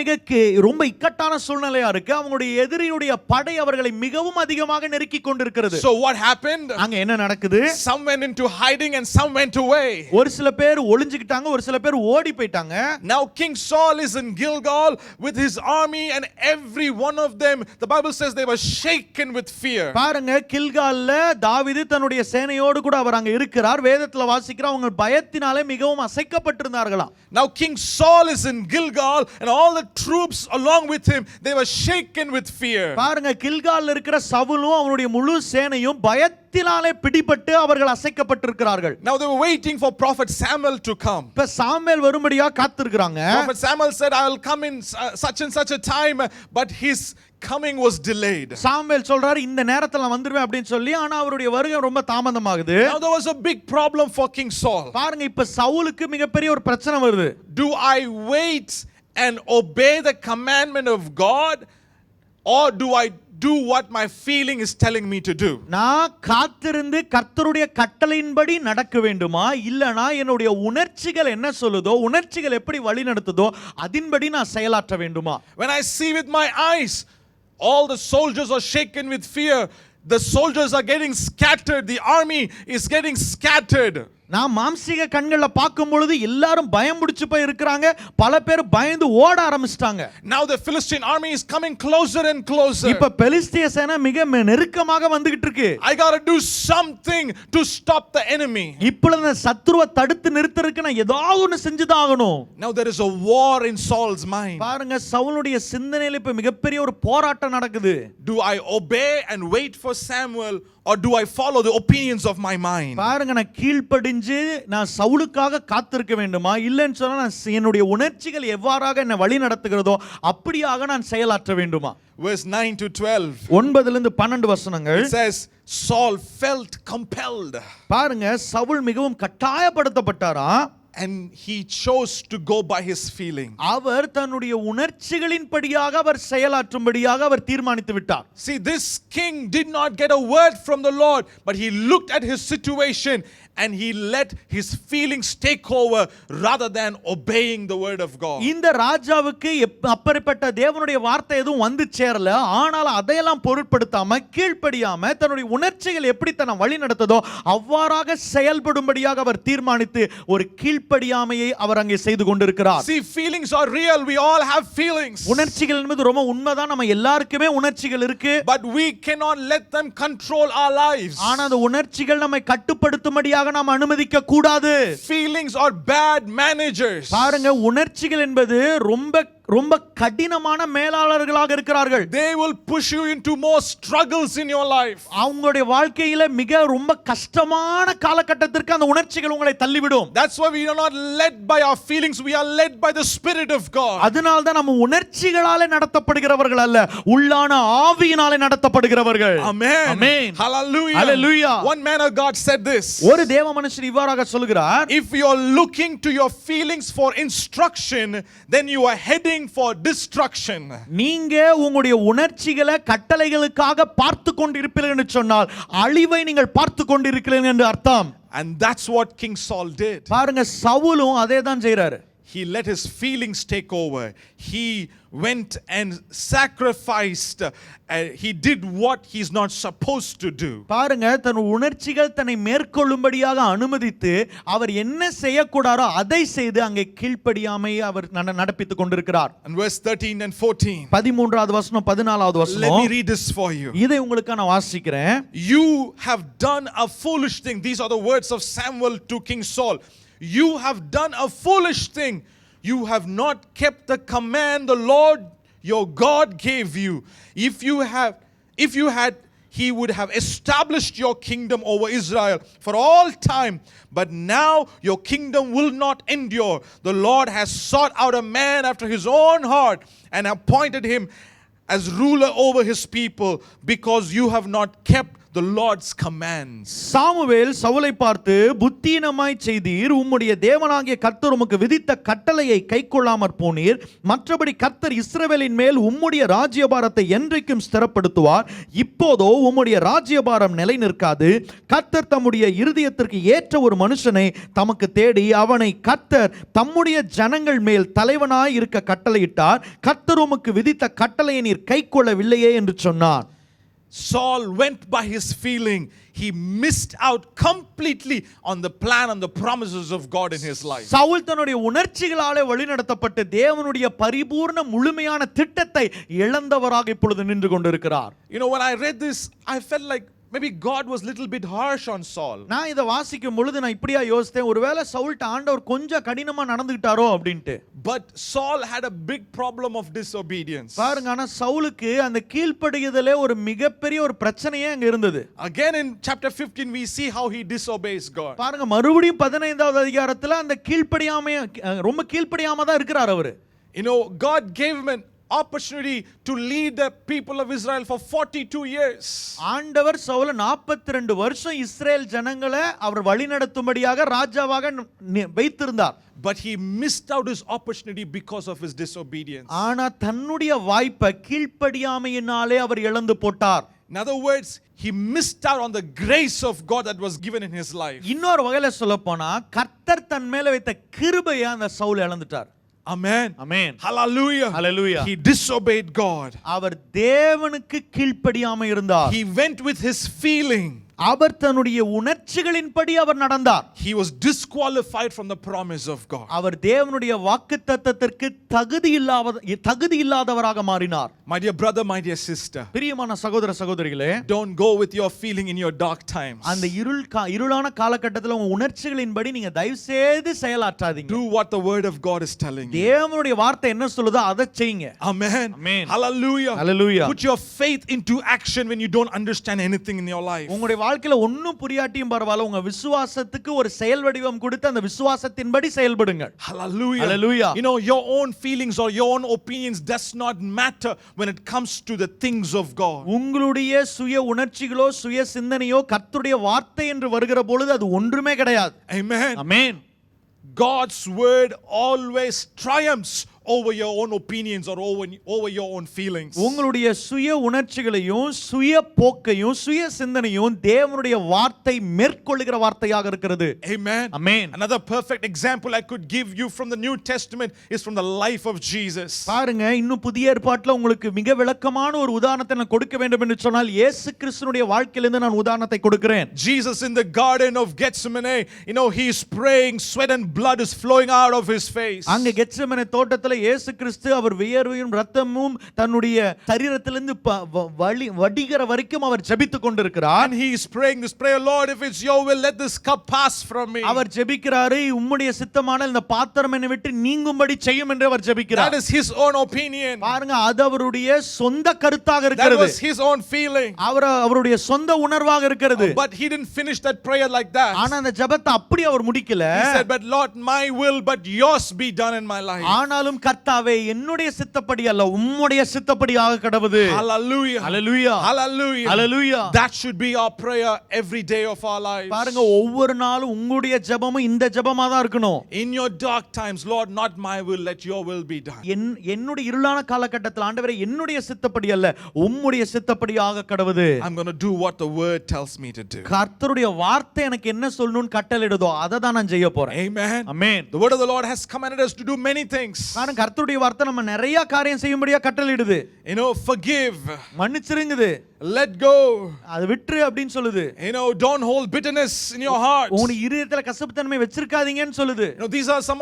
ரொம்ப இக்கட்டான சூழ்நிலையா இருக்கு. அவங்களுடைய எதிரியுடைய படை அவர்களை மிகவும் அதிகமாக நெருக்கிக் கொண்டிருக்கிறது. So what happened? அங்க என்ன நடக்குது? Some went into hiding and some went away. ஒரு சில பேர் ஒளிஞ்சிட்டாங்க, ஒரு சில பேர் ஓடி போயிட்டாங்க. Now King Saul is in Gilgal with his army and every one of them, the Bible says they were shaken with fear. பாருங்க கில்கால்ல தாவீது தன்னுடைய சேனையோடு கூட அவர் அங்க இருக்கிறார். வேதத்துல வாசிக்கிறோம் அவங்க பயத்தினாலே மிகவும் அசைக்கப்பட்டிருந்தார்களாம். Now King Saul is in Gilgal and all the troops along with him, they were shaken with fear. பாருங்க கில்கால்ல இருக்கிற சவுலும் அவருடைய முழு சேனையும் பயத்தினாலே பிடிபட்டு அவர்கள் அசைக்கப்பட்டிருக்கிறார்கள். Now they were waiting for prophet Samuel to come. இப்ப சாமுவேல் வரும்படியா காத்திருக்காங்க. Prophet Samuel said I will come in such and such a time, but his coming was delayed. Samuel சொல்றாரு இந்த நேரத்துல நான் வந்துருவேன் அப்படினு சொல்லி, ஆனா அவருடைய வருகை ரொம்ப தாமதமாகுது. Now there was a big problem for King Saul. பாருங்க இப்ப சவுலுக்கு மிகப்பெரிய ஒரு பிரச்சனை வருது. Do I wait and obey the commandment of God, or do I do what my feeling is telling me to do? நான் காத்திருந்து கர்த்தருடைய கட்டளையின்படி நடக்க வேண்டுமா, இல்லனா என்னுடைய உணர்ச்சிகள் என்ன சொல்லுதோ, உணர்ச்சிகள் எப்படி வழி நடத்துதோ அதின்படி நான் செயலாற்ற வேண்டுமா? When I see with my eyes all the soldiers are shaken with fear, the soldiers are getting scattered, the army is getting scattered. நான் மாம்சீக கண்கள்ல பார்க்கும் பொழுது எல்லாரும் பயம் பிடிச்சு போய் இருக்காங்க. பல பேர் பயந்து ஓட ஆரம்பிச்சிட்டாங்க. Now the Philistine army is coming closer and closer. இப்ப பெலிஸ்திய சேனை மிக நெருக்கமாக வந்துகிட்டு இருக்கு. I got to do something to stop the enemy. இப்பொழுது சத்துருவை தடுத்து நிறுத்தறதுக்கு நான் ஏதாவது ஒன்னு செஞ்சுதான் ஆகணும். Now there is a war in Saul's mind. பாருங்க சவுலுடைய சிந்தனையில இப்ப மிகப்பெரிய ஒரு போராட்டம் நடக்குது. Do I obey and wait for Samuel, or do I follow the opinions of my mind? பாருங்க நான் கீழ்ப்படிஞ்சு நான் சவுலுக்காக காத்திருக்க வேண்டுமா, இல்லன்னு சொன்னா நான் என்னுடைய உணர்ச்சிகள் எவ்வாறாக என்ன வழி நடத்துகிறதோ அப்படியாக நான் செயலாற்ற வேண்டுமா? Verse 9 to 12. 9 இருந்து 12 வசனங்கள். It says Saul felt compelled. பாருங்க சவுல் மிகவும் கட்டாயப்படுத்தப்பட்டாரா. And he chose to go by his feeling. அவர் தன்னுடைய உணர்ச்சிகளின்படியாக அவர் செயலாற்றும்படியாக அவர் தீர்மானித்து விட்டார். See, this king did not get a word from the Lord, but he looked at his situation and he let his feelings take over rather than obeying the word of God. இந்த ராஜாவுக்கு அப்பேற்பட்ட தேவனுடைய வார்த்தை எதுவும் வந்து சேரல. ஆனால் அதையெல்லாம் பொருட்படுத்தாம கீழ்ப்படியாம தன்னுடைய உணர்ச்சிகள் எப்படி தன்னை வழி நடத்ததோ அவ்வாறாக செயல்படும்படியாக அவர் தீர்மானித்து ஒரு கீழ்ப்படியாமையை அவர் அங்கே செய்து கொண்டிருக்கிறார். See, feelings are real. We all have feelings. உணர்ச்சிகள் என்பது ரொம்ப உண்மைதான். நம்ம எல்லாருக்குமே உணர்ச்சிகள் இருக்கு. But we cannot let them control our lives. ஆனா அந்த உணர்ச்சிகள் நம்மை கட்டுப்படுத்தும்படியாக நாம் அனுமதிக்க கூடாது. Feelings are bad managers. பாருங்க உணர்ச்சிகள் என்பது ரொம்ப கடினமான மேலாளர்களாக இருக்கிறார்கள். They will push you into more struggles in your life. அவங்களுடைய வாழ்க்கையில மிக ரொம்ப கஷ்டமான காலகட்டத்திற்கு அந்த உணர்ச்சிகள் உங்களை தள்ளிவிடும். That's why we are not led by our feelings, we are led by the Spirit of God. அதனால தான் நம்ம உணர்ச்சிகளாலே நடத்தப்படுகிறவர்கள் அல்ல, உள்ளான ஆவியினாலே நடத்தப்படுகிறவர்கள். Amen. Amen. Hallelujah. Hallelujah. One man of God said this. ஒரு தேவ மனுஷர் இவ்வாறாக சொல்கிறார். If you are looking to your feelings for instruction, then you are heading looking for destruction, நீங்க உங்களுடைய உணர்ச்சிகளை கட்டளைகளுக்காக பார்த்து கொண்டிருப்பீர்கள் என்று சொன்னால் அழிவை நீங்கள் பார்த்து கொண்டிருக்கிறீர்கள் என்று அர்த்தம். and that's what King Saul did. பாருங்க, சவுலும் அதே தான் செய்றாரு. He let his feelings take over. He went and sacrificed. He did what he's not supposed to do. பாருங்க, தன் உணர்ச்சிகள் தன்னை மேற்கொள்ளும்படியாக அனுமதித்து அவர் என்ன செய்யக்கூடாதோ அதை செய்து அங்கே கீழ்ப்படியாமை அவர் நடப்பித்துக் கொண்டிருக்கிறார். And verse 13 and 14. 13வது வசனம் 14வது Let வசனம். me read this for you. இதை உங்களுக்கு நான் வாசிக்கிறேன். You have done a foolish thing. These are the words of Samuel to King Saul. You have done a foolish thing. You have not kept the command the Lord your God gave you. If you had, he would have established your kingdom over Israel for all time. But now your kingdom will not endure. The Lord has sought out a man after his own heart and appointed him as ruler over his people, because you have not kept the Lord's commands. Samuel சவுலை பார்த்து, புத்தீனமாய் செய்தீர், உம்முடைய தேவனாகிய கர்த்தர் உமக்கு விதித்த கட்டளையை கைக்கொள்ளாமற் போனீர். மற்றபடி கர்த்தர் இஸ்ரவேலின் மேல் உம்முடைய ராஜ்யபாரத்தை என்றைக்கும் ஸ்திரப்படுத்துவார். இப்போதோ உம்முடைய ராஜ்யபாரம் நிலை நிற்காது. கர்த்தர் தம்முடைய இருதயத்திற்கு ஏற்ற ஒரு மனுஷனை தமக்கு தேடி அவனை கர்த்தர் தம்முடைய ஜனங்கள் மேல் தலைவனாய் இருக்க கட்டளையிட்டார். கர்த்தர் உமக்கு விதித்த கட்டளையை நீர் கைக்கொள்ளவில்லையே என்று சொன்னார். Saul went by his feeling. He missed out completely on the plan and the promises of God in his life. Saul தன்னுடைய உணர்ச்சிகளாலே வழிநடத்தப்பட்டு தேவனுடைய பரிபூர்ண முழுமையான திட்டத்தை இழந்தவராக இப்பொழுது நின்று கொண்டிருக்கிறார். You know, when I read this, I felt like maybe God was a little bit harsh on Saul. நான் இத வாசிக்கும் பொழுது நான் இப்படியா யோசித்தேன், ஒருவேளை சவுல்ட்ட ஆண்டவர் கொஞ்சம் கடினமா நடந்துக்கிட்டாரோ அப்படின்ட்டு. But Saul had a big problem of disobedience. பாருங்க, ஆனா சவுலுக்கு அந்த கீழ்ப்படிதலே ஒரு மிகப்பெரிய ஒரு பிரச்சனையே அங்க இருந்தது. Again in chapter 15 we see how he disobeys God. பாருங்க, மறுபடியும் 15வது அதிகாரத்துல அந்த ரொம்ப கீழ்ப்படியாம தான் இருக்கிறார் அவரு. You know, God gave him an opportunity to lead the people of Israel for 42 years. ஆண்டவர் சவுல 42 வருஷம் இஸ்ரேல் ஜனங்களை அவர் வழிநடத்தும்படியாக ராஜாவாக வைத்திருந்தார். But he missed out his opportunity because of his disobedience. ஆனா தன்னுடைய வாய்ப்பை கீழ்ப்படியாமையினாலே அவர் இழந்து போட்டார். In other words, he missed out on the grace of God that was given in his life. இன்னொரு வகையில சொல்லப்போனா கர்த்தர் தன் மேல வைத்த கிருபையை அந்த Saul இழந்துட்டார். Amen. Amen. Hallelujah. Hallelujah. He disobeyed God. அவர் தேவனுக்கு கீழ்ப்படியாம இருந்தார். He went with his feeling. அவர் தன்னுடைய உணர்ச்சிகளின்படி அவர் நடந்தார். He was disqualified from the promise of God. அவர் தேவனுடைய வாக்குத்தத்தத்திற்கு தகுதி இல்லாதவராக மாறினார். My dear brother, my dear sister, பிரியமான சகோதர சகோதரிகளே, don't go with your feeling in your dark times. அந்த இருளான காலகட்டத்தில் உங்க உணர்ச்சிகளின்படி நீங்க தயவு செய்து செயலாற்றாதீங்க. Do what the word of God is telling you. தேவனுடைய வார்த்தை என்ன சொல்லுதோ அதை செய்யுங்க. Amen. Amen. Hallelujah. Hallelujah. Put your faith into action when you don't understand anything in your life. உங்களுடைய வாழ்க்கையில ஒண்ணும் புரியாட்டியும் பரவாயில்ல, உங்க விசுவாசத்துக்கு ஒரு செயல் வடிவம் கொடுத்து அந்த விசுவாசத்தின்படி செயல்படுங்கள். Hallelujah. Hallelujah. You know, your own feelings or your own opinions does not matter when it comes to the things of God. உங்களுடைய சுய உணர்ச்சிகளோ சுய சிந்தனையோ கர்த்தருடைய வார்த்தை என்று வருகிற பொழுது அது ஒன்றுமே கிடையாது. Amen. Amen. God's word always triumphs over your own opinions or over your own feelings. உங்களுடைய சுய உணர்ச்சிகளையும் சுய போக்கையும் சுய சிந்தனையும் தேவனுடைய வார்த்தை மேற்கொள்ளுகிற வார்த்தையாக இருக்கிறது. Amen. Amen. Another perfect example I could give you from the New Testament is from the life of Jesus. பாருங்க, இன்னும் புதிய ஏற்பாட்டில் உங்களுக்கு மிக விளக்கமான ஒரு உதாரணத்தை நான் கொடுக்க வேண்டும் என்று சொன்னால் இயேசு கிறிஸ்துவினுடைய வாழ்க்கையிலிருந்து நான் உதாரணத்தை கொடுக்கிறேன். Jesus in the garden of Gethsemane, you know, he is praying, sweat and blood is flowing out of his face. அங்க கெத்செமனே தோட்டத்தில் இயேசு கிறிஸ்து அவர் வியர்வையும் இரத்தமும் தன்னுடைய சரீரத்திலிருந்து வடிகிற வரைக்கும் அவர் ஜெபித்துக் கொண்டிருக்கிறார். And he is praying this prayer, Lord, if it's your will, let this cup pass from me. அவர் ஜெபிக்கிறாரு, உம்முடைய சித்தமானால் இந்த பாத்திரம் என்னை விட்டு நீங்கும்படி செய்யும் என்று அவர் ஜெபிக்கிறார். That is his own opinion. பாருங்க, அது அவருடைய சொந்த கருத்தாக இருக்கிறது. That was his own feeling. அவருடைய சொந்த உணர்வாக இருக்கிறது. But he didn't finish that prayer like that. ஆனா அந்த ஜெபத்தை அப்படி அவர் முடிக்கல. He said, but Lord, my will but yours be done in my life. ஆனாலும் கர்த்தாவே என்னுடைய சித்தப்படி அல்ல உம்முடைய சித்தப்படி ஆக கடவுது. Hallelujah. Hallelujah. Hallelujah. Hallelujah. That should be our prayer every day of our lives. பாருங்க ஒவ்வொரு நாளும் உங்களுடைய ஜெபமும் இந்த ஜெபமா தான் இருக்கணும். In your dark times, Lord, not my will, let your will be done. என்னுடைய இருளான காலகட்டத்தில் ஆண்டவரே என்னுடைய சித்தப்படி அல்ல உம்முடைய சித்தப்படி ஆக கடவுது. I'm going to do what the word tells me to do. கர்த்தருடைய வார்த்தை எனக்கு என்ன சொல்லணும்னு கட்டளையிடுதோ அதை தான் நான் செய்ய போறேன். Amen. Amen. The word of the Lord has commanded us to do many things. காரணம் கர்த்தருடைய வார்த்தை நம்ம நிறைய காரியம் செய்யும்படியா கட்டளையிடுது. Forgive. மன்னிச்சிருங்குது. Let go. அது விட்டுரு அப்படினு சொல்லுது. Don't hold bitterness in your heart. உங்க இதயத்துல கசப்புத்தன்மை வெச்சிருக்காதீங்கன்னு சொல்லுது. These are some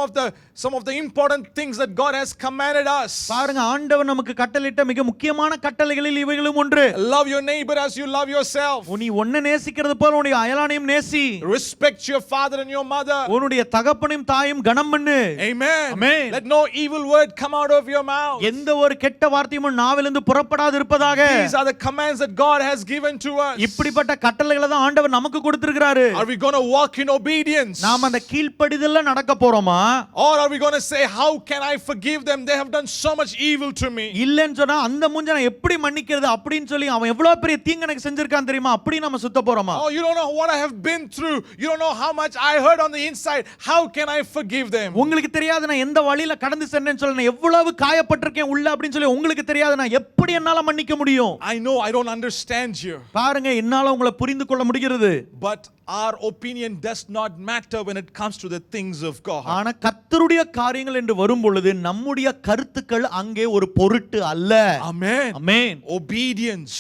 of the important things that God has commanded us. பாருங்க ஆண்டவர் நமக்கு கட்டளையிட்ட மிக முக்கியமான கட்டளைகளில் இவைகளும் ஒன்று. Love your neighbor as you love yourself. நீ உன்னை நேசிக்கிறது போல உன்னுடைய அயலானையும் நேசி. Respect your father and your mother. உன்னுடைய தகப்பனையும் தாயும் கனம் பண்ணு. Amen. Amen. Let no evil word come out of your mouth. எந்த ஒரு கெட்ட வார்த்தையும் உன் நாவிலிருந்து புறப்படாது இருப்பதாக. These are the commands that God has given to us. இப்படிப்பட்ட கட்டளைகளை தான் ஆண்டவர் நமக்கு கொடுத்திருக்கிறாரு. Are we going to walk in obedience? நாம அந்த கீழ்ப்படிதல்ல நடக்க போறோமா? Or are we going to say how can I forgive them, they have done so much evil to me? இல்லன்னு சொன்னா அந்த மூஞ்ச நான் எப்படி மன்னிக்கிறது அப்படினு சொல்லி அவன் எவ்வளவு பெரிய தீங்கு எனக்கு செஞ்சிருக்கான் தெரியுமா அப்படி நம்ம சுத்த போறோமா? Oh, you don't know what I have been through, you don't know how much I hurt on the inside, how can I forgive them? உங்களுக்கு தெரியாது நான் எந்த வழியில கடந்து சென்றேன்னு சொல்லி நான் எவ்வளவு காயப்பட்டிருக்கேன் உள்ள அப்படினு சொல்லி உங்களுக்கு தெரியாது நான் எப்படி என்னால மன்னிக்க முடியும்? I know I don't understand you. பாருங்க என்னால உங்களை புரிந்து கொள்ள முடிகிறது. But our opinion does not matter when it comes to the things of God. ஆனா கர்த்தருடைய காரியங்கள் என்று வரும் பொழுது நம்முடைய கருத்துக்கள் அங்கே ஒரு பொருட்டு அல்ல. Amen. Amen. Obedience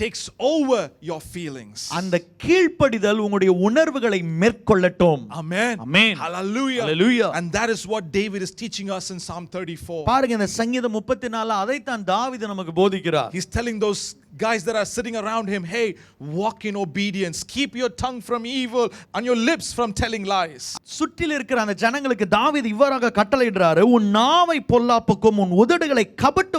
takes over your feelings. அந்த கீழ்ப்படிதல் உங்களுடைய உணர்வுகளை மேற்கொள்ளட்டும். Amen. Amen. Hallelujah. Hallelujah. And that is what David is teaching us in Psalm 34. பாருங்க இந்த சங்கீதம் 34 அதை தான் தாவீது நமக்கு போதிக்கிறார். He's telling those guys that are sitting around him, hey, walk in obedience, keep your tongue from evil and your lips from telling lies. சுற்றில் இருக்கிற அந்த ஜனங்களுக்கு தாவீது இவ்வாறாக கட்டளையிடுறாரு, உன் நாவை பொல்லாப்புக்கும் உன் உதடுகளை கபட்டு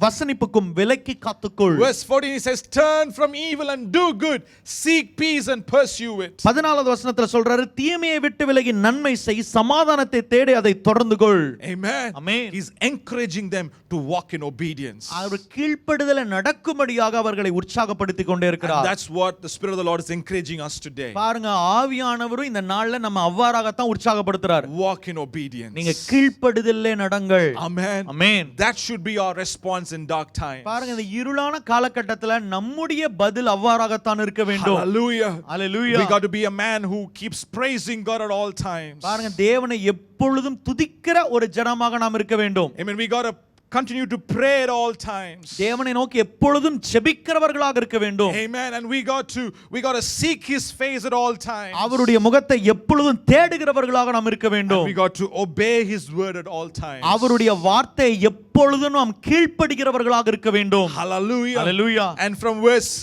வசனிப்புக்கும் விலக்கி காத்துக்கொள். Verse 14 he says, turn from evil and do good, seek peace and pursue it. 14வது வசனத்துல சொல்றாரு, தீமையை விட்டு விலகி நன்மை செய், சமாதானத்தை தேடி அதை தொடர்ந்து கொள். Amen. Amen. He's encouraging them to walk in obedience. அவர் கீழ்ப்படிதலை நடக்கும்படியாக அவர்களை உற்சாகப்படுத்திக் கொண்டே இருக்கிறார். And that's what the Spirit of the Lord is encouraging us today. பாருங்க ஆவியானவரும் இந்த நாள்ல நம்ம அவ்வாறாக தான் உற்சாகப்படுத்துறார். Walk in obedience. நீங்க கீழ்ப்படிதலிலே நடங்கள். Amen. Amen. That should be our response in dark times. பாருங்க இந்த இருளான காலகட்டத்துல நம்முடைய பதில் அவ்வாறாக தான் இருக்க வேண்டும். Hallelujah. Hallelujah. We got to be a man who keeps praising God at all times. பாருங்க தேவனை எப்பொழுதும் துதிக்கிற ஒரு ஜனமாக நாம் இருக்க வேண்டும். Amen. We got to continue to pray at all times. தேவனை நோக்கி எப்பொழுதும் ஜெபிக்கிறவர்களாக இருக்க வேண்டும். Amen. And we got to seek his face at all times. அவருடைய முகத்தை எப்பொழுதும் தேடுகிறவர்களாக நாம் இருக்க வேண்டும். And we got to obey his word at all times. அவருடைய வார்த்தை எப்பொழுதும் நாம் கீழ்ப்படிகிறவர்களாக இருக்க வேண்டும். Hallelujah. Hallelujah. And from verse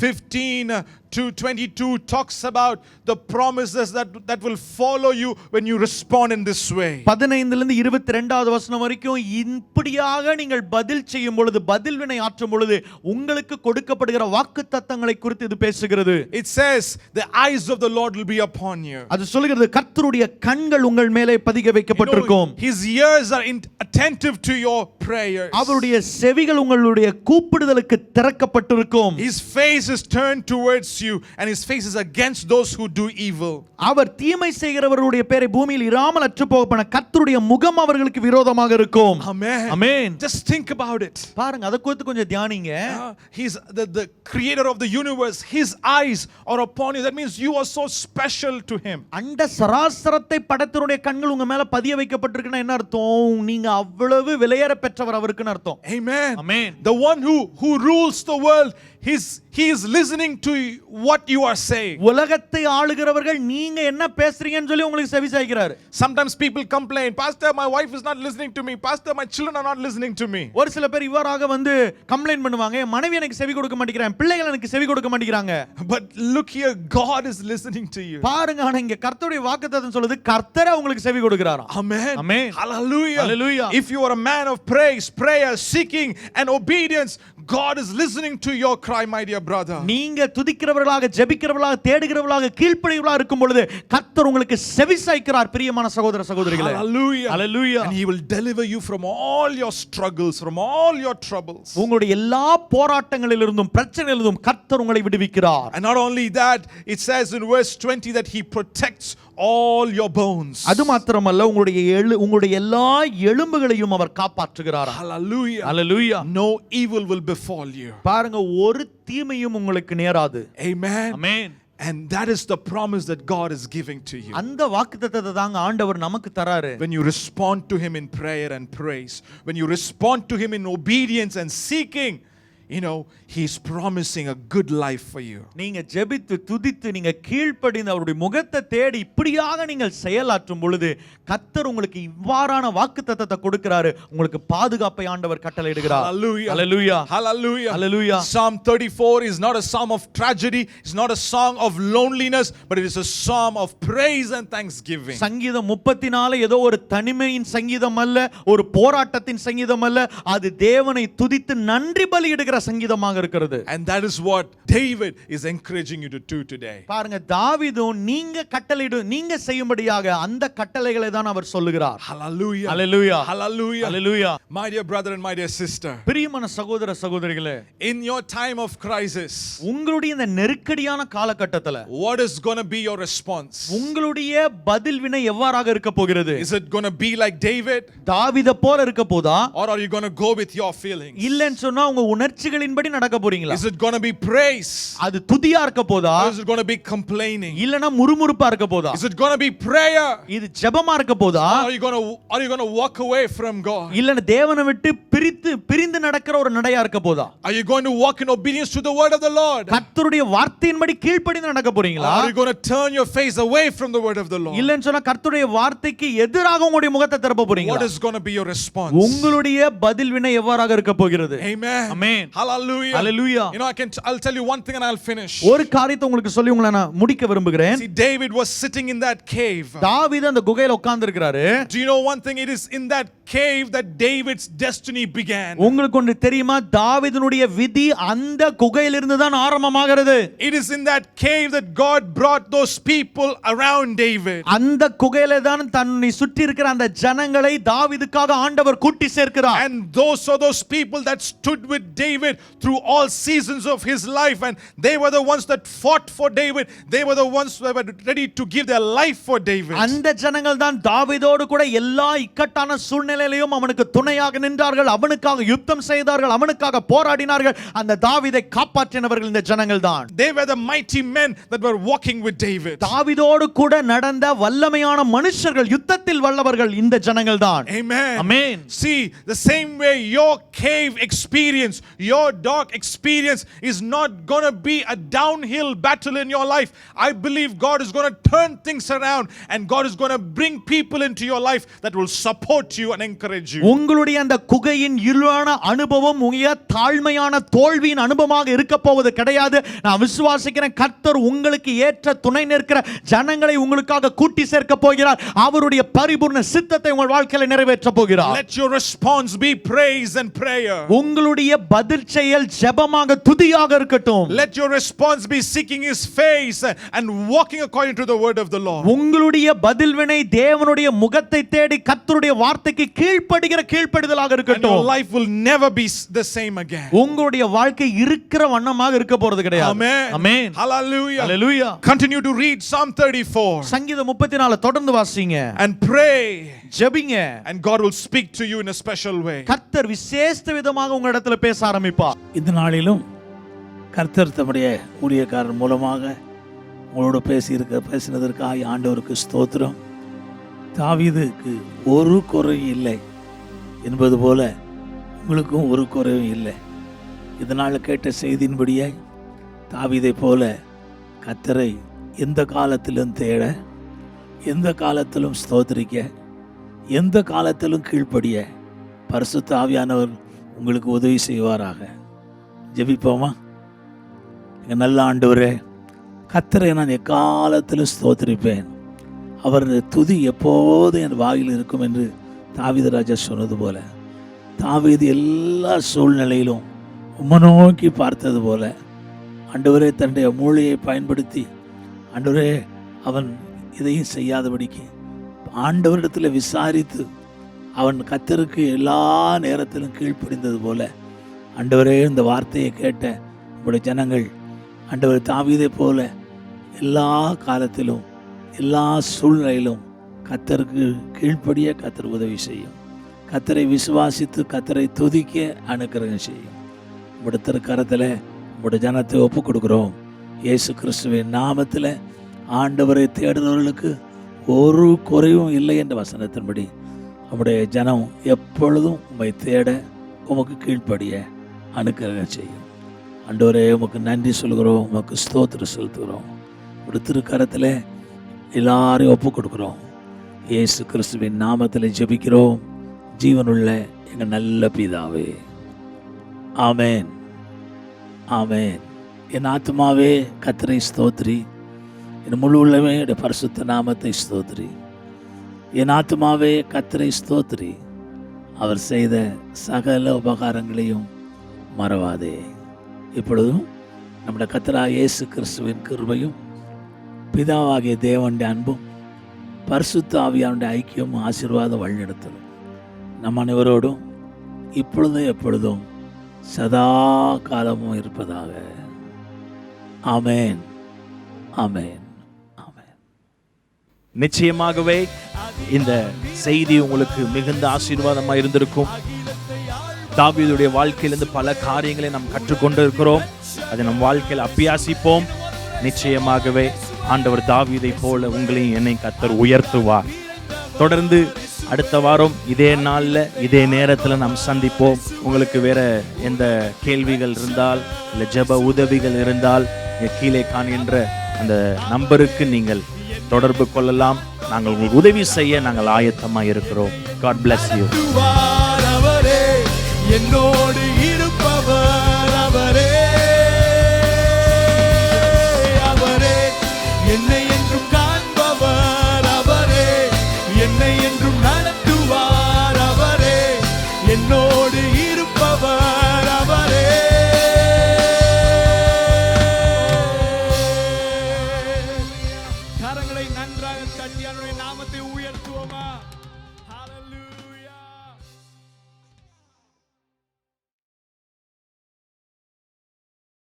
15 to 22 talks about the promises that will follow you when you respond in this way. 15 லிருந்து 22வது வசனம் வரைக்கும் இப்படியாக நீங்கள் பதில் செய்யும் பொழுது பதில் வினை ஆற்றும் பொழுது உங்களுக்கு கொடுக்கப்படுகிற வாக்குத்தத்தங்களை குறித்து இது பேசுகிறது. It says the eyes of the Lord will be upon you. அது சொல்கிறது கர்த்தருடைய கண்கள் உங்கள் மேலே பதிக வைக்கப்பட்டிருக்கும். His ears are attentive to your prayers. அவருடைய செவிகள் உங்களுடைய கூப்பிடுதலுக்கு திறக்கப்பட்டிருக்கும். His face is turned towards you and his face is against those who do evil. அவர் தீமை செய்கிறவர்களுடைய பேரை பூமியில் இராமல் அற்றுப்போகப்பட கர்த்தருடைய முகம் அவர்களுக்கு விரோதமாக இருக்கும். Amen. Amen. Just think about it. பாருங்க அத குறித்து கொஞ்சம் தியானிங்க. He's the creator of the universe. His eyes are upon you. That means you are so special to him. அண்ட சராசரத்தை படைத்தவருடைய கண்கள் உங்க மேல பதிய வைக்கப்பட்டிருக்குன்னா என்ன அர்த்தம்? நீங்க அவ்வளவு விலையேற பெற்றவர் அவருக்குன்னு அர்த்தம். Amen. Amen. The one who rules the world, he is listening to what you are saying. உலகத்தை ஆளுகிறவர்கள் நீங்க என்ன பேசுறீங்கன்னு சொல்லி உங்களுக்கு செவி சாய்க்கிறார். Sometimes people complain, pastor, my wife is not listening to me, pastor, my children are not listening to me. ஒரு சில பேர் இவராக வந்து கம்ப்ளைன்ட் பண்ணுவாங்க, மனைவி எனக்கு செவி கொடுக்க மாட்டேங்கிறாங்க, பிள்ளைகள் எனக்கு செவி கொடுக்க மாட்டேங்கிறாங்க. But look here, God is listening to you. பாருங்க ஆனா இங்க கர்த்தருடைய வாக்குத்தத்தம் சொல்லுது கர்த்தரே உங்களுக்கு செவி கொடுக்கிறாராம். Amen. Amen. Hallelujah. Hallelujah. If you are a man of praise, prayer, seeking and obedience, God is listening to your cry, my dear brother. நீங்க துதிக்கிறவர்களாக, ஜெபிக்கிறவர்களாக, தேடுகிறவர்களாக, கீழ்ப்படிகிறவர்களாக இருக்கும் பொழுது கர்த்தர் உங்களுக்கு செவிசாய்க்கிறார் பிரியமான சகோதர சகோதரிகளே. Hallelujah. Hallelujah. And he will deliver you from all your struggles, from all your troubles. உங்களுடைய எல்லா போராட்டங்களிலிருந்தும் பிரச்சனைகளிலிருந்தும் கர்த்தர் உங்களை விடுவிக்கிறார். And not only that, it says in verse 20 that he protects all your bones. அது மாத்திரமல்ல, உங்களுடைய எல்லா எலும்புகளையும் அவர் காப்பாற்றுகிறார். Hallelujah. Hallelujah. No evil will befall you. பாருங்க, ஒரு தீமையும் உங்களுக்கு நேராது. Amen. Amen. And that is the promise that God is giving to you. அந்த வாக்குத்தத்தத்தை தாங்க ஆண்டவர் நமக்கு தராரு. When you respond to him in prayer and praise, when you respond to him in obedience and seeking, you know, he's promising a good life for you. நீங்க ஜெபித்து துதித்து நீங்க கீழ்ப்படிந்து அவருடைய முகத்தை தேடி இப்படியாக நீங்கள் செயலாற்றும் பொழுது கர்த்தர் உங்களுக்கு இவ்வாறான வாக்குத்தத்தத்தை கொடுக்கிறாரு. உங்களுக்கு பாதுகாப்பை ஆண்டவர் கட்டளையிடுகிறார். Hallelujah. Hallelujah. Hallelujah. Hallelujah. Psalm 34 is not a psalm of tragedy, it's not a song of loneliness, but it is a psalm of praise and thanksgiving. சங்கீதம் 34 ஏதோ ஒரு தனிமையின் சங்கீதம் அல்ல, ஒரு போராட்டத்தின் சங்கீதம் அல்ல, அது தேவனை துதித்து நன்றி பலியிடுகிற சங்கீதமாக இருக்கிறது. And that is what David is encouraging you to do today. பாருங்க, தாவீதும் நீங்க செய்யும்படியாக அந்த கட்டளைகளை தான் அவர் சொல்லுகிறார். Hallelujah. Hallelujah. Hallelujah. Hallelujah. My dear brother and my dear sister, பிரியமான சகோதர சகோதரிகளே, in your time of crisis, உங்களுடைய இந்த நெருக்கடியான காலகட்டத்துல what is going to be your response? உங்களுடைய பதில் வினை எவ்வாறாக இருக்க போகிறது? Is it going to be like David, தாவீதை போல இருக்க போதா, or are you going to go with your feelings? இல்லன்னு சொன்னா உங்க உணர்ச்சிகளின்படி நடக்க போறீங்களா? Is it going to be praise, அது துதியா இருக்க போதா, or is it going to be complaining? இல்லனா முறுமுறுப்பா இருக்க போதா? Is it going to be prayer, இது ஜெபமா இருக்க போதா, or are you going to walk away from God? இல்லனா தேவனை விட்டு பிரிந்து நடக்கிற ஒரு நடையா இருக்க போதா? Are you going to walk in obedience to the word of the Lord, கர்த்தருடைய வார்த்தையின்படி கீழ்ப்படிந்து நடக்க or போறீங்களா? are you going to turn your face away from the word of the Lord? இல்லன்னு சொன்னா கர்த்தருடைய வார்த்தைக்கு எதிராக உங்களுடைய முகத்தை திருப்ப போறீங்களா? What is going to be your response? உங்களுடைய பதில் வினை எவ்வாறாக இருக்க போகிறது? Amen. Amen. Hallelujah. Hallelujah. You know, I'll tell you one thing and I'll finish. ஒரு காரியத்தை உங்களுக்கு சொல்லி உங்களை நான் முடிக்க விரும்புகிறேன். See, David was sitting in that cave. தாவீது அந்த குகையில உட்கார்ந்து இருக்கிறாரு. Do you know one thing? It is in that cave that David's destiny began. உங்களுக்கு ஒன்று தெரியுமா? தாவீதுனுடைய விதி அந்த குகையிலிருந்து தான் ஆரம்பமாகிறது. It is in that cave that God brought those people around David. அந்த குகையில தான் தன்னை சுற்றி இருக்கிற அந்த ஜனங்களை தாவீதுக்காக ஆண்டவர் கூட்டி சேர்க்கிறார். And those are those people that stood with David through all seasons of his life, and they were the ones that fought for David. They were the ones who were ready to give their life for David. அந்த ஜனங்கள் தான் தாவீதோடு கூட எல்லா இக்கட்டான சூழ்நிலையிலும் அவனுக்கு துணையாக நின்றார்கள், அவனுக்காக யுத்தம் செய்தார்கள், அவனுக்காக போராடினார்கள். அந்த தாவீதை காப்பாற்றினவர்கள் இந்த ஜனங்கள் தான். They were the mighty men that were walking with David. தாவீதோடு கூட நடந்த வல்லமையான மனுஷர்கள், யுத்தத்தில் வல்லவர்கள் இந்த ஜனங்கள் தான். Amen. Amen. See, the same way your cave experience, your dark experience is not going to be a downhill battle in your life. I believe God is going to turn things around, and God is going to bring people into your life that will support you and encourage you. உங்களுடைய அந்த குகையின் இருளான அனுபவம் உங்க தாழ்மையான தோல்வியின் அனுபவமாக இருக்க போவது கிடையாது. நான் விசுவாசிக்கிறேன், கர்த்தர் உங்களுக்கு ஏற்ற துணை நிற்கிற ஜனங்களை உங்களுக்காக கூட்டி சேர்க்க போகிறார். அவருடைய பரிபூர்ண சித்தத்தை உங்கள் வாழ்க்கையில நிறைவேற்ற போகிறார். Let your response be praise and prayer. உங்களுடைய பதில் செயல் ஜெபமாக துதியாக இருக்கட்டும். Let your response be seeking his face and walking according to the word of the Lord. உங்களுடைய பதில் வினை தேவனுடைய முகத்தை தேடி கர்த்தருடைய வார்த்தைக்கு கீழ்ப்படிதலாக And your இருக்கட்டும். life will never be the same again. உங்களுடைய வாழ்க்கை இருக்கிற வண்ணமாக இருக்க போறது கிடையாது. Amen. Amen. Hallelujah. Hallelujah. Continue to read Psalm 34 சங்கீதம் 34 தொடர்ந்து வாசிங்க. and pray, ஜெபிங்க. and God will speak to you in a special way. கர்த்தர் விசேஷ விதமாக உங்க இடத்துல பேச ஆரம்பிப்பார். இந்த நாளிலும் கர்த்தர் தம்முடைய ஊழியக்காரர் மூலமாக உங்களோட பேசினதற்காக ஆண்டவருக்கு ஸ்தோத்திரம். தாவீதுக்கு ஒரு குறையும் இல்லை என்பது போல உங்களுக்கும் ஒரு குறையும் இல்லை. இதனால் கேட்ட செய்தியின்படியே தாவீதை போல கர்த்தரை எந்த காலத்திலும் தேட, எந்த காலத்திலும் ஸ்தோத்திரிக்க, எந்த காலத்திலும் கீழ்ப்படிய பரிசுத்த ஆவியானவர் உங்களுக்கு உதவி செய்வாராக. ஜெபிப்போமா? எங்கள் நல்ல ஆண்டவரே, கர்த்தரை நான் எக்காலத்திலும் ஸ்தோத்திரிப்பேன், அவர் துதி எப்போதும் என் வாயில் இருக்கும் என்று தாவீது ராஜா சொன்னது போல தாவீது எல்லா சூழ்நிலையிலும் உம்மை நோக்கி பார்த்தது போல ஆண்டவரே தன்னுடைய மூளையை பயன்படுத்தி ஆண்டவரே அவன் இதையும் செய்யாதபடிக்கு ஆண்டவரிடத்தில் விசாரித்து அவன் கர்த்தருக்கு எல்லா நேரத்திலும் கீழ்ப்படிந்தது போல ஆண்டவரே இந்த வார்த்தையை கேட்ட உங்களுடைய ஜனங்கள் ஆண்டவர் தாவீதை போல எல்லா காலத்திலும் எல்லா சூழ்நிலையிலும் கர்த்தருக்கு கீழ்ப்படிய கர்த்தர் உதவி செய்யும். கர்த்தரை விசுவாசித்து கர்த்தரை துதிக்க அனுக்கிரகம் செய்யும். உங்களுடைய திருக்கரத்தில் உங்களுடைய ஜனத்தை ஒப்பு கொடுக்குறோம். இயேசு கிறிஸ்துவின் நாமத்தில் ஆண்டவரை தேடுறவர்களுக்கு ஒரு குறைவும் இல்லை என்ற வசனத்தின்படி நம்முடைய ஜனம் எப்பொழுதும் உம்மை தேட உமக்கு கீழ்ப்படிய அனுக்கிரகம் செய்யும். ஆண்டவரே உமக்கு நன்றி சொல்கிறோம், உமக்கு ஸ்தோத்திரம் செலுத்துகிறோம். ஒரு திருக்கரத்தில் எல்லாரையும் ஒப்பு கொடுக்குறோம். இயேசு கிறிஸ்துவின் நாமத்தில் ஜெபிக்கிறோம் ஜீவனுள்ள எங்கள் நல்ல பிதாவே. ஆமேன், ஆமேன். என் ஆத்மாவே கர்த்தரை ஸ்தோத்திரி, என் முழு உள்ளமே என்னுடைய பரிசுத்த நாமத்தை ஸ்தோத்திரி. என் ஆத்மாவே கர்த்தரை ஸ்தோத்திரி, அவர் செய்த சகல உபகாரங்களையும் மறவாதே. இப்பொழுதும் நம்முடைய கர்த்தராகிய இயேசு கிறிஸ்துவின் கிருபையும் பிதாவாகிய தேவனுடைய அன்பும் பரிசுத்த ஆவியானுடைய ஐக்கியமும் ஆசீர்வாதம் வழிநடத்தலும் நம் அனைவரோடும் இப்பொழுதும் எப்பொழுதும் சதா காலமும் இருப்பதாக. ஆமேன், ஆமேன், ஆமேன். நிச்சயமாகவே இந்த செய்தி உங்களுக்கு மிகுந்த ஆசீர்வாதமாக இருந்திருக்கும். தாவீதுடைய வாழ்க்கையிலிருந்து பல காரியங்களை நாம் கற்றுக்கொண்டு இருக்கிறோம். அதை நம் வாழ்க்கையில் அபியாசிப்போம். நிச்சயமாகவே ஆண்டவர் தாவீதை போல உங்களையும் என்னை கர்த்தர் உயர்த்துவார். தொடர்ந்து அடுத்த வாரம் இதே நாளில் இதே நேரத்தில் நாம் சந்திப்போம். உங்களுக்கு வேற எந்த கேள்விகள் இருந்தால் இல்லை ஜெப உதவிகள் இருந்தால் கீழே காண்கின்ற அந்த நம்பருக்கு நீங்கள் தொடர்பு கொள்ளலாம். நாங்கள் உங்களுக்கு உதவி செய்ய நாங்கள் ஆயத்தமாக இருக்கிறோம். God bless you. என்னோடு இருப்பவர் அவரே, அவரே என்னை என்றும் காண்பவர் அவரே, என்னை என்றும் நடத்துவார் அவரே, என்னோடு இருப்பவர் அவரே. கரங்களை நன்றாக தட்டி அவருடைய நாமத்தை உயர்த்துவோமா?